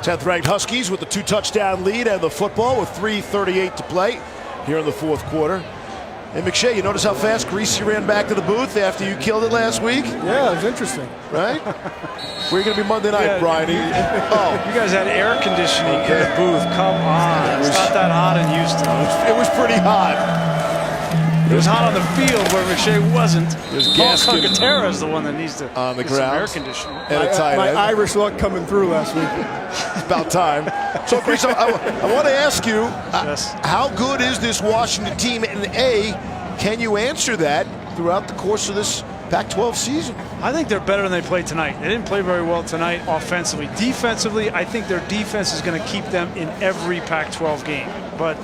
10th ranked Huskies with the 2-touchdown lead and the football with 3:38 to play here in the fourth quarter. Hey, McShay, you notice how fast Greasy ran back to the booth after you killed it last week? Yeah, it was interesting. Right? We're going to be Monday night, Brian. You guys had air conditioning in the booth. Come on. It's not that hot in Houston. It was pretty hot. It was hot on the field where McShay wasn't. There's Paul Gaskin Alcantara is the one that needs to on the get some ground. air conditioning. And a tight My end. Irish luck coming through last week. It's about time. So, Chris, I want to ask you, Yes. how good is this Washington team? And A, can you answer that throughout the course of this Pac-12 season? I think they're better than they played tonight. They didn't play very well tonight offensively. Defensively, I think their defense is going to keep them in every Pac-12 game. But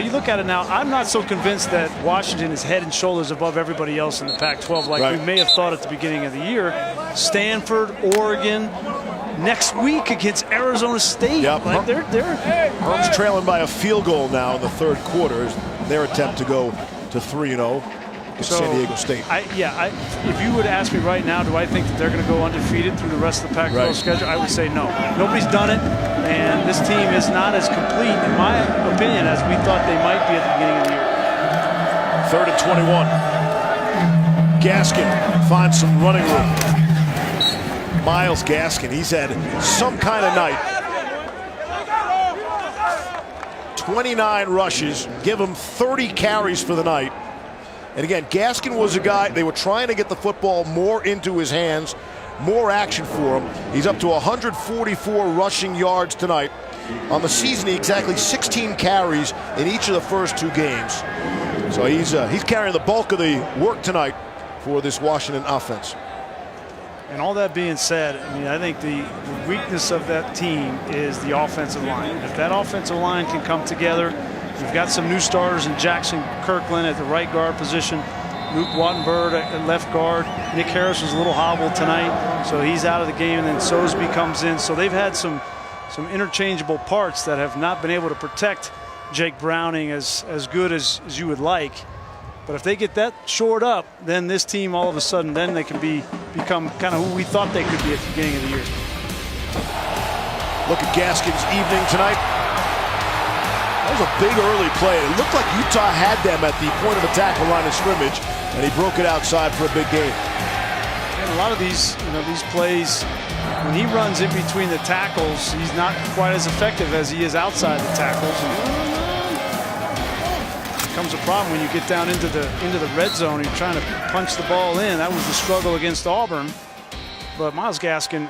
you look at it now, I'm not so convinced that Washington is head and shoulders above everybody else in the Pac-12 like we may have thought at the beginning of the year. Stanford, Oregon, next week against Arizona State. Yep. Like they're Herm's trailing by a field goal now in the third quarter. Their attempt to go to 3-0 against San Diego State. If you would ask me right now, do I think that they're going to go undefeated through the rest of the Pac-12 schedule? I would say no. Nobody's done it, and this team is not as complete, in my opinion, as we thought they might be at the beginning of the year. 3rd and 21. Gaskin finds some running room. Myles Gaskin, he's had some kind of night. 29 rushes, give him 30 carries for the night. And again, Gaskin was a guy, they were trying to get the football more into his hands, more action for him. He's up to 144 rushing yards tonight. On the season, exactly 16 carries in each of the first 2 games. So he's carrying the bulk of the work tonight for this Washington offense. And all that being said, I mean, I think the weakness of that team is the offensive line. If that offensive line can come together, we've got some new starters in Jackson Kirkland at the right guard position, Luke Wattenberg at left guard. Nick Harris was a little hobbled tonight, so he's out of the game, and then Sosby comes in. So they've had some interchangeable parts that have not been able to protect Jake Browning as good as you would like. But if they get that shored up, then this team all of a sudden, then they can become kind of who we thought they could be at the beginning of the year. Look at Gaskin's evening tonight. That was a big early play. It looked like Utah had them at the point of attack line of scrimmage, and he broke it outside for a big gain. And a lot of these, these plays, when he runs in between the tackles, he's not quite as effective as he is outside the tackles. And becomes a problem when you get down into the red zone. You're trying to punch the ball in. That was the struggle against Auburn. But Myles Gaskin,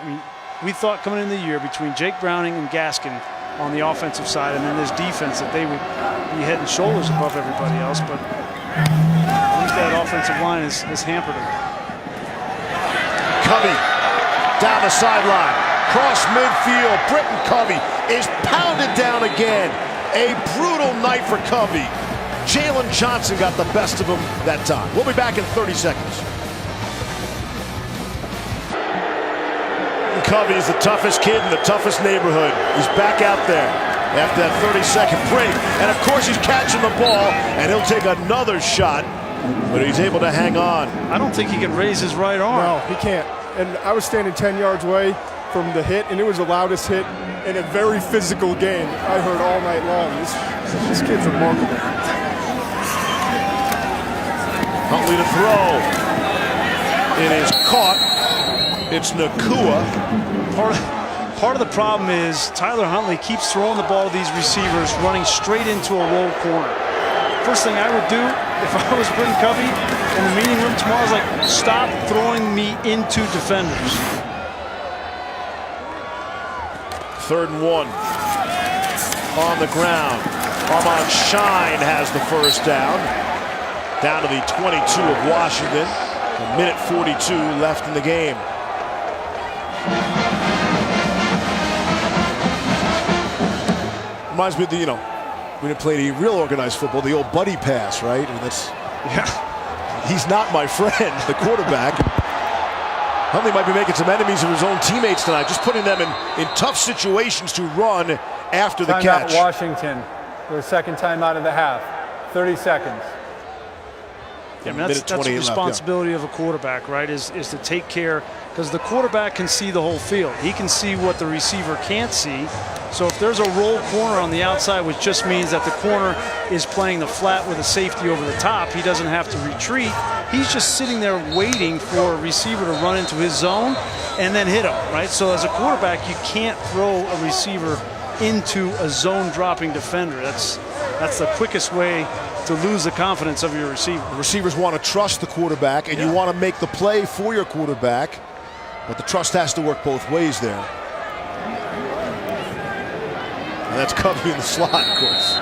we thought coming into the year between Jake Browning and Gaskin on the offensive side, and then this defense, that they would be head and shoulders above everybody else. But at least that offensive line has hampered them. Covey down the sideline, cross midfield. Britton Covey is pounded down again. A brutal night for Covey. Jalen Johnson got the best of him that time. We'll be back in 30 seconds. Covey's the toughest kid in the toughest neighborhood. He's back out there after that 30-second break. And, of course, he's catching the ball, and he'll take another shot, but he's able to hang on. I don't think he can raise his right arm. No, he can't. And I was standing 10 yards away from the hit, and it was the loudest hit in a very physical game I heard all night long. This kid's remarkable. Huntley to throw. It is caught. It's Nacua. Part of the problem is Tyler Huntley keeps throwing the ball to these receivers, running straight into a roll corner. First thing I would do if I was Britton Covey in the meeting room tomorrow is like, stop throwing me into defenders. 3rd and 1. On the ground. Armand Shine has the first down. Down to the 22 of Washington. A minute 42 left in the game. Reminds me of the, we didn't play any real organized football, the old buddy pass, right? And that's, he's not my friend, the quarterback. Huntley might be making some enemies of his own teammates tonight, just putting them in tough situations to run after the catch. Timeout Washington, their second time out of the half. 30 seconds. I mean, that's the responsibility of a quarterback, right, is to take care, because the quarterback can see the whole field. He can see what the receiver can't see. So if there's a roll corner on the outside, which just means that the corner is playing the flat with a safety over the top, he doesn't have to retreat. He's just sitting there waiting for a receiver to run into his zone and then hit him, right? So as a quarterback, you can't throw a receiver into a zone-dropping defender. That's the quickest way to lose the confidence of your receiver. The receivers want to trust the quarterback, and you want to make the play for your quarterback, but the trust has to work both ways there. And that's Covey in the slot, of course.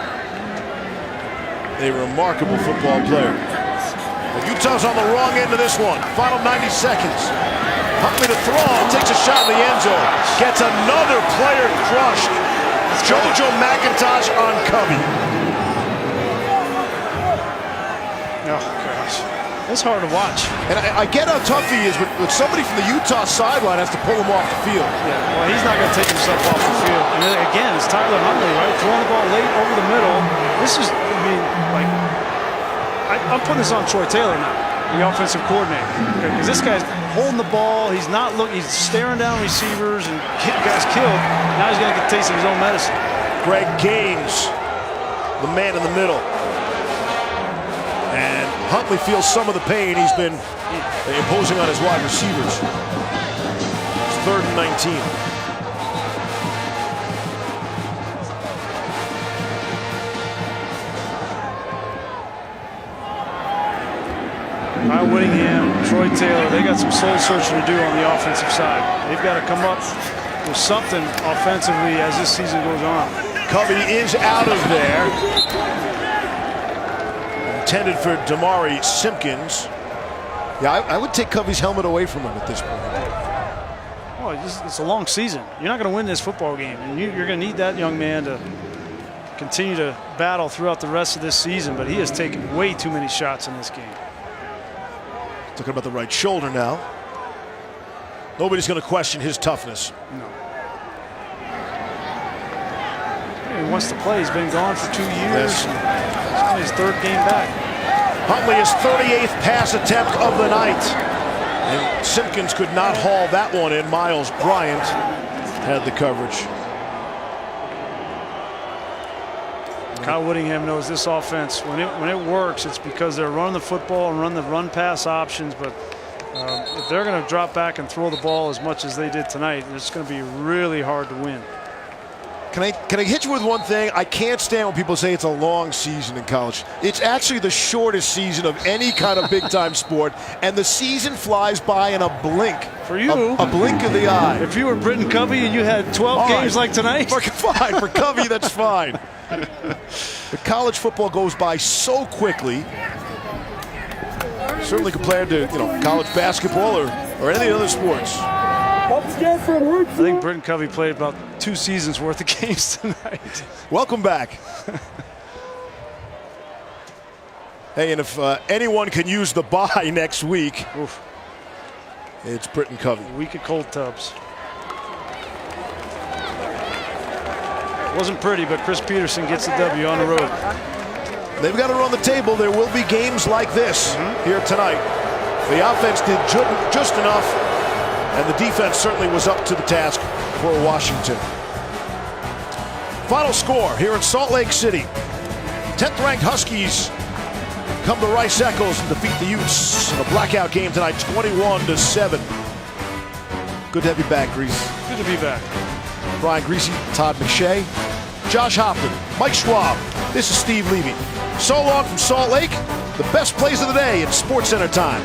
A remarkable football player. But Utah's on the wrong end of this one. Final 90 seconds. Huntley to throw, takes a shot in the end zone. Gets another player crushed. JoJo McIntosh on Covey. Oh, gosh. It's hard to watch. And I get how tough he is, but somebody from the Utah sideline has to pull him off the field. Yeah, well, he's not going to take himself off the field. And then, again, it's Tyler Huntley, right? Throwing the ball late over the middle. This is, I'm putting this on Troy Taylor now, the offensive coordinator. Because this guy's holding the ball. He's not looking. He's staring down receivers and getting guys killed. Now he's going to get a taste of his own medicine. Greg Gaines, the man in the middle. And Huntley feels some of the pain he's been imposing on his wide receivers. It's 3rd and 19. Kyle Whittingham, Troy Taylor, they got some soul searching to do on the offensive side. They've got to come up with something offensively as this season goes on. Covey is out of there. Intended for Damari Simpkins. Yeah, I would take Covey's helmet away from him at this point. Well, it's a long season. You're not going to win this football game, and you're going to need that young man to continue to battle throughout the rest of this season, but he has taken way too many shots in this game. Talking about the right shoulder now. Nobody's going to question his toughness. No. He wants to play. He's been gone for 2 years. Yes. It's only his 3rd game back. Huntley, his 38th pass attempt of the night. And Simpkins could not haul that one in. Miles Bryant had the coverage. Kyle Whittingham knows this offense, when it works, it's because they're running the football and run the run-pass options. But if they're going to drop back and throw the ball as much as they did tonight, it's going to be really hard to win. Can I hit you with one thing? I can't stand when people say it's a long season in college. It's actually the shortest season of any kind of big-time sport, and the season flies by in a blink. For you, a blink of the eye. If you were Britton Covey and you had 12 games like tonight, fine for Covey, that's fine. But college football goes by so quickly. Certainly compared to college basketball or any other sports. I think Britton Covey played about 2 seasons worth of games tonight. Welcome back. Hey, and if anyone can use the bye next week, it's Britton Covey. Week of cold tubs. Wasn't pretty, but Chris Peterson gets the W on the road. They've got to run the table. There will be games like this here tonight. The offense did just enough, and the defense certainly was up to the task for Washington. Final score here in Salt Lake City. 10th-ranked Huskies come to Rice Eccles and defeat the Utes in a blackout game tonight, 21-7. Good to have you back, Greasy. Good to be back. Brian Greasy, Todd McShay, Josh Hoffman, Mike Schwab. This is Steve Levy. So long from Salt Lake. The best plays of the day at SportsCenter time.